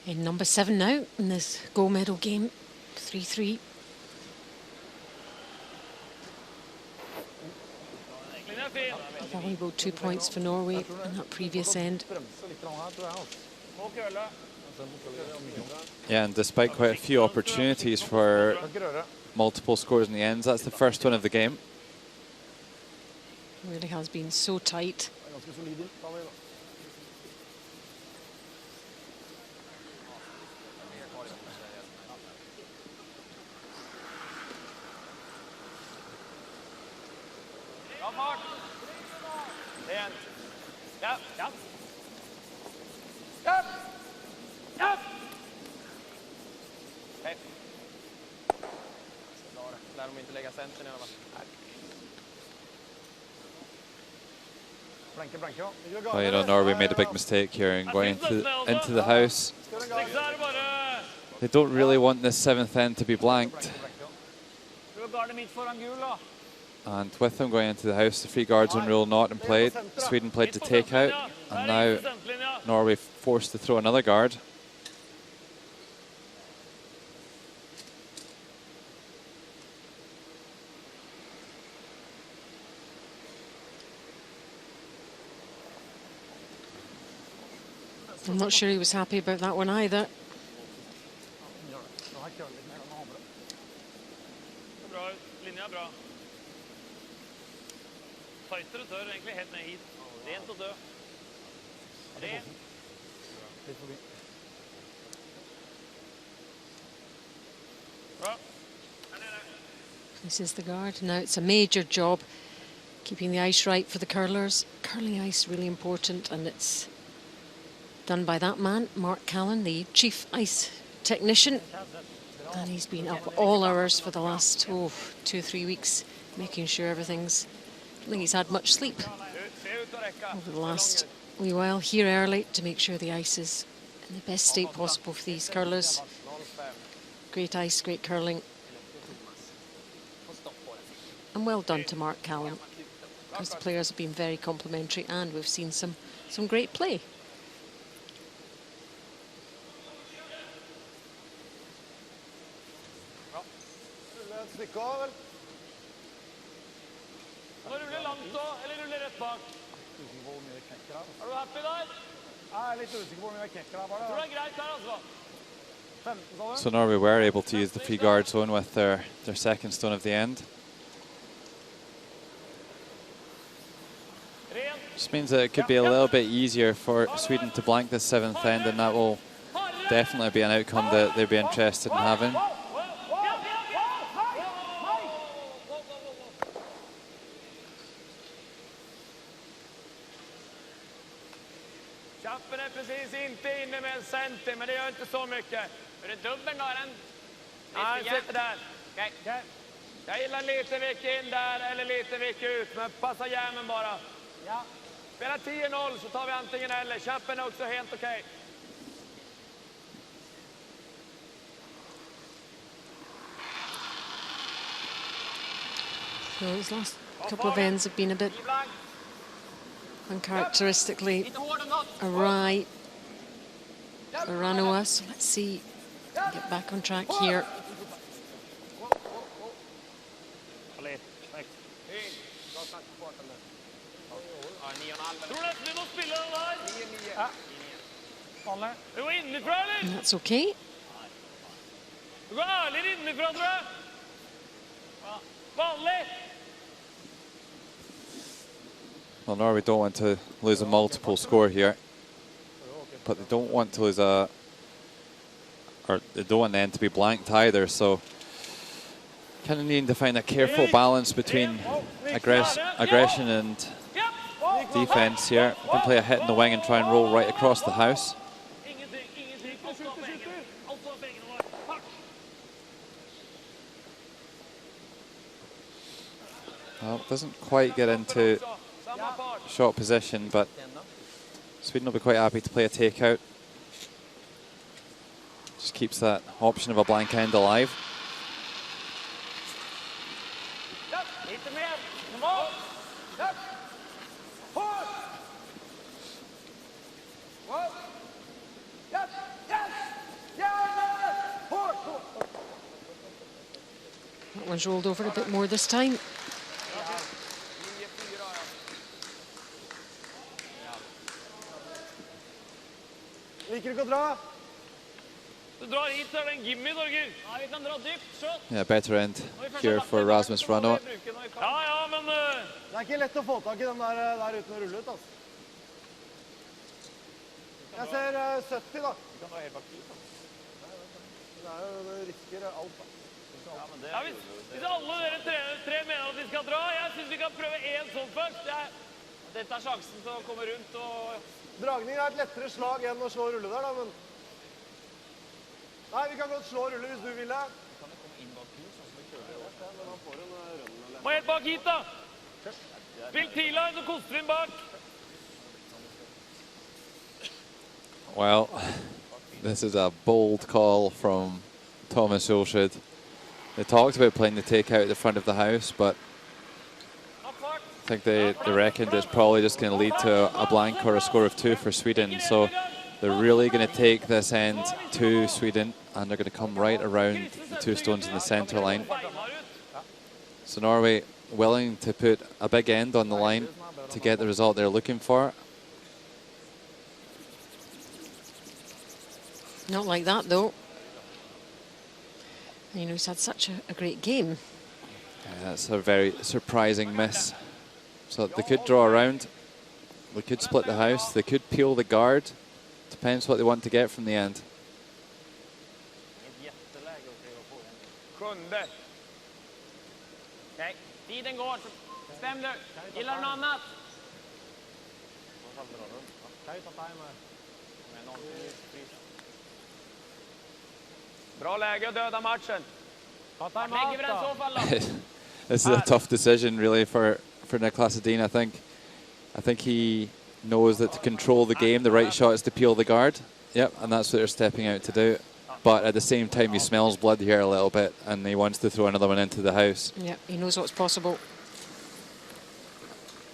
In number 7 now in this gold medal game, 3-3. Valuable 2 points for Norway in that previous end. Yeah, and despite quite a few opportunities for multiple scores in the ends, that's the first one of the game. It really has been so tight. Well, you know, Norway made a big mistake here in going into the house. They don't really want this 7th end to be blanked. And with them going into the house, the free guards on rule not in play. Sweden played to take out, and now Norway forced to throw another guard. I'm not sure he was happy about that one either. This is the guard. Now it's a major job keeping the ice right for the curlers. Curling ice really important, and it's done by that man, Mark Callan, the chief ice technician. And he's been up all hours for the last 2-3 weeks, making sure everything's... I don't think he's had much sleep over the last wee while. Here early to make sure the ice is in the best state possible for these curlers. Great ice, great curling. And well done to Mark Callan, because the players have been very complimentary and we've seen some great play. So Norway were able to use the free guard zone with their second stone of the end. Just means that it could be a little bit easier for Sweden to blank this 7th end, and that will definitely be an outcome that they'd be interested in having. Chappen är precis inte inne med en center, men det gör inte så mycket. Är det dubbeln då? Nej, sitter där. Okay. Jag gillar lite vick in där eller lite vick ut, men passa järmen bara. Ja. Spela 10-0 så tar vi antingen eller. Chappen är också helt okej. Those last couple of ends have been a bit uncharacteristically awry for Ranoa, so let's see, get back on track here. And that's okay. Well, Norway don't want to lose a multiple score here, but they don't want to lose or they don't want the end to be blanked either, so kind of needing to find a careful balance between aggression and defense here. We can play a hit in the wing and try and roll right across the house. Well, doesn't quite get into shot position, but Sweden will be quite happy to play a takeout. Just keeps that option of a blank end alive. That one's rolled over a bit more this time. Liker ikke å dra. Du drar hit, så er det en gimme, Torger. Ja, vi kan dra dypt, skjøt. Yeah, better end here for Rasmus Rano. Ja, ja, men... Det er ikke lett å få tak i den der uten å rulle ut, altså. Jeg ser 70, da. Du kan dra helt bak dit, da. Det risker alt, da. Ja, hvis alle dere tre mener at vi skal dra, jeg synes vi kan prøve en sånn først. Dette er sjansen til å komme rundt og... Dragning er et lettere slag enn å slå og rulle der, da, men... Nei, vi kan godt slå og rulle hvis du vil det. Kan det komme inn bak hus, sånn som vi kjører det? Men han får en rønn. Må helt bak hit, da! Spill T-line, så koster vi den bak. Well, this is a bold call from Thomas Olshed. They talked about playing the takeout at the front of the house, but I think they reckoned it's probably just going to lead to a blank or a score of 2 for Sweden. So they're really going to take this end to Sweden, and they're going to come right around the 2 stones in the center line. So Norway willing to put a big end on the line to get the result they're looking for. Not like that, though. You know, he's had such a great game. Yeah, that's a very surprising miss. So they could draw around, they could split the house, they could peel the guard. Depends what they want to get from the end. Sjunde. Okej, tiden går. Stäm du. Gillar du något annat? Bra läge att döda matchen. Vart lägger vi den så fall då? This is a tough decision really for Niklas Edin. I think he knows that to control the game, the right shot is to peel the guard. Yep, and that's what they're stepping out to do. But at the same time, he smells blood here a little bit, and he wants to throw another one into the house. Yeah, he knows what's possible.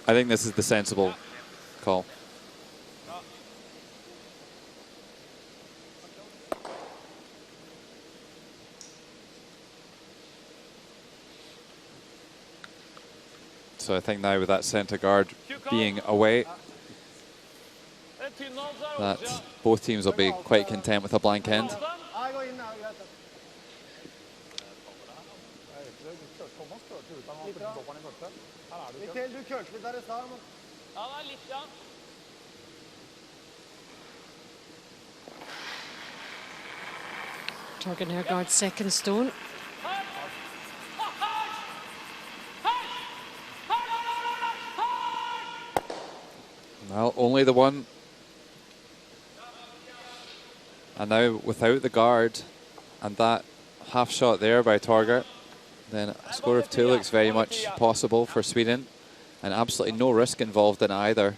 I think this is the sensible call. So I think now with that centre guard being away, that both teams will be quite content with a blank end. Torgen Hergaard's second stone. Well, only the one. And now without the guard and that half shot there by Torger, then a score of 2 looks very much possible for Sweden, and absolutely no risk involved in either.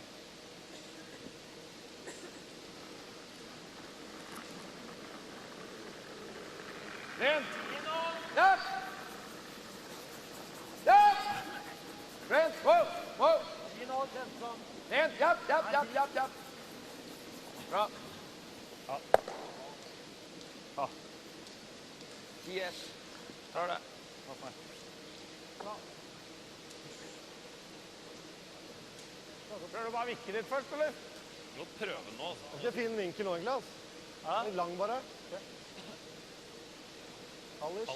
Bra. Ja. Yes. Tar det. Prøver du bare å vikke litt først, eller? Du må prøve nå. Ikke fin vinkel nå, egentlig. Litt lang bare. Hallis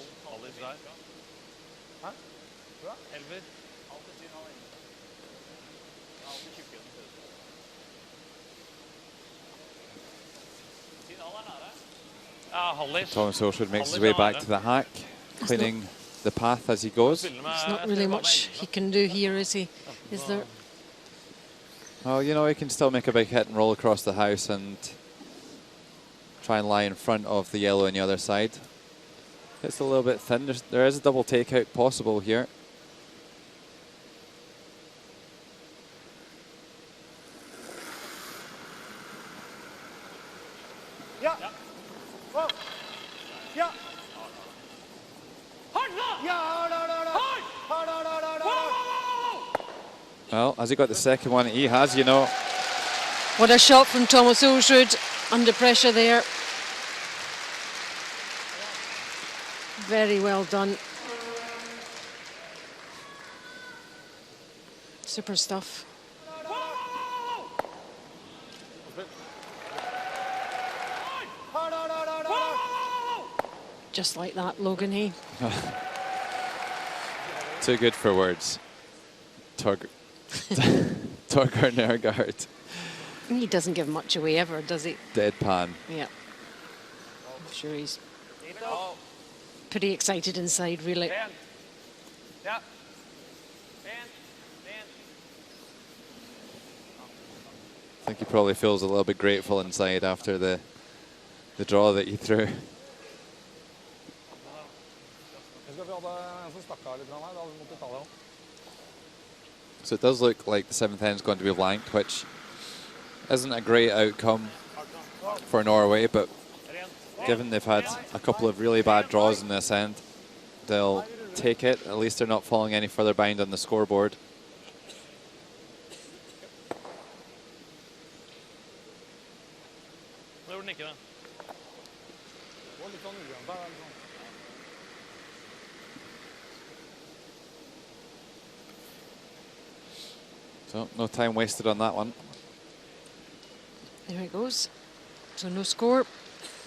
der. Hæ? Bra. Elver. Alltid syn han inne. Alltid tjukkere enn det. Syn han nære. Ja, Hallis. Thomas Olshed makes his way back to the hack, cleaning the path as he goes. There's not really much he can do here, is he? Is there? Well, you know, he can still make a big hit and roll across the house and try and lie in front of the yellow on the other side. It's a little bit thin. There is a double takeout possible here. Ja. Oh. Ja. Ja, Well, has he got the second one? He has, you know. What a shot from Thomas Ulsrud, under pressure there. Very well done. Super stuff. Just like that, Logan, hey? Too good for words. Torgeir Nergard. He doesn't give much away ever, does he? Deadpan. Yeah. I'm sure he's pretty excited inside, really. Yeah. I think he probably feels a little bit grateful inside after the draw that he threw. So it does look like the 7th end is going to be blanked, which isn't a great outcome for Norway, but given they've had a couple of really bad draws in this end, they'll take it. At least they're not falling any further behind on the scoreboard. So no time wasted on that one. There it goes. So no score,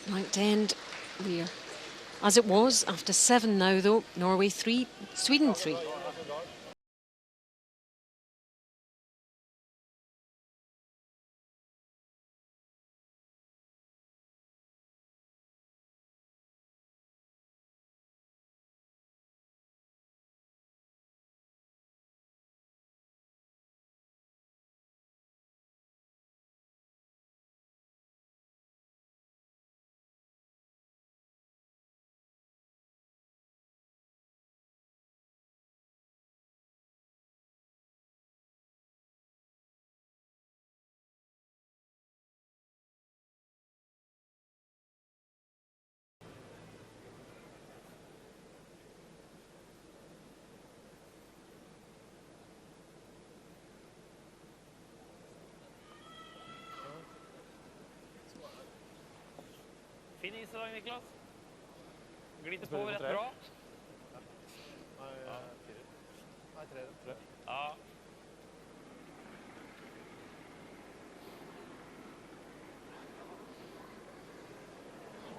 blanked end. We're as it was after 7 now, though. Norway 3, Sweden 3. Fin is i dag, Niklas. Glider på rett bra. Nei, 3. Ja.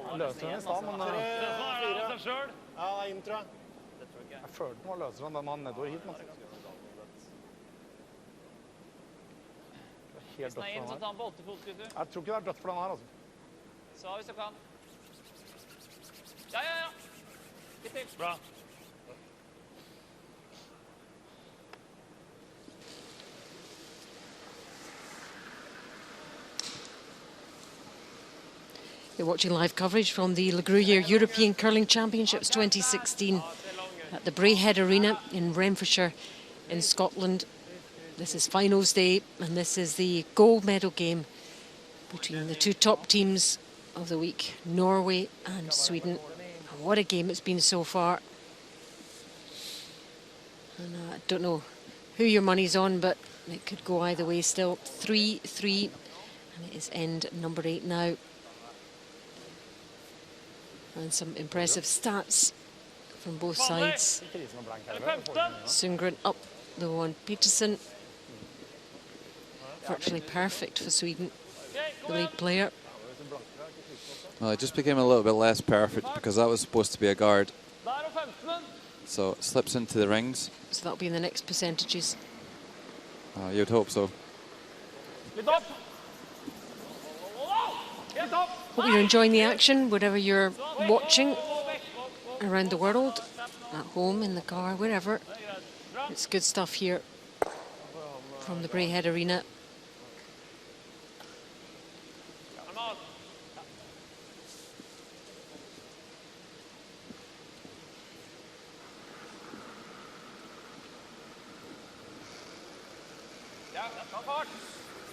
Han løser den i stad, men... Det er seg selv. Ja, det er inn, tror jeg. Det tror ikke jeg. Jeg følte den var løser den, men han nedover hit, men... Hvis den er inn, så tar han på 80 fot, gutter. Jeg tror ikke det er dødt for den her, altså. Så hvis du kan. Ja. Litt til. Bra. You're watching live coverage from the Gruyère European Curling Championships 2016 at the Braehead Arena in Renfrewshire in Scotland. This is finals day, and this is the gold medal game between the two top teams of the week, Norway and Sweden. And what a game it's been so far. And I don't know who your money's on, but it could go either way still. 3-3, and it is end number 8 now. And some impressive stats from both sides. Sundgren up though on Peterson. Virtually perfect for Sweden, the lead player. Well, it just became a little bit less perfect because that was supposed to be a guard. So it slips into the rings. So that'll be in the next percentages. You'd hope so. Hope you're enjoying the action, wherever you're watching around the world, at home, in the car, wherever. It's good stuff here from the Braehead Arena.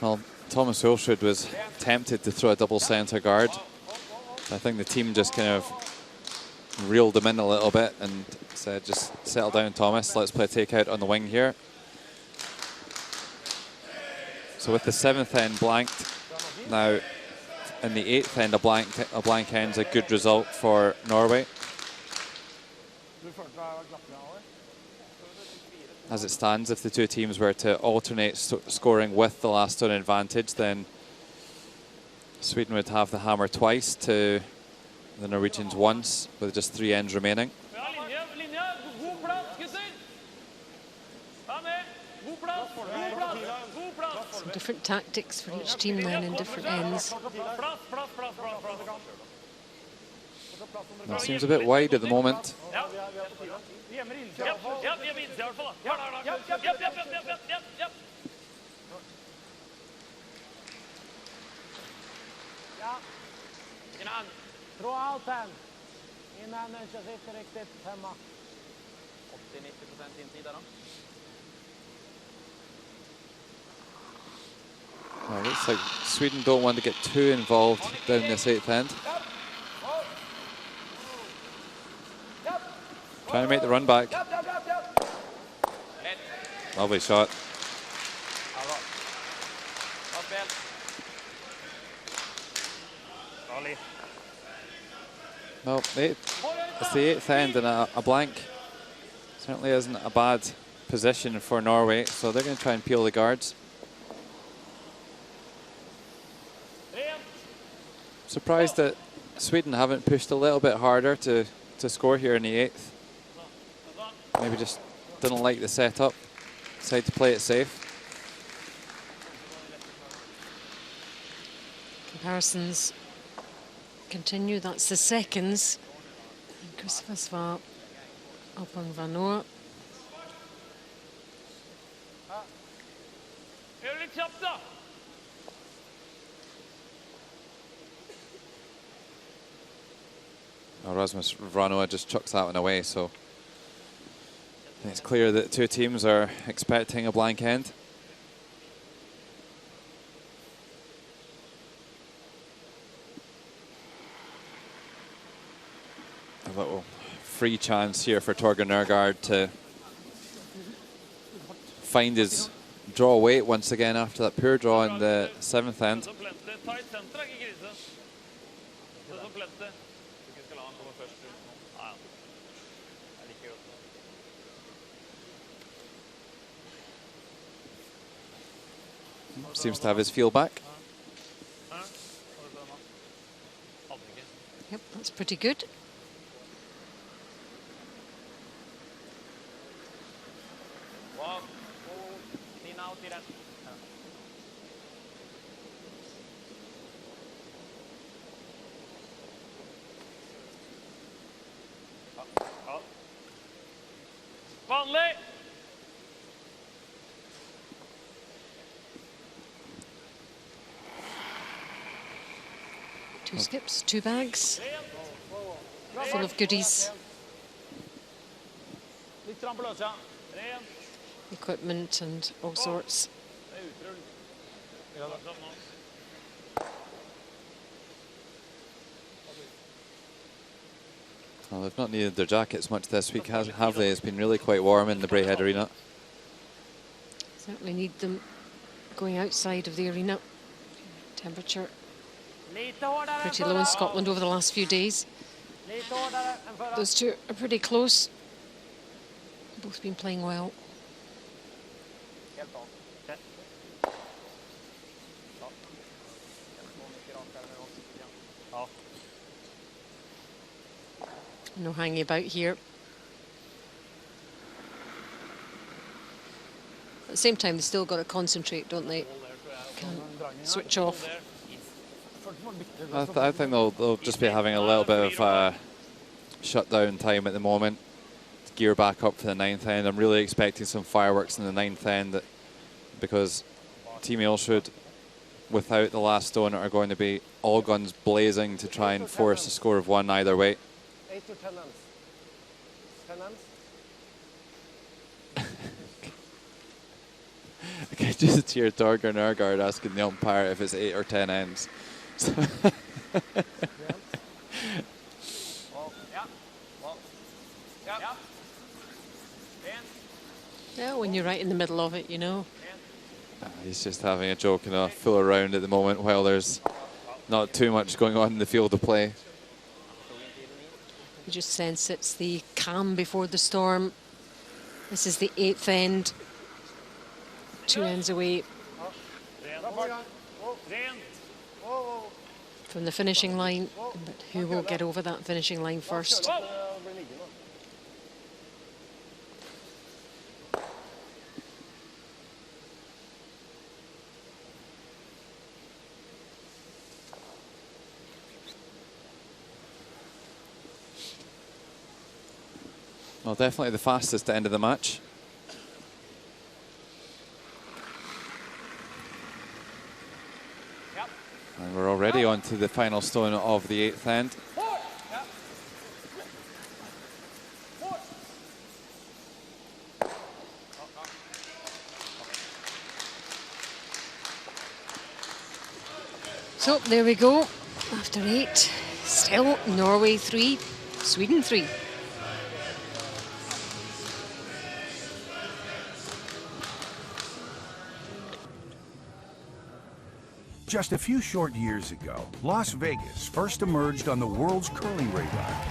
Well, Thomas Ulsrud was tempted to throw a double centre guard. I think the team just kind of reeled him in a little bit and said, just settle down, Thomas. Let's play a takeout on the wing here. So with the 7th end blanked, now in the 8th end a blank end's a good result for Norway. As it stands, if the two teams were to alternate scoring with the last stone advantage, then Sweden would have the hammer twice to the Norwegians once, with just 3 ends remaining. Some different tactics for each team then in different ends. That seems a bit wide at the moment. Dra allt än innan den känns inte riktigt hemma. 80-90% insida då. Well, it looks like Sweden don't want to get too involved down this 8th end. Trying to make the run back. Lovely shot. Well, it's the 8th end, and a blank certainly isn't a bad position for Norway, so they're going to try and peel the guards. Surprised that Sweden haven't pushed a little bit harder to score here in the 8th. Maybe just didn't like the setup, decided to play it safe. Comparisons continue. That's the seconds. Christopher var open Vanor. Rasmus Vranoa just chucks that one away, so it's clear that two teams are expecting a blank end. A little free chance here for Torger Nørgaard to find his draw weight once again after that poor draw in the 7th end. Seems to have his feel back. Yep, that's pretty good. Two skips, 2 bags, full of goodies. Equipment and all sorts. Well, they've not needed their jackets much this week, have they? It's been really quite warm in the Braehead arena. Certainly need them going outside of the arena. Temperature pretty low in Scotland over the last few days. Those two are pretty close. Both been playing well. No hanging about here. At the same time, they still got to concentrate, don't they? Can't switch off. I think they'll just be having a little bit of shutdown time at the moment to gear back up for the 9th end. I'm really expecting some fireworks in the 9th end because Team Ayleshood, without the last stone, are going to be all guns blazing to try and force a score of 1 either way. 8 to 10 ends. 10 ends? I can just hear Torger Nørgaard asking the umpire if it's 8 or 10 ends. Yeah, when you're right in the middle of it, you know. He's just having a joke and a full around at the moment while there's not too much going on in the field of play. You just sense it's the calm before the storm. This is the 8th end. 2 ends away from the finishing line, but who will get over that finishing line first? Well, definitely the fastest end of the match. And we're already on to the final stone of the 8th end. So there we go. After 8, still Norway 3, Sweden 3. Just a few short years ago, Las Vegas first emerged on the world's curling radar.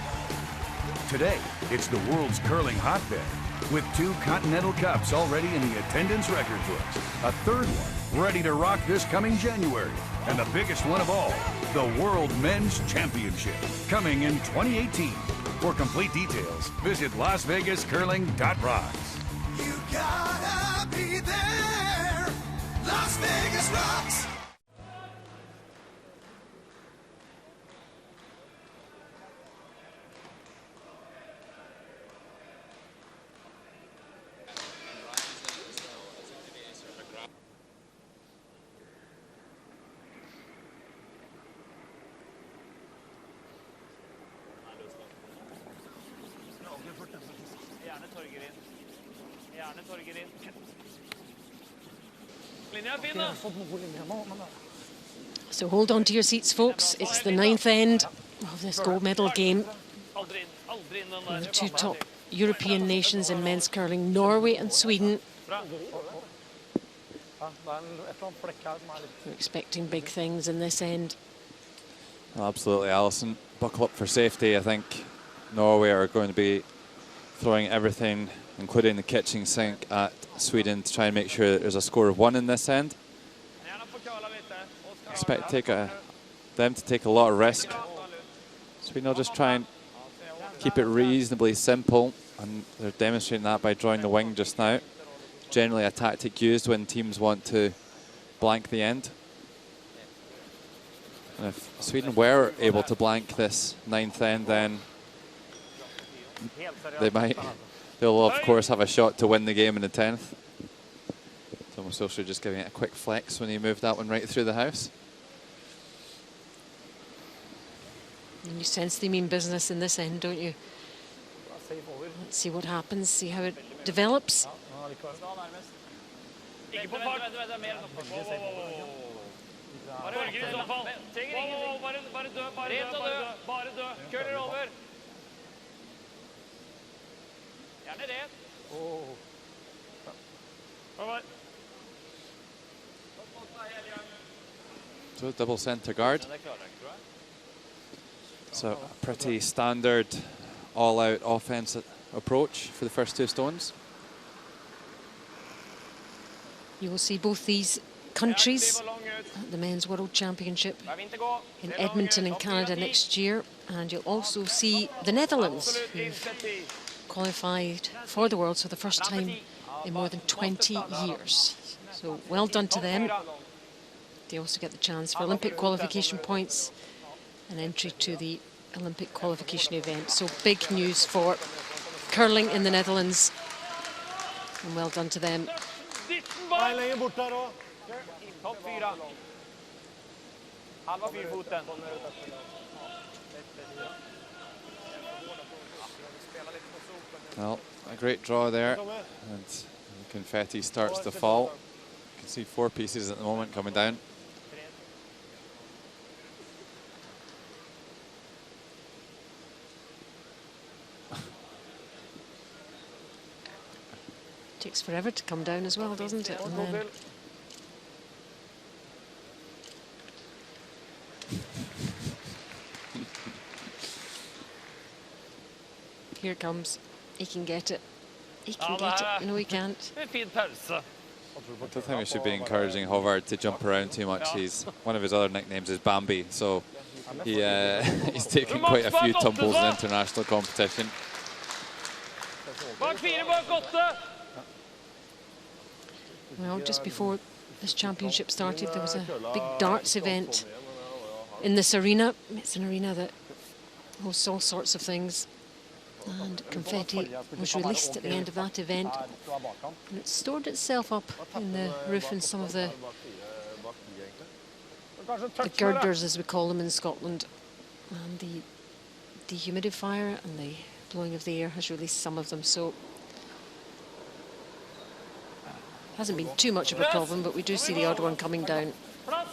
Today, it's the world's curling hotbed, with 2 Continental Cups already in the attendance record books, a 3rd one ready to rock this coming January, and the biggest one of all, the World Men's Championship, coming in 2018. For complete details, visit LasVegasCurling.rocks. You gotta be there. Las Vegas rocks. So hold on to your seats, folks. It's the 9th end of this gold medal game. And the 2 top European nations in men's curling, Norway and Sweden. We're expecting big things in this end. Absolutely, Alison. Buckle up for safety. I think Norway are going to be throwing everything, including the kitchen sink, at Sweden to try and make sure that there's a score of 1 in this end. Expect them to take a lot of risk. Sweden will just try and keep it reasonably simple, and they're demonstrating that by drawing the wing just now. Generally a tactic used when teams want to blank the end. And if Sweden were able to blank this 9th end, then they'll of course have a shot to win the game in the 10th. Thomas Ilscher just giving it a quick flex when he moved that one right through the house. And you sense they mean business in this end, don't you? Let's see what happens, see how it develops. So double center guard. So a pretty standard all-out offensive approach for the first 2 stones. You will see both these countries at the Men's World Championship in Edmonton in Canada next year, and you'll also see the Netherlands, who've qualified for the Worlds for the first time in more than 20 years. So well done to them. They also get the chance for Olympic qualification points and entry to the Olympic qualification event. So big news for curling in the Netherlands, and well done to them. Well, a great draw there, and the confetti starts to fall. You can see 4 pieces at the moment coming down. Takes forever to come down as well, doesn't it? And then Here it comes. He can get it. He can get it. No, he can't. I don't think we should be encouraging Hovard to jump around too much. One of his other nicknames is Bambi, so he's taken quite a few tumbles in international competition. Well, just before this championship started, there was a big darts event in this arena. It's an arena that hosts all sorts of things. And confetti was released at the end of that event. And it stored itself up in the roof in some of the girders, as we call them in Scotland. And the dehumidifier and the blowing of the air has released some of them. So hasn't been too much of a problem, but we do see the odd one coming down. Well,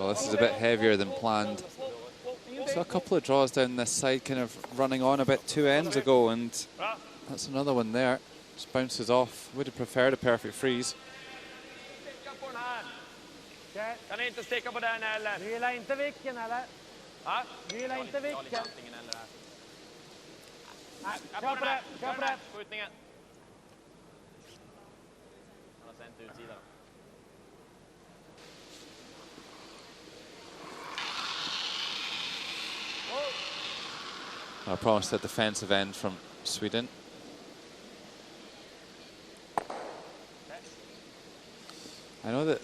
this is a bit heavier than planned. So a couple of draws down this side, kind of running on a bit 2 ends ago, and that's another one there. Just bounces off. Would have preferred a perfect freeze. Kan inte sticka på den eller? Du gillar inte vicken eller? Ja? Du gillar inte vicken? Nej, kör på det, kör på det. Skjutningen. Han har sänt utsidan. I promised a defensive end from Sweden. I know that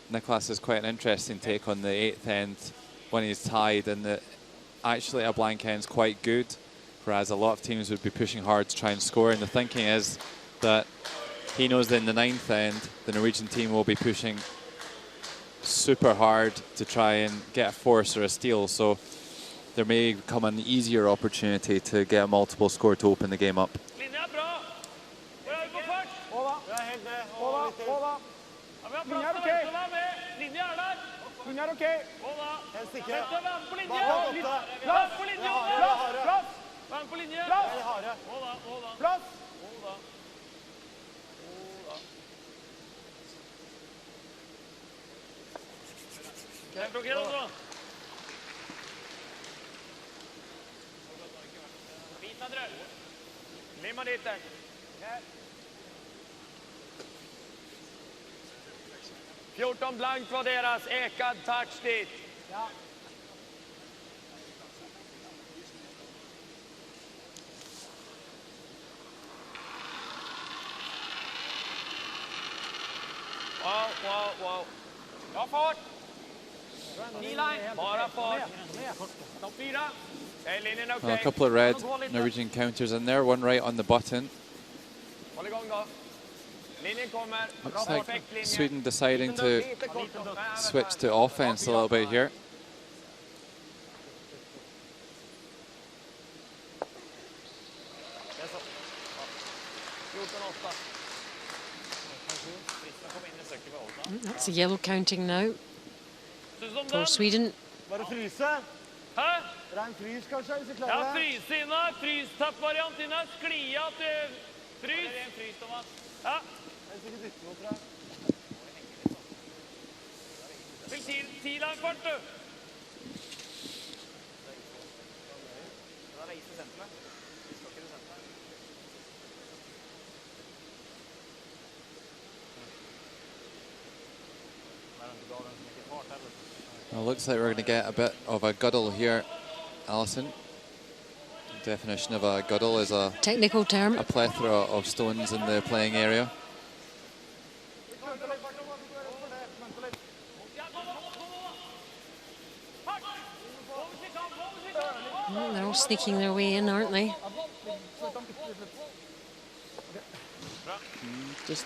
Nicholas has quite an interesting take on the 8th end when he's tied, and that actually a blank end's quite good, whereas a lot of teams would be pushing hard to try and score. And the thinking is that he knows that in the 9th end, the Norwegian team will be pushing super hard to try and get a force or a steal. So there may come an easier opportunity to get a multiple score to open the game up. Limma dit den. 14 blankt var deras, ekad touch dit. Ja. Wow. Ja, fart. Bara fart. De 4. Well, a couple of red Norwegian counters in there, one right on the button. Looks like Sweden deciding to switch to offense a little bit here. That's a yellow counting now for Sweden. Ja, frysinna, frystapp-variant innan, sklia til frys. Ja. Fikk tid av kvart, du. Well, looks like we're going to get a bit of a guddle here, Alison. The definition of a guddle is a technical term, a plethora of stones in the playing area. Well, they're all sneaking their way in, aren't they? Just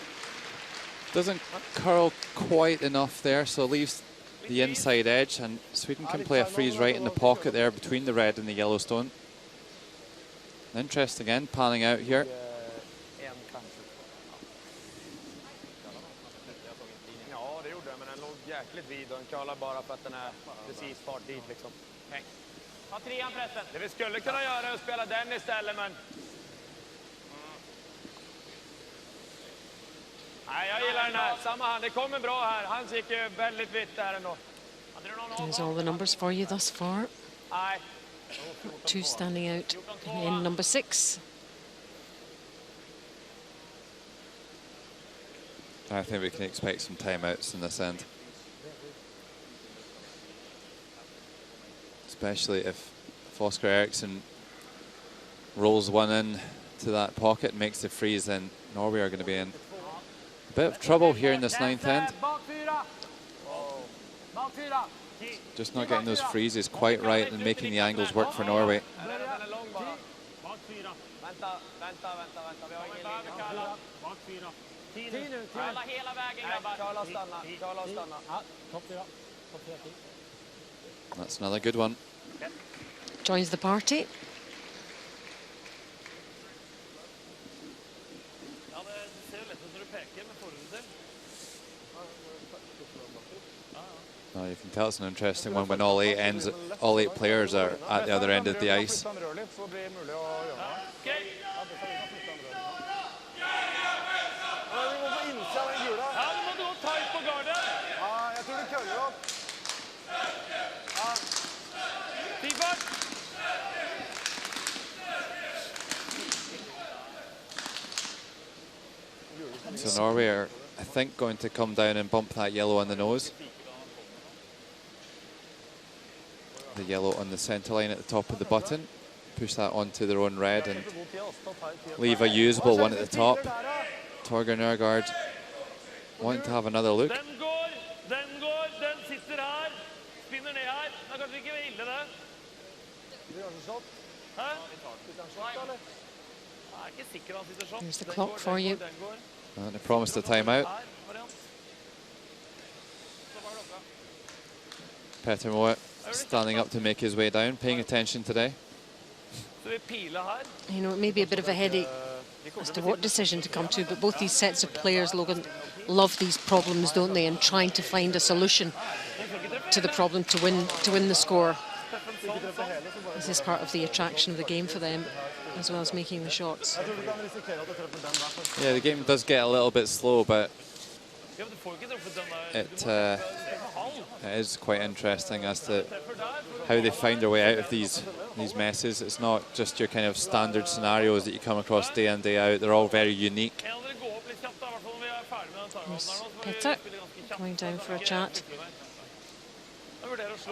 doesn't curl quite enough there, so leaves the inside edge, and Sweden can play a freeze right in the pocket there between the red and the yellow stone. Interest again, panning out here. Ja, det gjorde den, men den låg jäkligt vid och den curlar bara för att den är precis fart dit liksom. Ta 3an förresten. Det vi skulle kunna göra är att spela den istället, men... Nej, jag gillar den här. Samma hand. Det kommer bra här. Han gick ju väldigt vitt där ändå. There's all the numbers for you thus far. Nej. 2 standing out in number 6. I think we can expect some timeouts in this end. Especially if Oscar Eriksson rolls one in to that pocket and makes the freeze, then Norway are going to be in a bit of trouble here in this 9th end. Just not getting those freezes quite right and making the angles work for Norway. That's another good one. Joins the party. Well, you can tell it's an interesting one when all 8 players are at the other end of the ice. So Norway are, I think, going to come down and bump that yellow on the nose. The yellow on the centre line at the top of the button. Push that onto their own red and leave a usable one at the top. Torger Nørgaard wanting to have another look. Here's the clock for you. And they promised a timeout. Petter Moe standing up to make his way down, paying attention today. You know, it may be a bit of a headache as to what decision to come to, but both these sets of players, Logan, love these problems, don't they? And trying to find a solution to the problem to win the score. This is part of the attraction of the game for them, as well as making the shots. Yeah, the game does get a little bit slow, but it is quite interesting as to how they find their way out of these messes. It's not just your kind of standard scenarios that you come across day in, day out. They're all very unique. Yes, Petter going down for a chat. It's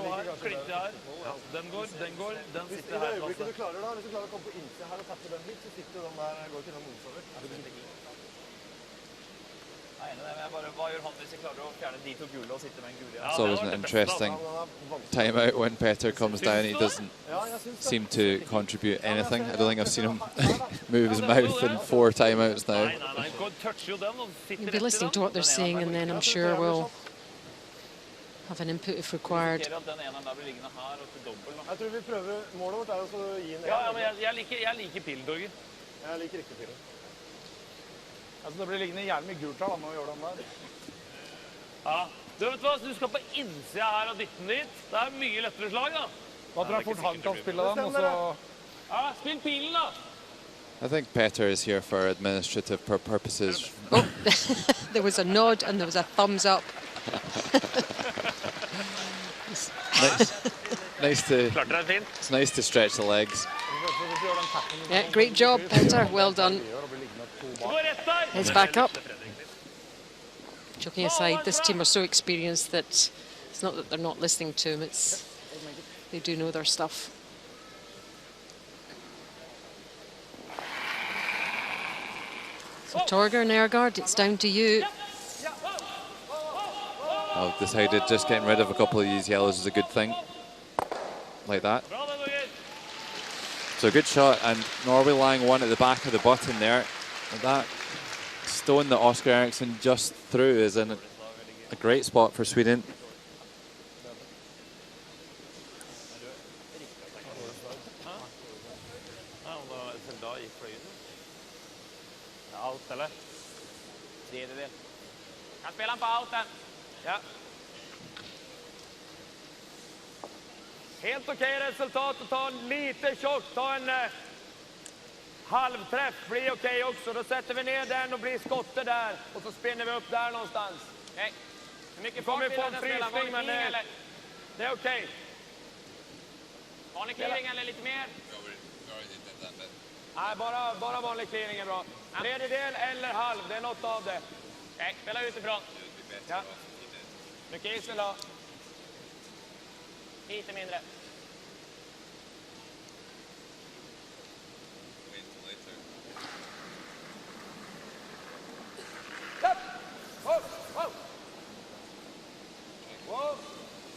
always an interesting timeout when Petter comes down. He doesn't seem to contribute anything. I don't think I've seen him move his mouth in 4 timeouts now. You'll be listening to what they're saying, and then I'm sure we'll have an input if required. Altså, det blir liggende jævlig mye gult her da, når vi gjør den der. Ja, du vet hva, du skal på innsida her og dytte den dit. Det er mye lettere slag da. Da tror jeg fort han kan spille den, og så... Ja, spill pilen da. I think Petter is here for administrative purposes. Oh, there was a nod and there was a thumbs up. It's nice to stretch the legs. Yeah, great job, Petter. Well done. Heads back up. Joking aside, this team are so experienced that it's not that they're not listening to him, it's they do know their stuff. So Torger Nørgaard, it's down to you. I've decided just getting rid of a couple of these yellows is a good thing. Like that. So a good shot, and Norway lying one at the back of the button there. And that stone that Oscar Eriksson just threw is in a great spot for Sweden. Kan spela på outen. Ja. Helt okej resultat att ta lite tjockt. Ta en halvträff blir okej också. Då sätter vi ner den och blir skotte där. Och så spinner vi upp där någonstans. Okej. Hur mycket Kommer fart vi vill få du en spela? frysning, men Vanlig eller? det är okej. Vanlig clearing eller lite mer? Nej, bara vanlig clearing är bra. Tredjedel eller halv, det är något av det. Okej, spela utifrån. Ja. Mycket is vill ha. Lite mindre.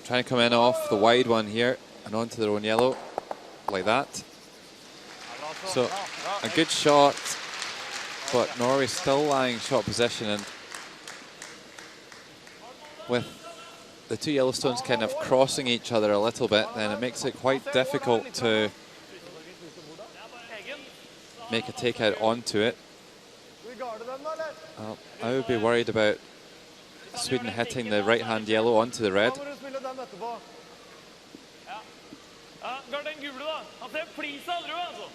Trying to come in off the wide one here and onto their own yellow, like that. So a good shot, but Norway still lying shot position, and with the two Yellowstones kind of crossing each other a little bit, then it makes it quite difficult to make a takeout onto it. I would be worried about Sweden hitting the right-hand yellow onto the red. Ja, går den gule da? Han ser flisa rød, altså.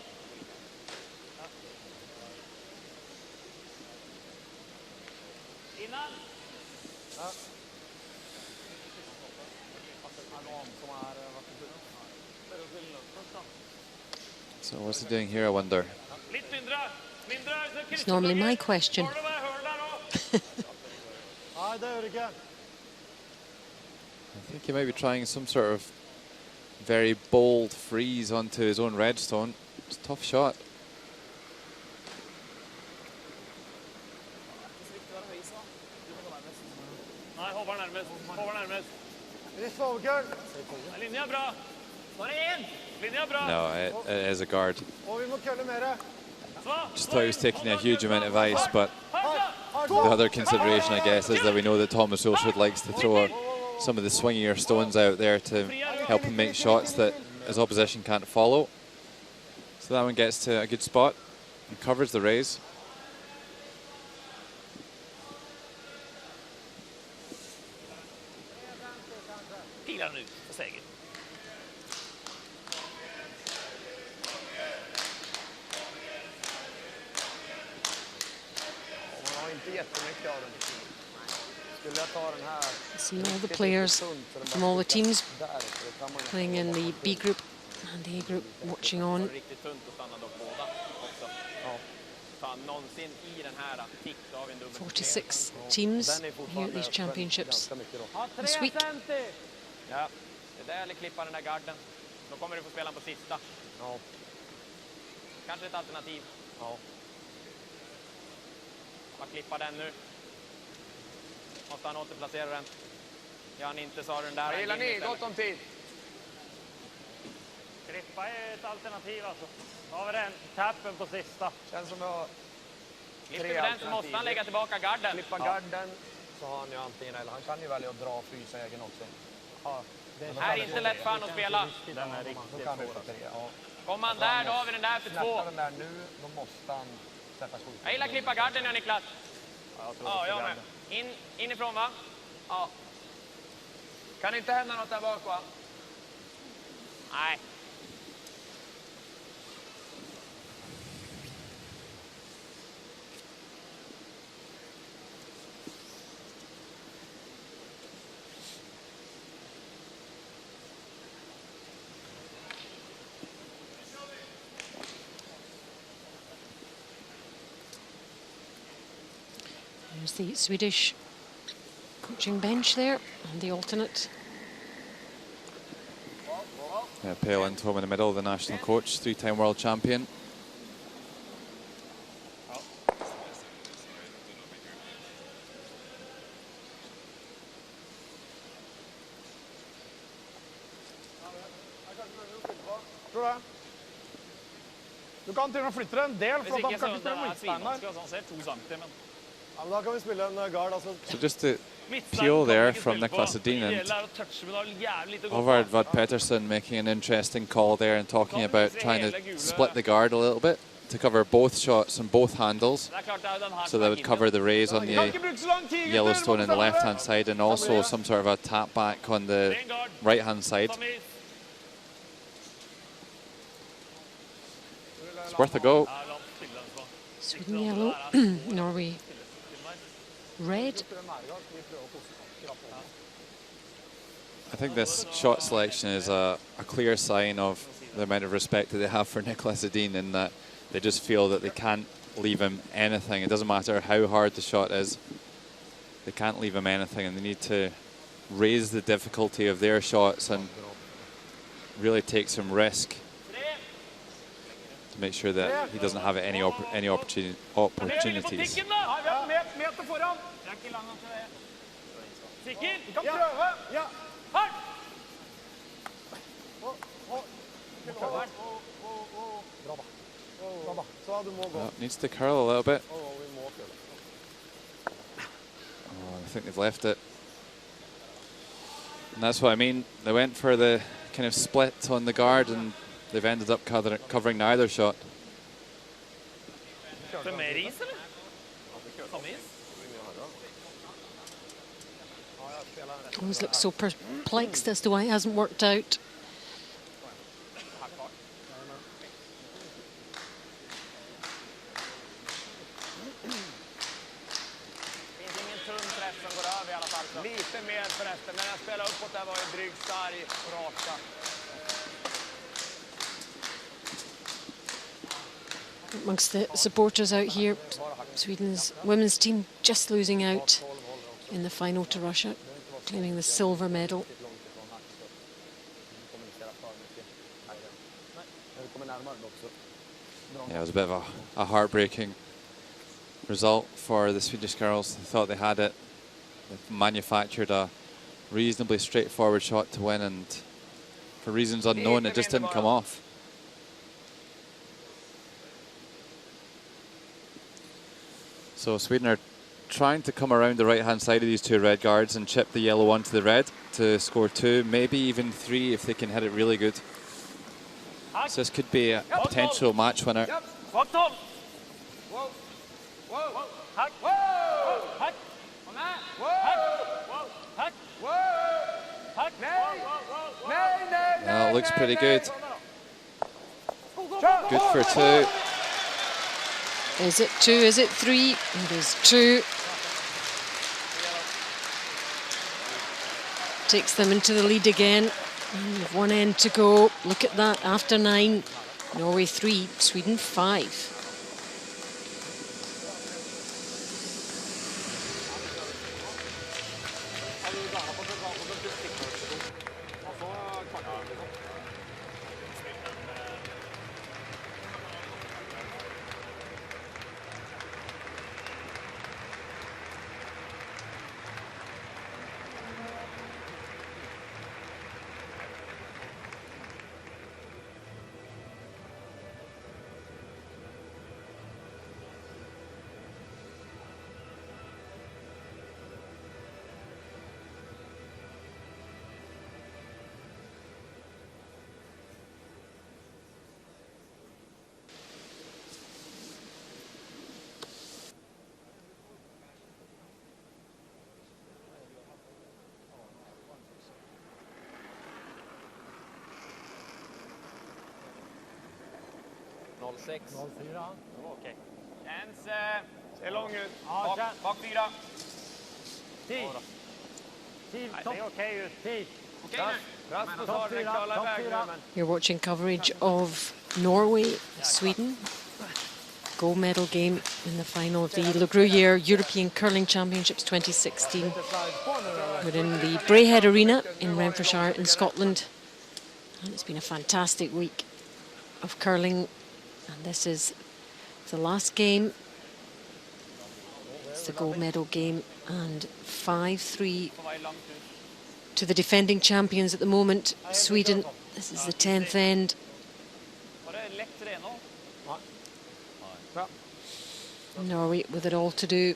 Innan. So what's he doing here, I wonder? It's normally my question. I think he might be trying some sort of very bold freeze onto his own red stone. It's a tough shot. Nei, håper nærmest. Håper nærmest. Linja er bra. Linja er bra. No, it is a guard. Just thought he was taking a huge amount of ice, but the other consideration, I guess, is that we know that Thomas Olsrud likes to throw some of the swingier stones out there to help him make shots that his opposition can't follow. So that one gets to a good spot and covers the raise. Pilar nu för seger. Man har inte jättemycket av den. Skulle jag ta den här. See all the players from all the teams playing in the B group and the A group watching on. Riktigt tunt att stanna dock båda också. Fan, någonsin i den här tick, då har vi en dubbel. 46 teams here at these championships this week. Ja, det där eller klippa den där garden. Då kommer du få spela på sista. Ja. Kanske ett alternativ. Ja. Bara klippa den nu. Måste han återplacera den. Gör han inte så har den där. Vad gillar ni? Gott om tid. Klippa är ett alternativ alltså. Då har vi den tappen på sista. Känns som jag har Klipper vi den så måste han lägga tillbaka garden. Klippa garden så har han ju antingen, eller han kan ju välja att dra och frysa egen också. Ja, Det här är inte lätt för han att spela. Den är riktigt då kan vi svår. sätta det. Ja. Kommer han där, då har vi den där för två. Släpper den där nu, då måste han sätta skjut. Jag gillar klippa garden, ja, Niklas. Ja, jag med. Inifrån, va? Ja. Kan inte hända något där bak, va? Nej. There's the Swedish coaching bench there and the alternate. Yeah, Pale Lindholm in the middle, the national coach, three-time world champion. Tror du? Du kan til og med flytte det en del, for Hvis da ikke kan så du spille den er midtstein der. svinvanskelig, altså han ser 2 centimeter, men... Ja, men da kan vi spille en guard, altså. So just to Midtstein peel kan vi there ikke from spille Niklas på. Edin, Det and gjelder å touche, men det har jævlig lite å gå Håvard på. Vad Pettersson making an interesting call there and talking about trying to split the guard a little bit to cover both shots on both handles. Det er klart, det er jo den her So som that er would hindret. cover the raise on Kan the ikke bruke så lang tid, gutter! Yellowstone on the left-hand side, and also some sort of a tap back on the Ren guard. right-hand side. Samis. It's worth a go. Ja, langt Sweden yellow, Norway red. I think this shot selection is a clear sign of the amount of respect that they have for Nicholas Edin, in that they just feel that they can't leave him anything. It doesn't matter how hard the shot is, they can't leave him anything, and they need to raise the difficulty of their shots and really take some risk to make sure that he doesn't have any opportunities. Needs to curl a little bit. Oh, I think they've left it. And that's what I mean. They went for the kind of split on the guard, and they've ended up covering neither shot. Always looks so perplexed as to why it hasn't worked out. Lite mer förresten, men jag spelar uppåt där var ju dryg, sarg, raka. Amongst the supporters out here, Sweden's women's team just losing out in the final to Russia, claiming the silver medal. Yeah, it was a bit of a heartbreaking result for the Swedish girls. They thought they had it. They manufactured a reasonably straightforward shot to win, and for reasons unknown, it just didn't come off. So Sweden are trying to come around the right-hand side of these two red guards and chip the yellow onto the red to score 2, maybe even 3 if they can hit it really good. So this could be a potential match winner. Well, it looks pretty good. Good for 2. Is it 2? Is it 3? It is 2. Takes them into the lead again. And with one end to go. Look at that. After 9, Norway 3, Sweden 5. Okej. Jens ser lång ut. Bak 4. Tid. Det är okej ut. Tid. Rasmus har den klara väg nu, men... You're watching coverage of Norway, Sweden. Gold medal game in the final of the Gruyère European Curling Championships 2016. We're in the Braehead Arena in Renfrewshire in Scotland. And it's been a fantastic week of curling. And this is the last game. It's the gold medal game, and 5-3 to the defending champions at the moment, Sweden. This is the 10th end. Norway with it all to do.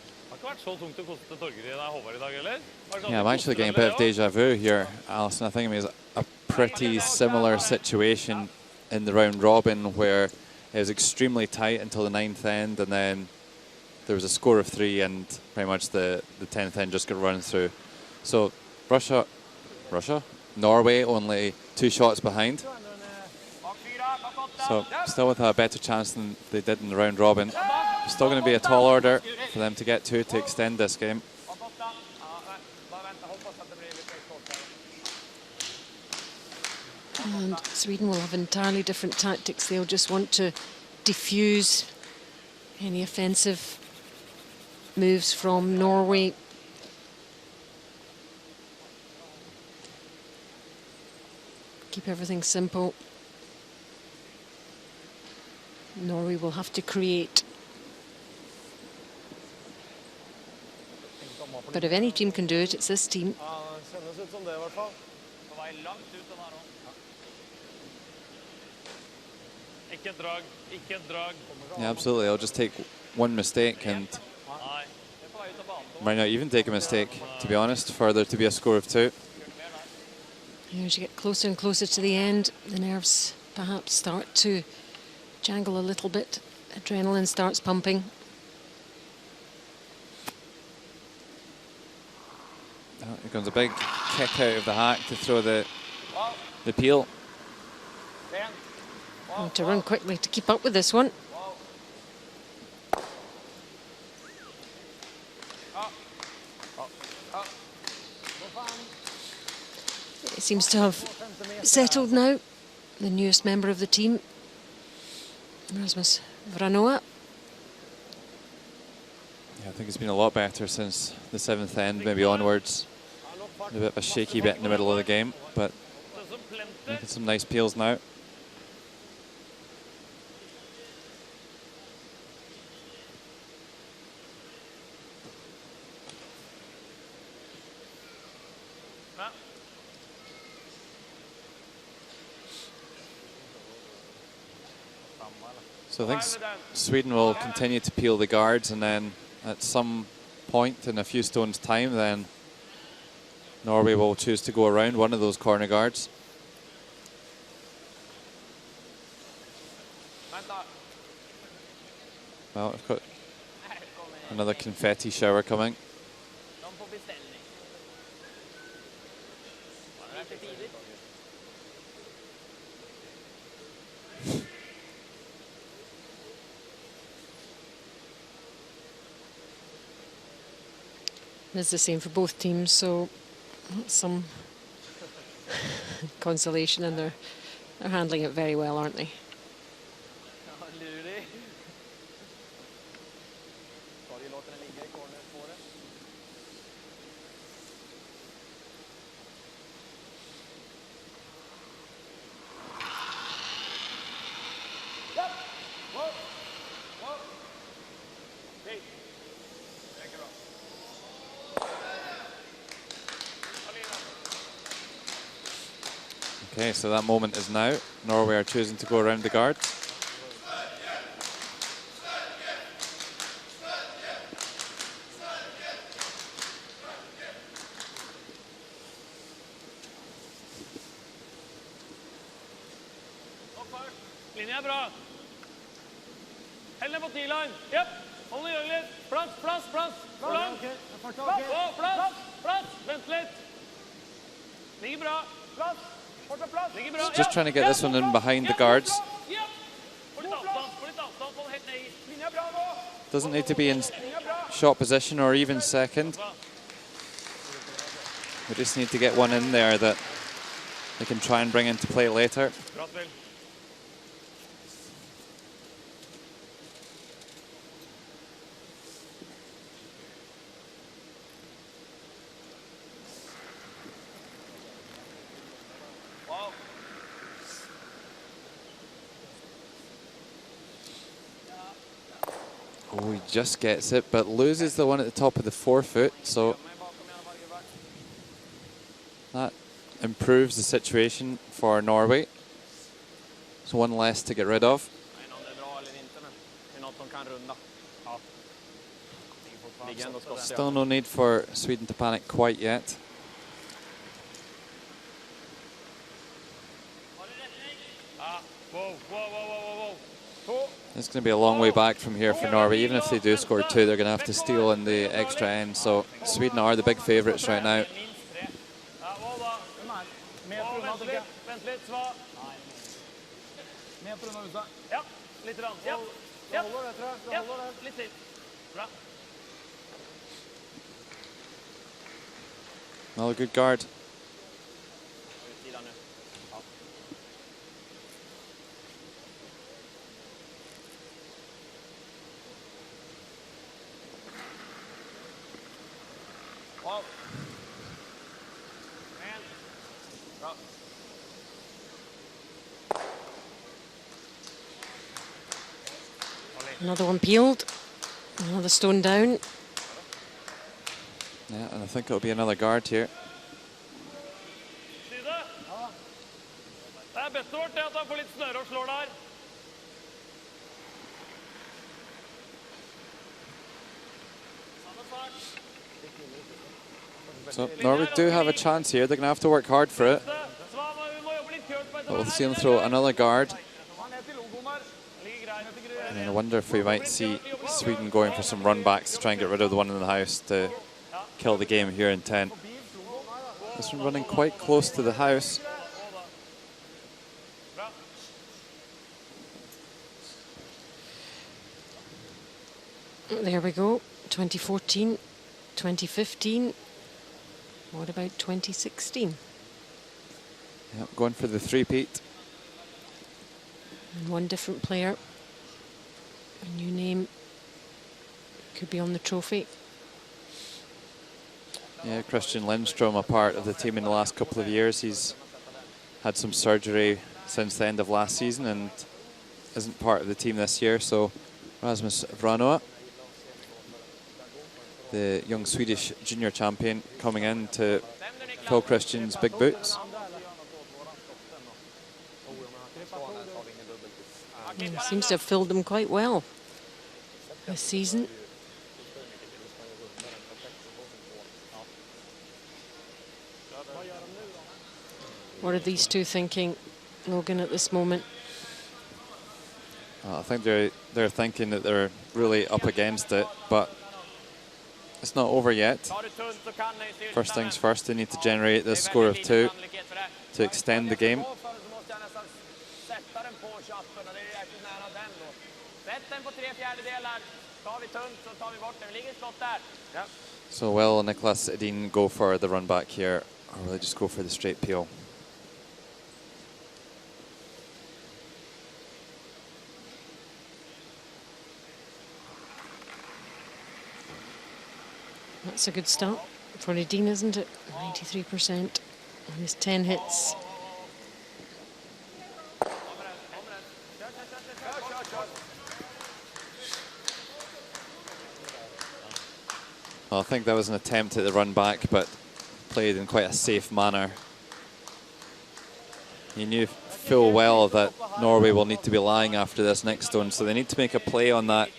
Yeah, I'm actually getting a bit of deja vu here, Alison. I think it was a pretty similar situation in the round robin where it was extremely tight until the 9th end, and then there was a score of 3, and pretty much the 10th end just got run through. So Norway only 2 shots behind. So still with a better chance than they did in the round robin. Still going to be a tall order for them to get to extend this game. And Sweden will have entirely different tactics. They'll just want to diffuse any offensive moves from Norway. Keep everything simple. Norway will have to create. But if any team can do it, it's this team. Yeah, absolutely. I'll just take one mistake and might not even take a mistake, to be honest, for there to be a score of 2. As you get closer and closer to the end, the nerves perhaps start to jangle a little bit. Adrenaline starts pumping. Oh, here comes a big kick out of the hack to throw the peel. And to run quickly to keep up with this one. It seems to have settled now. The newest member of the team, Rasmus Vranoa. Yeah, I think it's been a lot better since the 7th end, maybe onwards. A bit of a shaky bit in the middle of the game, but making some nice peels now. So I think Sweden will continue to peel the guards, and then at some point in a few stones' time, then Norway will choose to go around one of those corner guards. Well, I've got another confetti shower coming. It's the same for both teams, so some consolation, and they're handling it very well, aren't they? Okay, so that moment is now. Norway are choosing to go around the guard. Linja är bra. Häll den på T-line. Japp. Håll den i ögat. Plats, plats, plats. För långt. Plats, plats. Vänt lite. Ligger bra. Plats. Just trying to get this one in behind the guards. Doesn't need to be in shot position or even second. We just need to get one in there that they can try and bring into play later. Oh, he just gets it, but loses the one at the top of the forefoot, so that improves the situation for Norway. So one less to get rid of. Still no need for Sweden to panic quite yet. It's going to be a long way back from here for Norway. Even if they do score 2, they're going to have to steal in the extra end. So Sweden are the big favourites right now. Japp. Japp, lite till. Bra. Another good guard. Wow. Man. Bra. Another one peeled. Another stone down. Yeah, and I think it'll be another guard here. Side. Det er best vårt at han får litt snøre og slår der. So Norway do have a chance here. They're going to have to work hard for it. But we'll see them throw another guard. And then I wonder if we might see Sweden going for some run backs to try and get rid of the one in the house to kill the game here in 10. This one running quite close to the house. There we go. 2014, 2015. What about 2016? Yep, going for the three-peat. And one different player. A new name could be on the trophy. Yeah, Christian Lindstrom, a part of the team in the last couple of years. He's had some surgery since the end of last season and isn't part of the team this year. So Rasmus Vranoa, the young Swedish junior champion, coming in to fill Christian's big boots. He seems to have filled them quite well this season. What are these two thinking, Logan, at this moment? I think they're thinking that they're really up against it, but it's not over yet. First things first, they need to generate this score of 2 to extend the game. So will Niklas Edin go for the run back here, or will they just go for the straight peel? That's a good start for Edin, isn't it? 93% on his 10 hits. Well, I think that was an attempt at the run back, but played in quite a safe manner. He knew full well that Norway will need to be lying after this next stone, so they need to make a play on that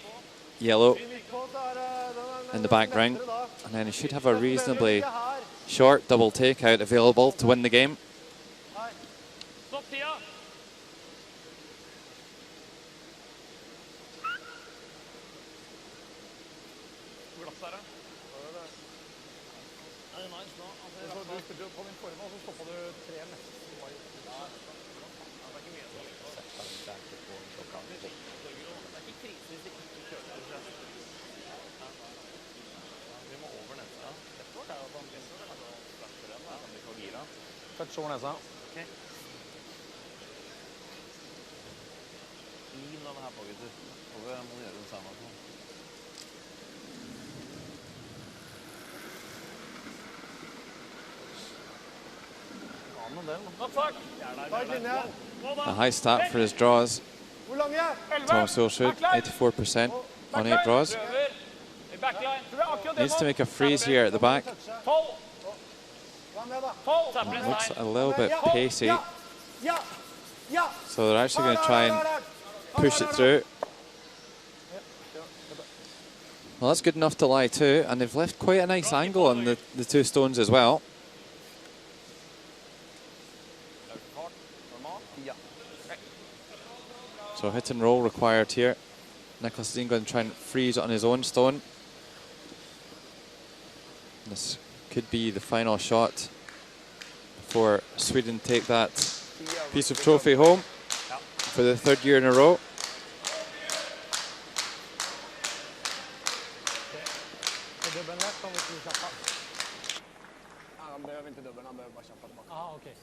yellow in the back ring, and then he should have a reasonably short double takeout available to win the game. A high stat for his draws. Thomas Ulsrud, 84% on 8 draws. Needs to make a freeze here at the back. Looks a little bit pacey. So they're actually going to try and push it through. Well, that's good enough to lie too, and they've left quite a nice angle on the two stones as well. So hit and roll required here. Niklas Edin going to try and freeze it on his own stone. This could be the final shot before Sweden take that piece of trophy home for the 3rd year in a row. Dubbeln lätt om vi skulle köpa. Han behöver inte dubbeln, han behöver bara köpa tillbaka. Ja, okej.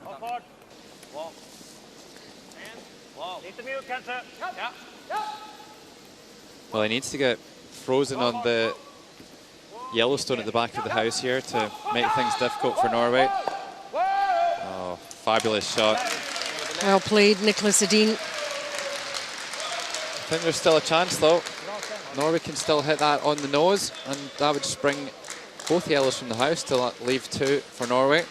Ta fart. Wow. Wow. Lite mjuk kanske. Ja. Well, he needs to get frozen on the Yellowstone at the back of the house here to make things difficult for Norway. Oh, fabulous shot. Well played, Nicholas Edin. I think there's still a chance though. Norway can still hit that on the nose, and that would just bring both yellows from the house to leave 2 for Norway.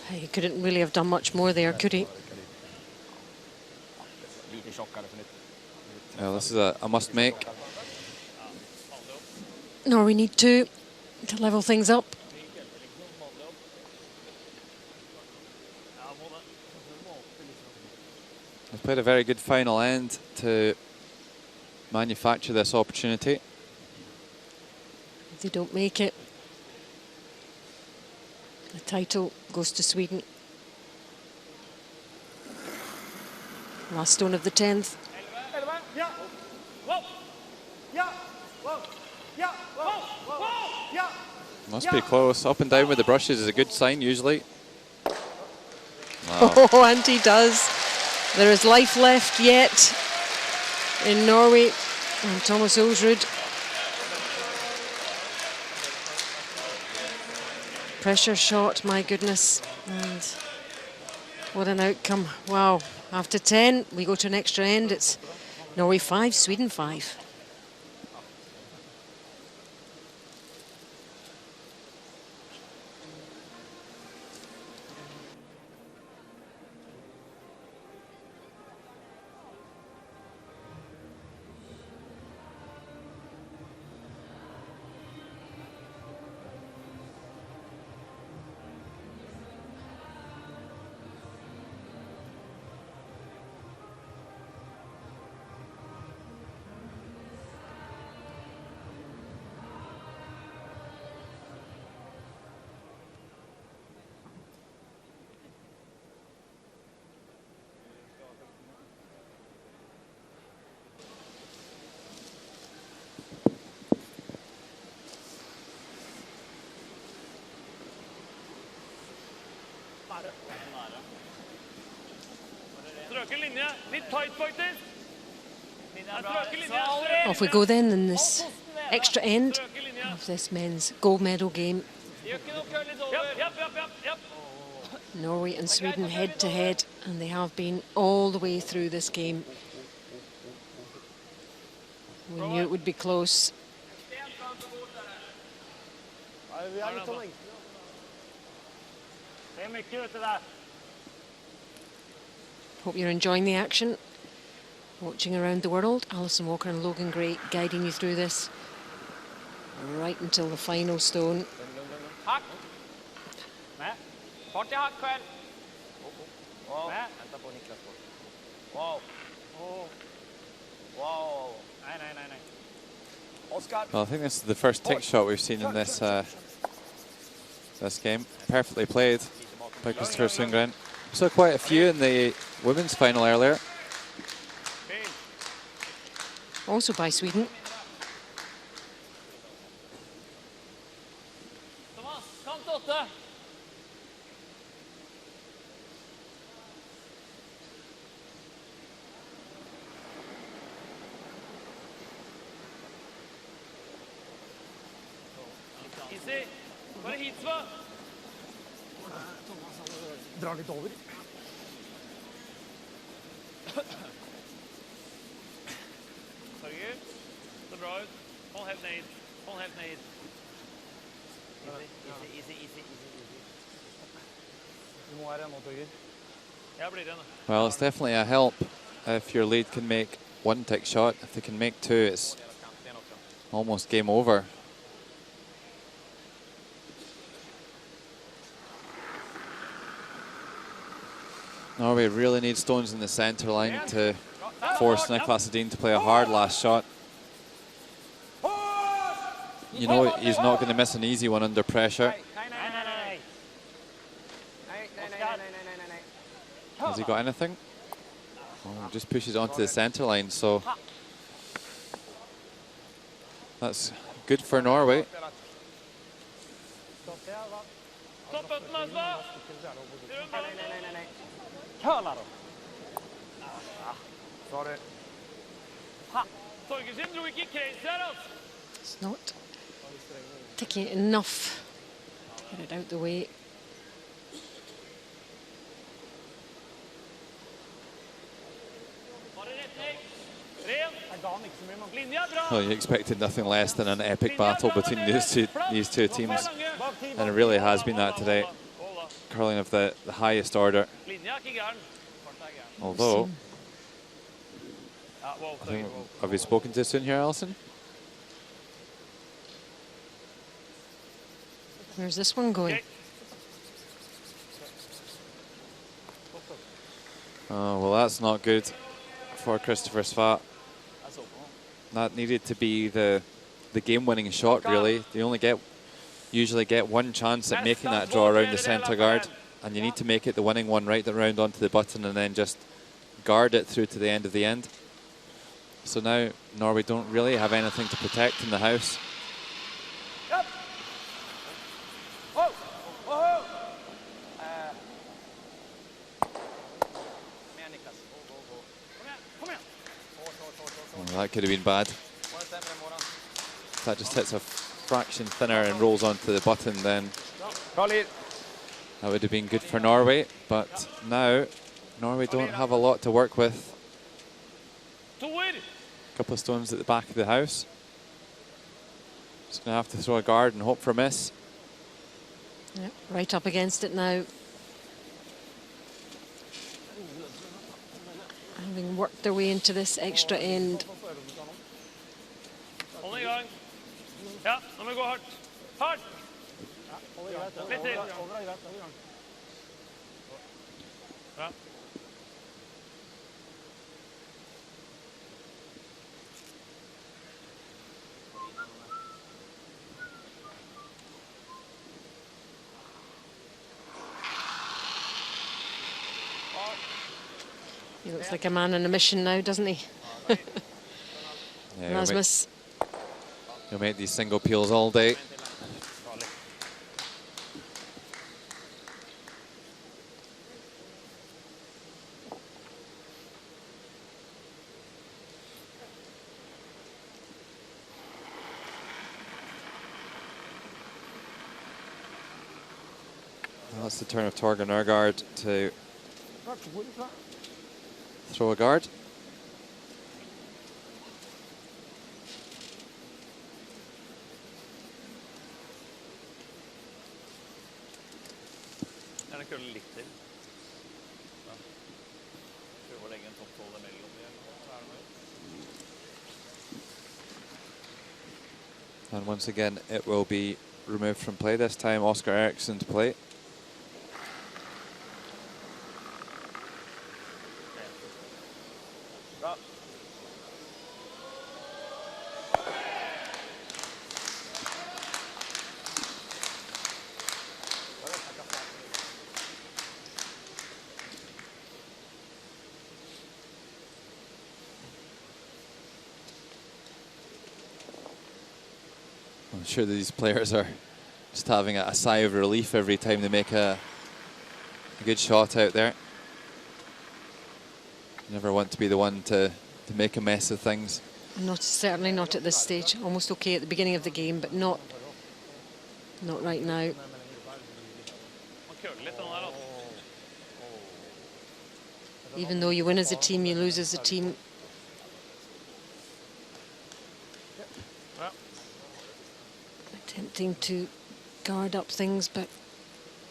He couldn't really have done much more there, could he? Well, this is a must make. Norway need 2 to level things up. They've played a very good final end to manufacture this opportunity. If they don't make it, the title goes to Sweden. Last stone of the 10th. Must be close. Up and down with the brushes is a good sign usually. Wow. Oh, and he does. There is life left yet in Norway. And Thomas Ulsrud. Pressure shot, my goodness. And what an outcome. Wow. After 10, we go to an extra end. It's Norway 5, Sweden 5. Off we go then in this extra end of this men's gold medal game. Norway and Sweden head to head, and they have been all the way through this game. We knew it would be close. Hope you're enjoying the action. Watching around the world, Alison Walker and Logan Gray guiding you through this right until the final stone. Hack. Fart i hack själv. Wow. Vänta på Niklas. Wow. Wow. Nej. Oscar. Well, I think this is the first tick shot we've seen in this this game. Perfectly played by Christopher Sundgren. Saw quite a few in the women's final earlier. Also by Sweden. Thomas, kom till 8. Easy. Var det hit va? Dra lite över. Så bra ut. Håll helt nöjd. Easy. Hur många är det mot Ugger? Jag blir den. Well, it's definitely a help if your lead can make 1 tick shot. If they can make 2, it's almost game over. Norway really need stones in the centre line to force Niklas Edin to play a hard last shot. you know he's not going to miss an easy one under pressure. Has he got anything? Oh, just pushes onto the centre line, so that's good for Norway. It's not taking it enough to get it out the way. Well, you expected nothing less than an epic battle between these two teams, and it really has been that today. Curling of the highest order. Although, I think, have we spoken to soon here, Alison? Where's this one going? Oh, well, that's not good for Christopher Svat. That needed to be the game-winning shot, really. You usually get one chance at making that draw around the centre guard, and you need to make it the winning one right round onto the button and then just guard it through to the end of the end. So now Norway don't really have anything to protect in the house. Oh, that could have been bad. If that just hits a fraction thinner and rolls onto the button, then that would have been good for Norway. But now Norway don't have a lot to work with. A couple of stones at the back of the house. Just going to have to throw a guard and hope for a miss. Yep, right up against it now. Having worked their way into this extra end. Ja, nå må vi gå hardt. Hardt! Litt til. Bra. He looks like a man on a mission now, doesn't he? Yeah, Rasmus. He'll make these single peels all day. Well, that's the turn of Torgen Nørgaard to throw a guard. And once again, it will be removed from play. This time, Oscar Eriksson to play. I'm sure these players are just having a sigh of relief every time they make a good shot out there. You never want to be the one to make a mess of things. Certainly not at this stage. Almost okay at the beginning of the game, but not right now. Even though you win as a team, you lose as a team. Attempting to guard up things, but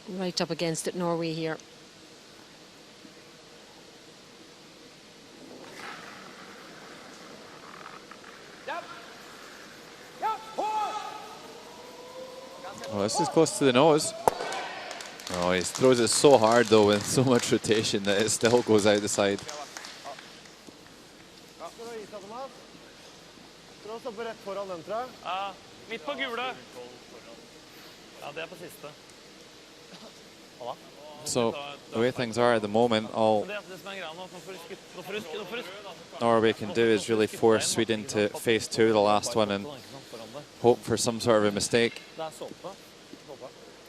right up against it, Norway here. Oh, this is close to the nose. Oh, he throws it so hard though with so much rotation that it still goes out the side. å stoppe rett foran den, tror jeg. Ja, midt på gule. Ja, det på siste. Hva da? So the way things are at the moment, all Det som greia nå, nå får du skutt. Norway can do is really force Sweden to face 2, the last one, and hope for some sort of a mistake. Det såpe.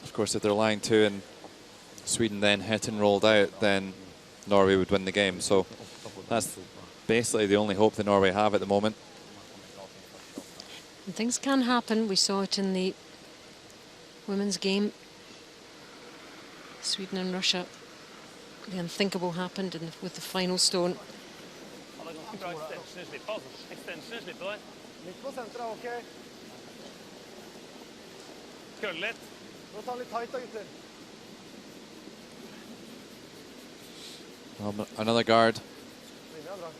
Of course, if they're lying 2 and Sweden then hit and rolled out, then Norway would win the game. So that's basically the only hope that Norway have at the moment. And things can happen. We saw it in the women's game. Sweden and Russia. The unthinkable happened with the final stone. Midt på senteret, ok. Krøll litt. Nå ta litt tight da, gutter. Another guard. Linja er bra.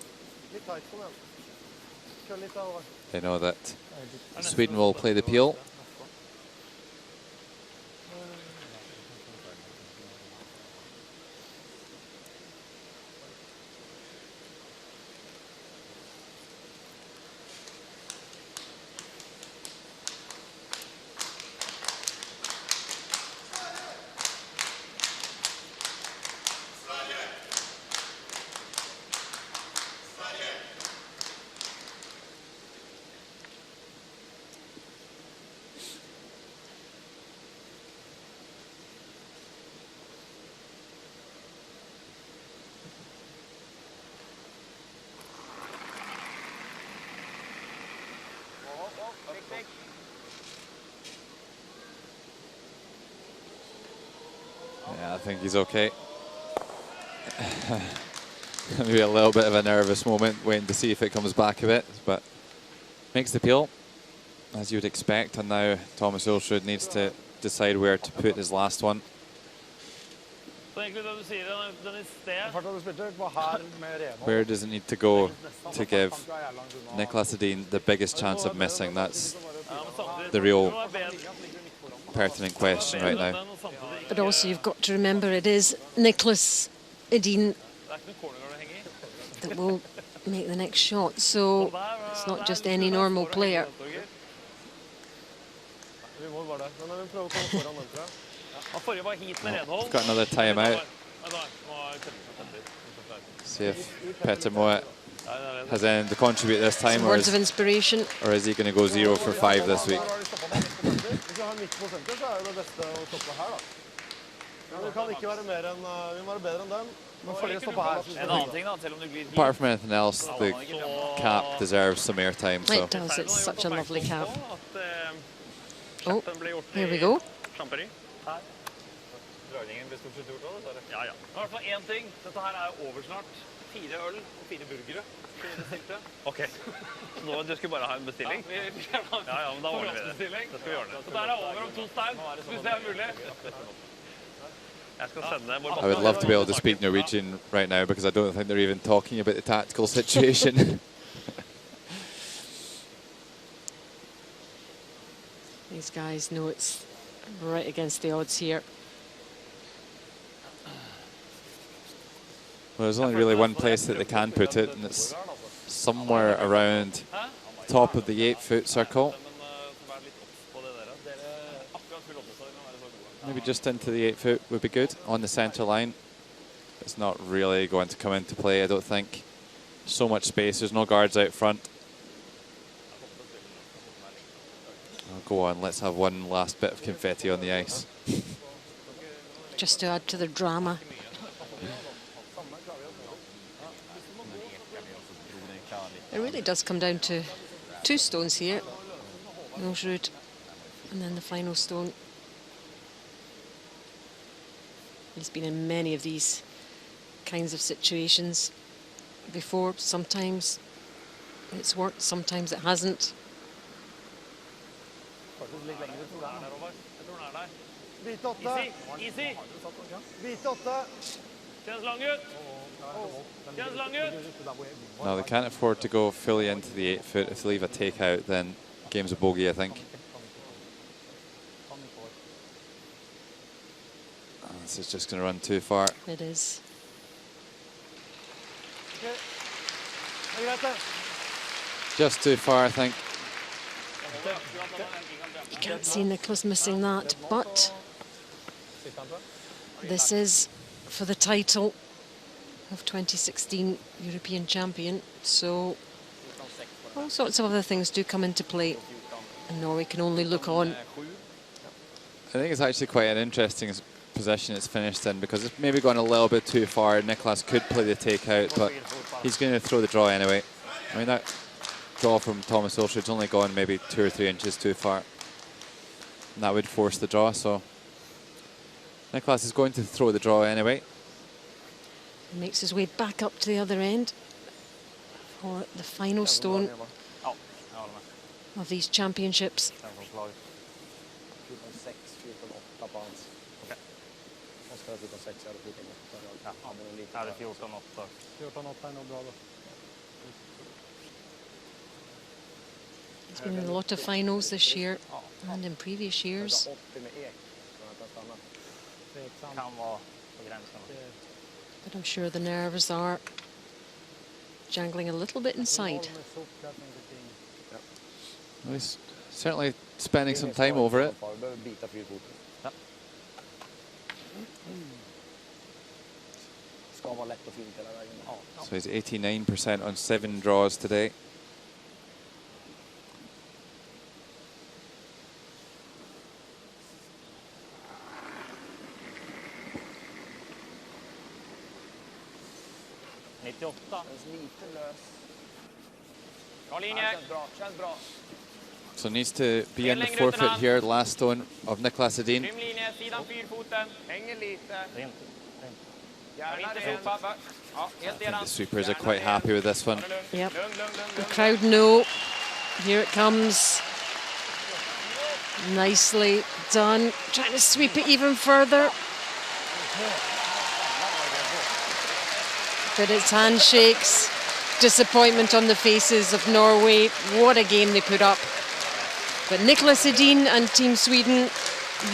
Litt tight, kom igjen. Krøll litt da, Håvard. They know that Sweden will play the peel. Yeah, I think he's okay. Maybe a little bit of a nervous moment, waiting to see if it comes back a bit, but makes the peel, as you would expect, and now Thomas Ulsrud needs to decide where to put his last one. Where does it need to go to give Niklas Edin the biggest chance of missing? That's the real pertinent question right now. But also you've got to remember it is Niklas Edin that will make the next shot, so it's not just any normal player. We've got another timeout. See if Petter Moet has anything to contribute this time, Some words of inspiration. Or is he going to go 0 for 5 this week? Apart from anything else, the cap deserves some airtime. So. It does, it's such a lovely cap. Oh, here we go. Ja, ja. I hvert fall én ting. Dette her er over snart. 4 øl og 4 burgere. Ok. Nå, du skulle bare ha en bestilling? Ja, ja, men da ordner vi det. Det skal vi ordne. Så der er over om 2 stein, hvis det er mulig. Jeg skal sende... I would love to be able to speak Norwegian right now because I don't think they're even talking about the tactical situation. These guys know it's right against the odds here. Well, there's only really one place that they can put it, and it's somewhere around the top of the 8-foot circle. Maybe just into the 8-foot would be good, on the centre line. It's not really going to come into play, I don't think. So much space, there's no guards out front. Oh, go on, let's have one last bit of confetti on the ice. Just to add to the drama. It really does come down to 2 stones here. Ulsrud and then the final stone. He's been in many of these kinds of situations before. Sometimes it's worked, sometimes it hasn't. Easy. Kjennes lang ut. Kjennes lang ut. No, they can't afford to go fully into the 8-foot. If they leave a takeout, then game's a bogey, I think. This is just going to run too far. It is. Just too far, I think. Can't see Nicholas missing that, but this is for the title of 2016 European champion, so all sorts of other things do come into play, and Norway can only look on. I think it's actually quite an interesting position it's finished in, because it's maybe gone a little bit too far. Nicholas could play the takeout, but he's going to throw the draw anyway. I mean, that draw from Thomas Ulsrud's only gone maybe 2 or 3 inches too far, and that would force the draw, so Nicholas is going to throw the draw anyway. He makes his way back up to the other end for the final stone of these championships. There's been a lot of finals this year and in previous years. But I'm sure the nerves are jangling a little bit inside. Well, he's certainly spending some time over it. So he's 89% on 7 draws today. So needs to be in the forfeit here, last stone of Nicholas Edin. I think the sweepers are quite happy with this one. Yep. The crowd know. Here it comes. Nicely done. Trying to sweep it even further. But it's handshakes. Disappointment on the faces of Norway. What a game they put up. But Nicholas Edin and Team Sweden,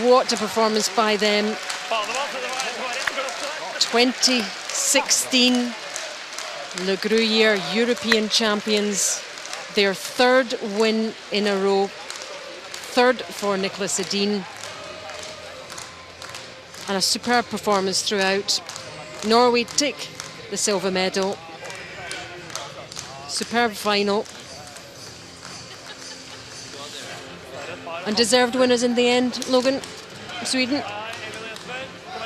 what a performance by them. 2016 Le Gruyère European champions. Their 3rd win in a row. 3rd for Nicholas Edin. And a superb performance throughout. Norway take the silver medal. Superb final. And deserved winners in the end, Logan, Sweden.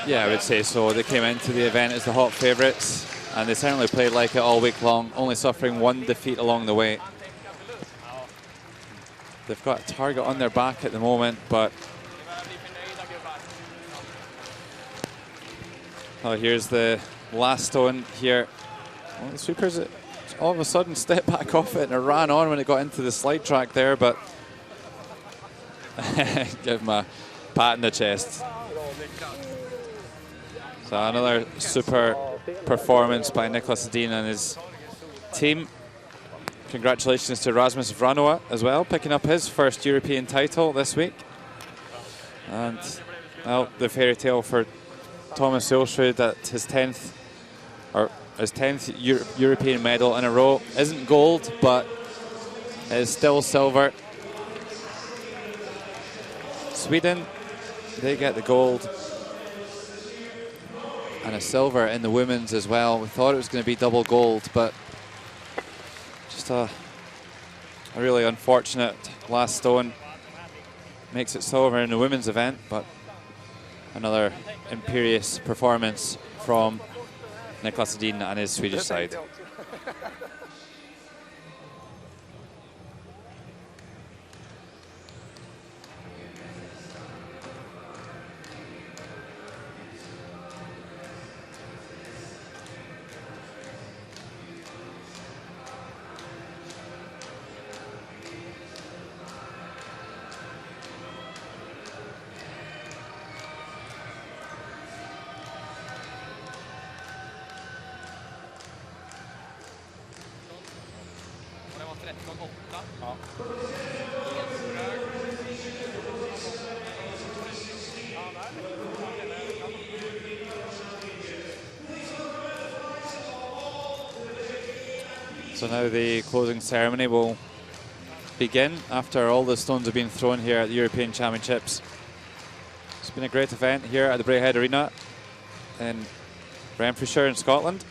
Yeah, I would say so. They came into the event as the hot favourites, and they certainly played like it all week long, only suffering 1 defeat along the way. They've got a target on their back at the moment, but oh, here's the last stone here. Well, the sweepers all of a sudden stepped back off it and it ran on when it got into the slide track there, but give him a pat in the chest. So another super performance by Nicholas Edin and his team. Congratulations to Rasmus Vranoa as well, picking up his 1st European title this week. And well, the fairy tale for Thomas Ulsrud at his 10th European medal in a row. Isn't gold, but it is still silver. Sweden, they get the gold. And a silver in the women's as well. We thought it was going to be double gold, but just a really unfortunate last stone. Makes it silver in the women's event, but another imperious performance from Nicholas Edin and his Swedish side. So now the closing ceremony will begin after all the stones have been thrown here at the European Championships. It's been a great event here at the Braehead Arena in Renfrewshire in Scotland.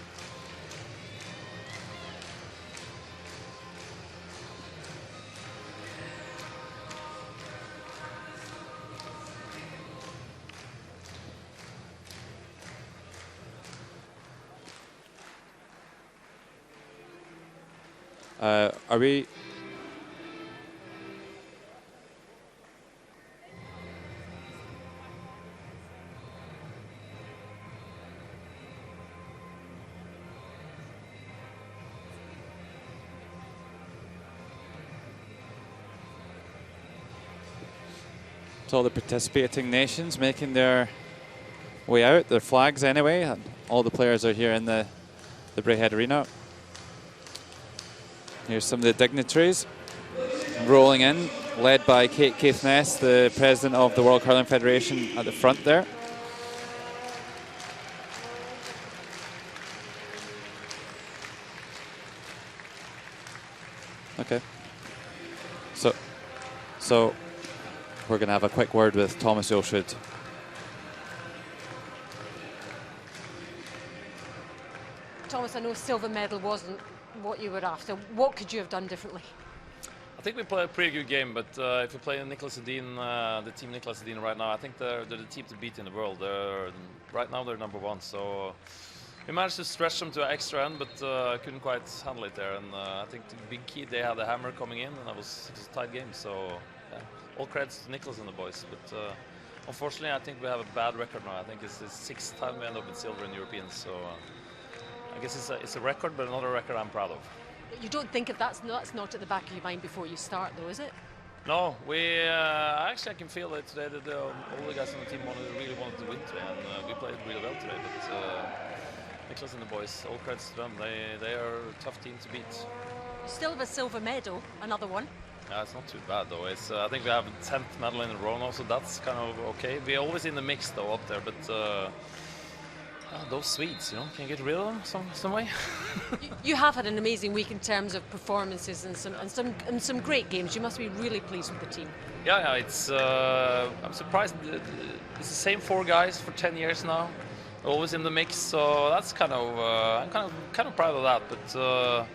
Are we? It's all the participating nations making their way out, their flags anyway, and all the players are here in the Braehead Arena. Here's some of the dignitaries rolling in, led by Kate Caithness, the president of the World Curling Federation, at the front there. Okay. So we're going to have a quick word with Thomas Ulsrud. Thomas, I know silver medal wasn't what you were after. What could you have done differently? I think we played a pretty good game, but if we play Nicholas Edin, the team Nicholas Edin right now, I think they're the team to beat in the world. Right now they're #1, so we managed to stretch them to an extra end, but couldn't quite handle it there. And I think the big key, they had the hammer coming in, and it was a tight game. So yeah, all credits to Nicholas and the boys. But unfortunately, I think we have a bad record now. I think it's the 6th time we end up with silver in Europeans. So I guess it's a record, but not a record I'm proud of. You don't think if that's not at the back of your mind before you start, though, is it? No, we actually I can feel it today that all the guys on the team really wanted to win today, and we played really well today. But Nicholas and the boys, all credits to them. They are a tough team to beat. You still have a silver medal, another one. Yeah, it's not too bad though. It's I think we have a 10th medal in a row now, so that's kind of okay. We're always in the mix though up there, but. Those Swedes, you know, can you get rid of them some way? You have had an amazing week in terms of performances and some great games. You must be really pleased with the team. Yeah, it's. I'm surprised. It's the same 4 guys for 10 years now, always in the mix. So that's kind of. I'm kind of proud of that. But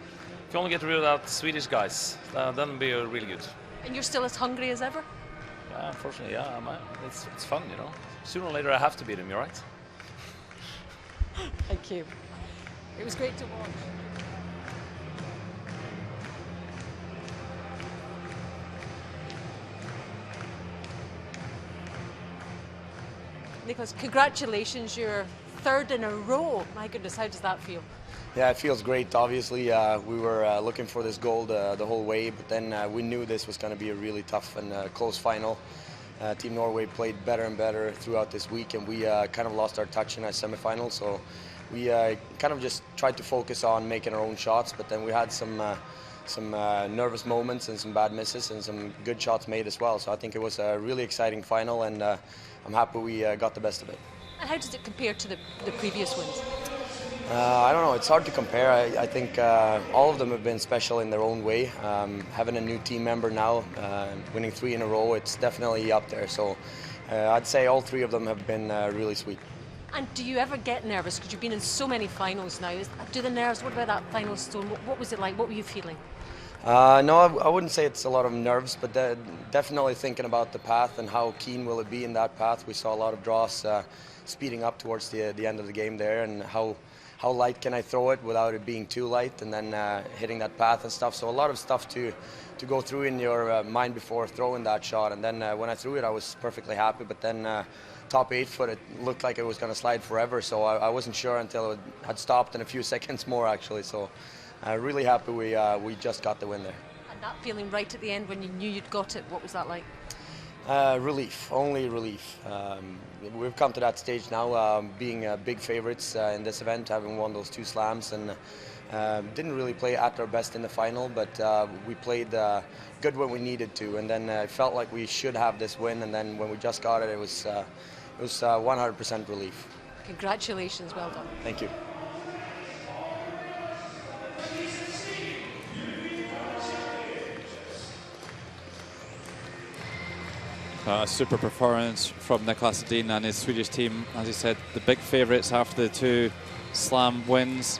if you only get rid of that Swedish guys, then it'll be really good. And you're still as hungry as ever? Yeah, unfortunately, yeah. It's fun, you know. Sooner or later, I have to beat him. You're right. Thank you. It was great to watch. Nicholas, congratulations, you're 3rd in a row. My goodness, how does that feel? Yeah, it feels great. Obviously, we were looking for this gold the whole way, but then we knew this was going to be a really tough and close final. Team Norway played better and better throughout this week, and we kind of lost our touch in our semifinal. So we kind of just tried to focus on making our own shots, but then we had some nervous moments and some bad misses and some good shots made as well. So I think it was a really exciting final, and I'm happy we got the best of it. And how does it compare to the previous wins? I don't know, it's hard to compare. I think all of them have been special in their own way. Having a new team member now, winning 3 in a row, it's definitely up there. So I'd say all 3 of them have been really sweet. And do you ever get nervous? Because you've been in so many finals now. Do the nerves, what about that final stone? What was it like? What were you feeling? No, I wouldn't say it's a lot of nerves, but definitely thinking about the path and how keen will it be in that path. We saw a lot of draws speeding up towards the end of the game there, and how light can I throw it without it being too light, and then hitting that path and stuff. So a lot of stuff to go through in your mind before throwing that shot. And then when I threw it, I was perfectly happy. But then top 8 foot, it looked like it was going to slide forever. So I wasn't sure until it had stopped in a few seconds more, actually. So really happy we just got the win there. And that feeling right at the end when you knew you'd got it, what was that like? Relief, only relief. We've come to that stage now, being big favorites in this event, having won those 2 slams, and didn't really play at our best in the final, but we played good when we needed to, and then it felt like we should have this win, and then when we just got it, it was 100% relief. Congratulations, well done. Thank you. A super performance from Niklas Edin and his Swedish team. As he said, the big favourites after the 2 slam wins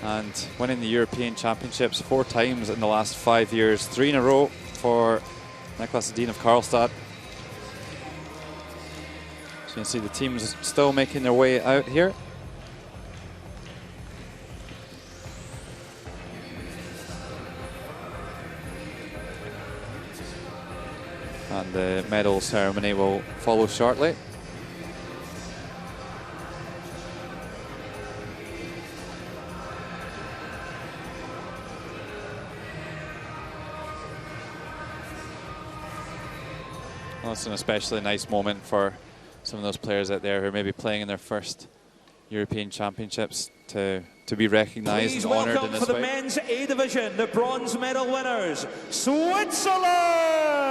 and winning the European Championships 4 times in the last 5 years. 3 in a row for Niklas Edin of Karlstad. So you can see the teams still making their way out here. And the medal ceremony will follow shortly. Well, it's an especially nice moment for some of those players out there who are maybe playing in their first European Championships to be recognised and honoured in this for the way. men's A division, the bronze medal winners, Switzerland!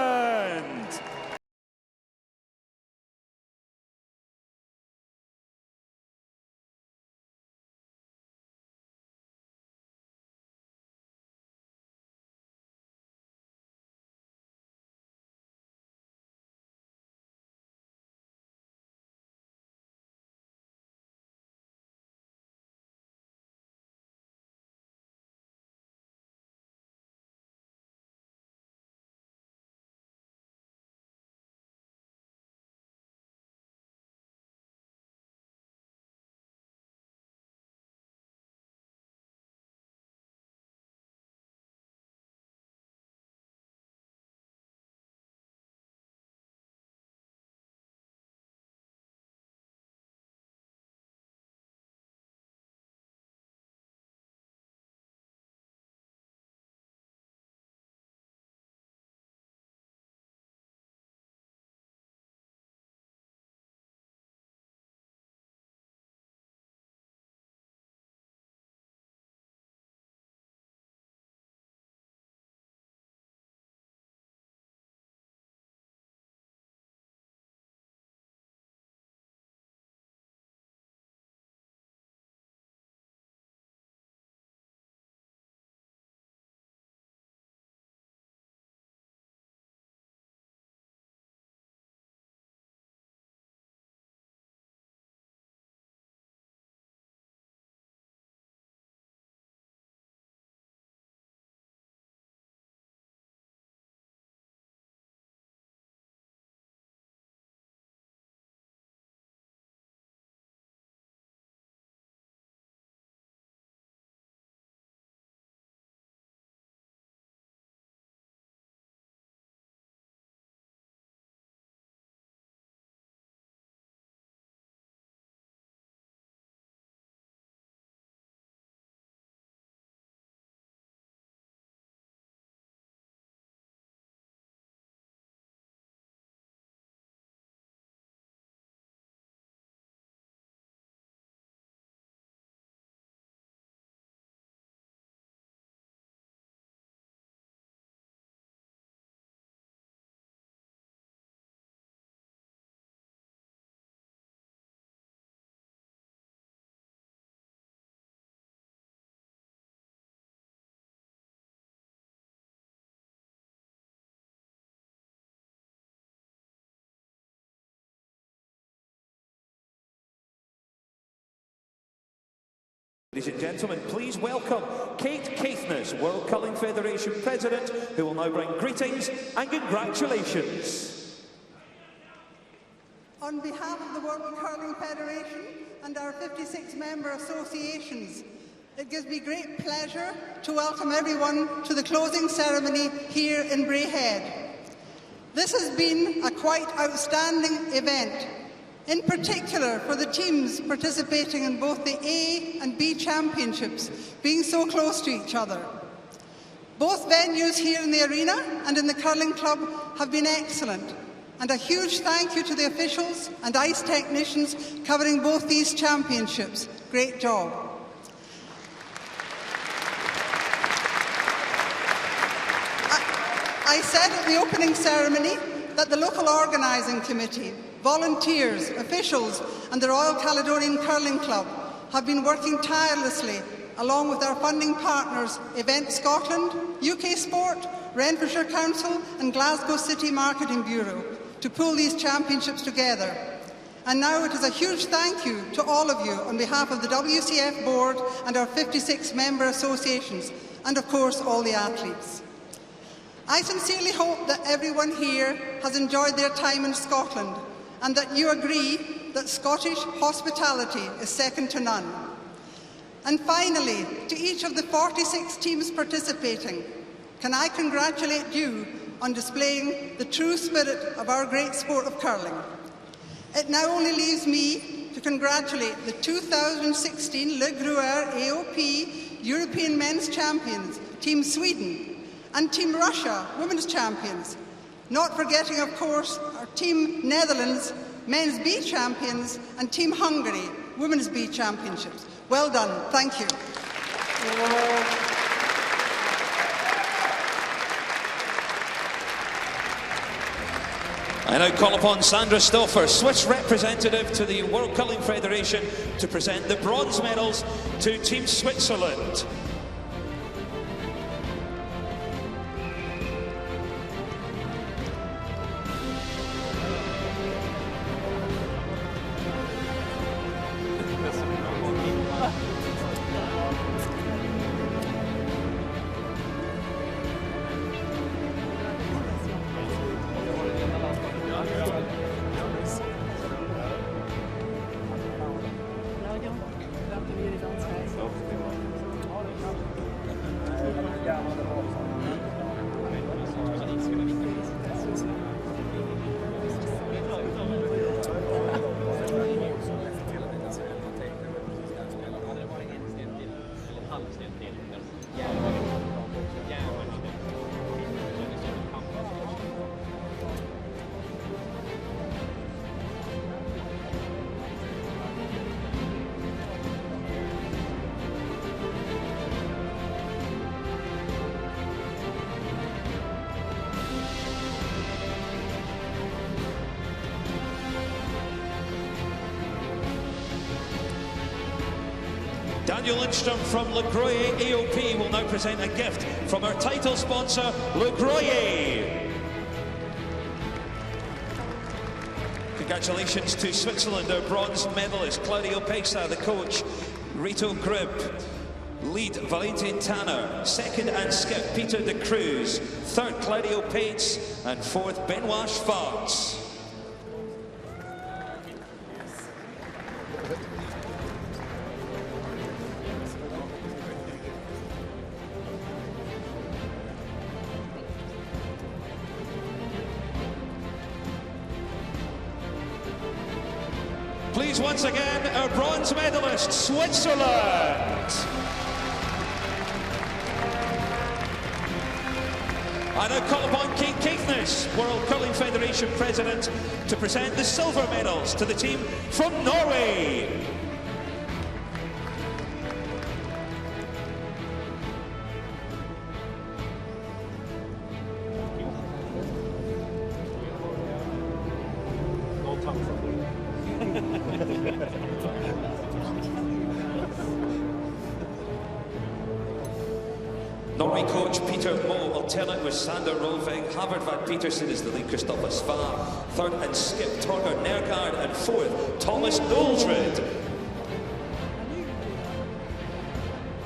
Ladies and gentlemen, please welcome Kate Caithness, World Curling Federation President, who will now bring greetings and congratulations. On behalf of the World Curling Federation and our 56 member associations, it gives me great pleasure to welcome everyone to the closing ceremony here in Braehead. This has been a quite outstanding event, in particular for the teams participating in both the A and B championships being so close to each other. Both venues here in the arena and in the curling club have been excellent, and a huge thank you to the officials and ice technicians covering both these championships. Great job. I said at the opening ceremony that the local organising committee, volunteers, officials and the Royal Caledonian Curling Club have been working tirelessly along with our funding partners Event Scotland, UK Sport, Renfrewshire Council and Glasgow City Marketing Bureau to pull these championships together. And now it is a huge thank you to all of you on behalf of the WCF board and our 56 member associations, and of course all the athletes. I sincerely hope that everyone here has enjoyed their time in Scotland and that you agree that Scottish hospitality is second to none. And finally, to each of the 46 teams participating, can I congratulate you on displaying the true spirit of our great sport of curling. It now only leaves me to congratulate the 2016 Le Gruyère AOP European Men's Champions, Team Sweden, and Team Russia Women's Champions. Not forgetting, of course, our Team Netherlands Men's B Champions and Team Hungary Women's B Championships. Well done. Thank you. I now call upon Sandra Stoffer, Swiss representative to the World Curling Federation, to present the bronze medals to Team Switzerland. Daniel Lindstrom from Le Gruyère AOP will now present a gift from our title sponsor, Le Gruyère. Congratulations to Switzerland, our bronze medalist, Claudio Pesa, the coach, Rito Grib, lead Valentin Tanner, second and skip Peter de Cruz, third Claudio Pates, and fourth Benoit Schwartz. Please, once again, our bronze medalist, Switzerland. I now call upon Kate Caithness, World Curling Federation President, to present the silver medals to the team from Norway. Norway coach Peter Moe, alternate with Sander Roving, Havard van Petersen is the lead, Christopher Sva, third and skip Torger Nergaard, and fourth Thomas Noldred.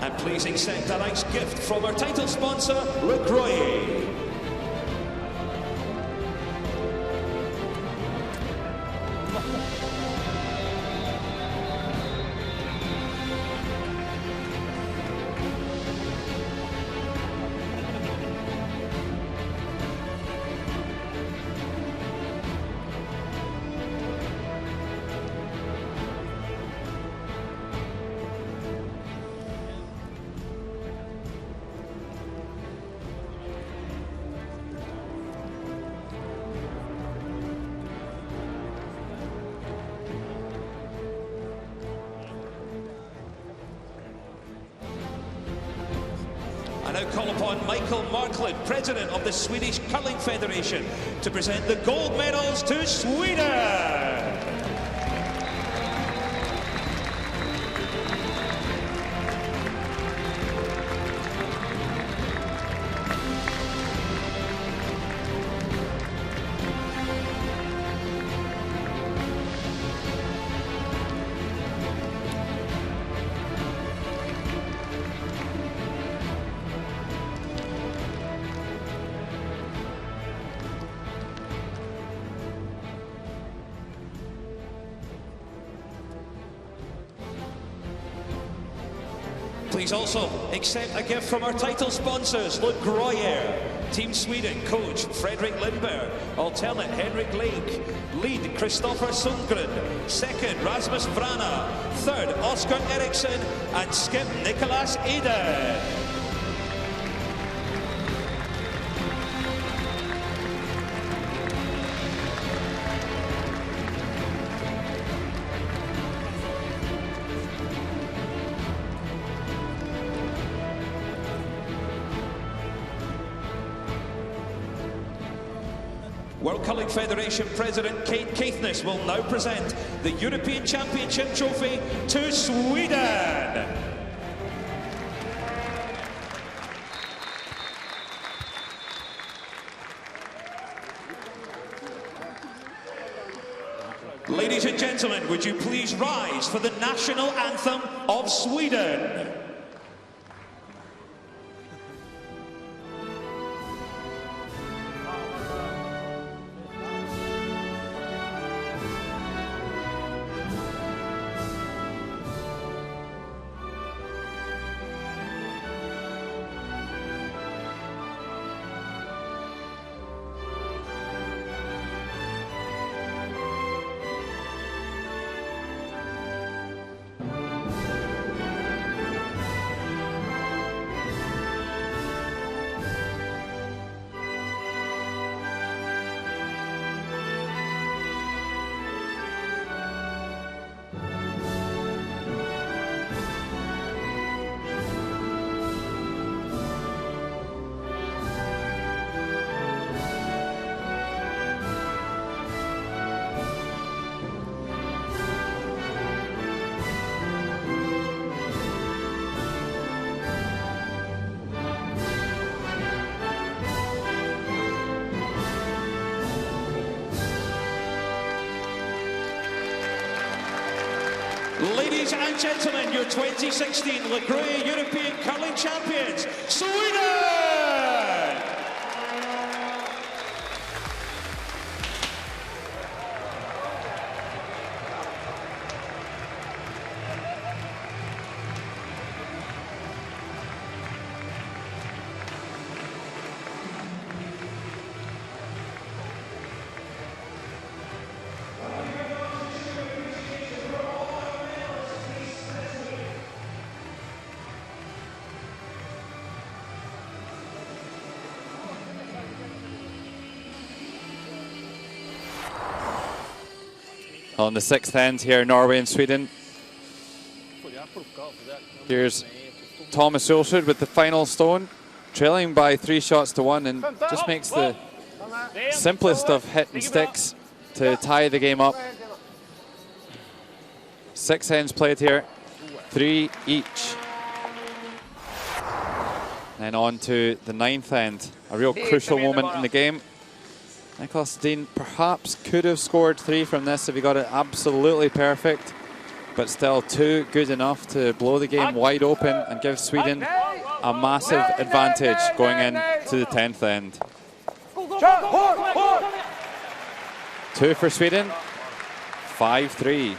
And please accept a nice gift from our title sponsor, Le Gruyère. I now call upon Michael Marklund, President of the Swedish Curling Federation, to present the gold medals to Sweden. Please also accept a gift from our title sponsors, look, Gruyère. Team Sweden, coach Fredrik Lindberg. Alternate, Henrik Lake. Lead, Christopher Sundgren. Second, Rasmus Vrana. Third, Oscar Eriksson. And skip, Nicolas Eden. World Curling Federation President Kate Caithness will now present the European Championship trophy to Sweden. Ladies and gentlemen, would you please rise for the national anthem of Sweden? Ladies and gentlemen, your 2016 Gruyère European Curling Champions, Sweden! On the sixth end here, Norway and Sweden. Here's Thomas Ulsrud with the final stone, trailing by 3 shots to 1, and just makes the simplest of hit and sticks to tie the game up. 6 ends played here, 3 each. Then on to the 9th end, a real crucial moment in the game. Nicolas Eden perhaps could have scored 3 from this if he got it absolutely perfect, but still 2 good enough to blow the game wide open and give Sweden a massive advantage going into the 10th end. 2 for Sweden, 5-3.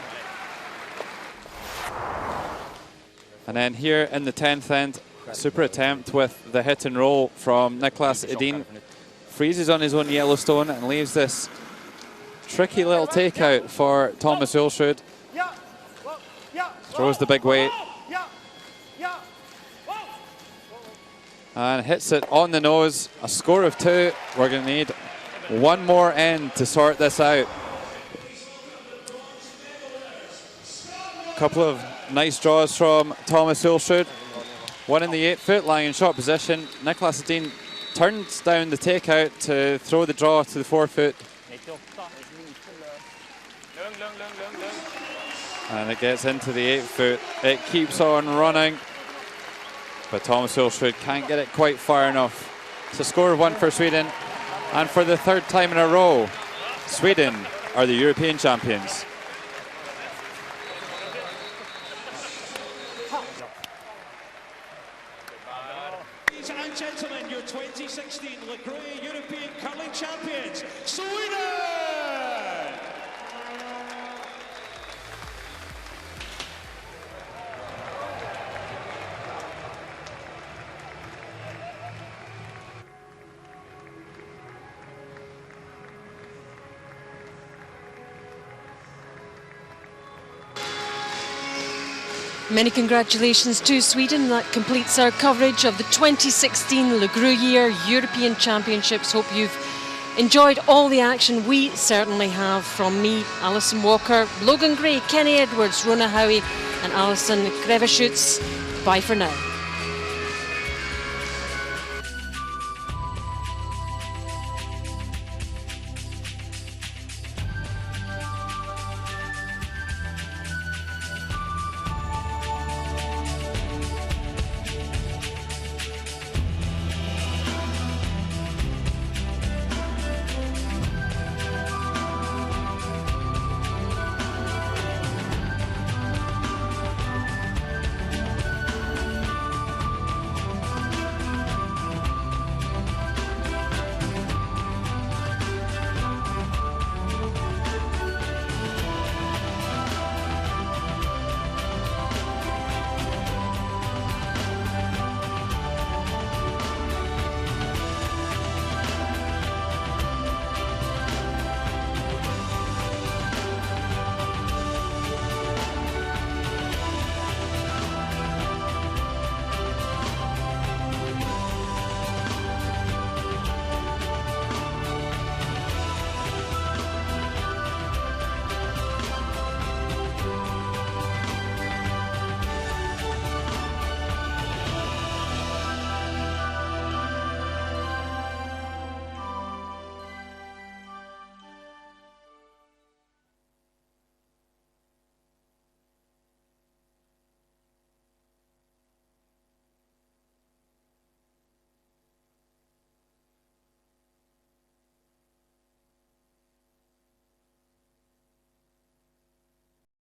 And then here in the 10th end, super attempt with the hit and roll from Nicolas Eden. Freezes on his own Yellowstone and leaves this tricky little takeout for Thomas Ulsrud. Throws the big weight. And hits it on the nose. A score of 2. We're going to need one more end to sort this out. A couple of nice draws from Thomas Ulsrud. One in the 8-foot, lying in short position. Nicolas Eden turns down the takeout to throw the draw to the 4-foot. And it gets into the 8-foot. It keeps on running, but Thomas Ulsrud can't get it quite far enough. It's a score of 1 for Sweden, and for the 3rd time in a row, Sweden are the European champions. Ladies and gentlemen, your 2016 Gruyère European Curling Champions, Sweden! Many congratulations to Sweden. That completes our coverage of the 2016 Le Gruyère European Championships. Hope you've enjoyed all the action. We certainly have. From me, Alison Walker, Logan Gray, Kenny Edwards, Rona Howie and Alison Kreveschutz. Bye for now.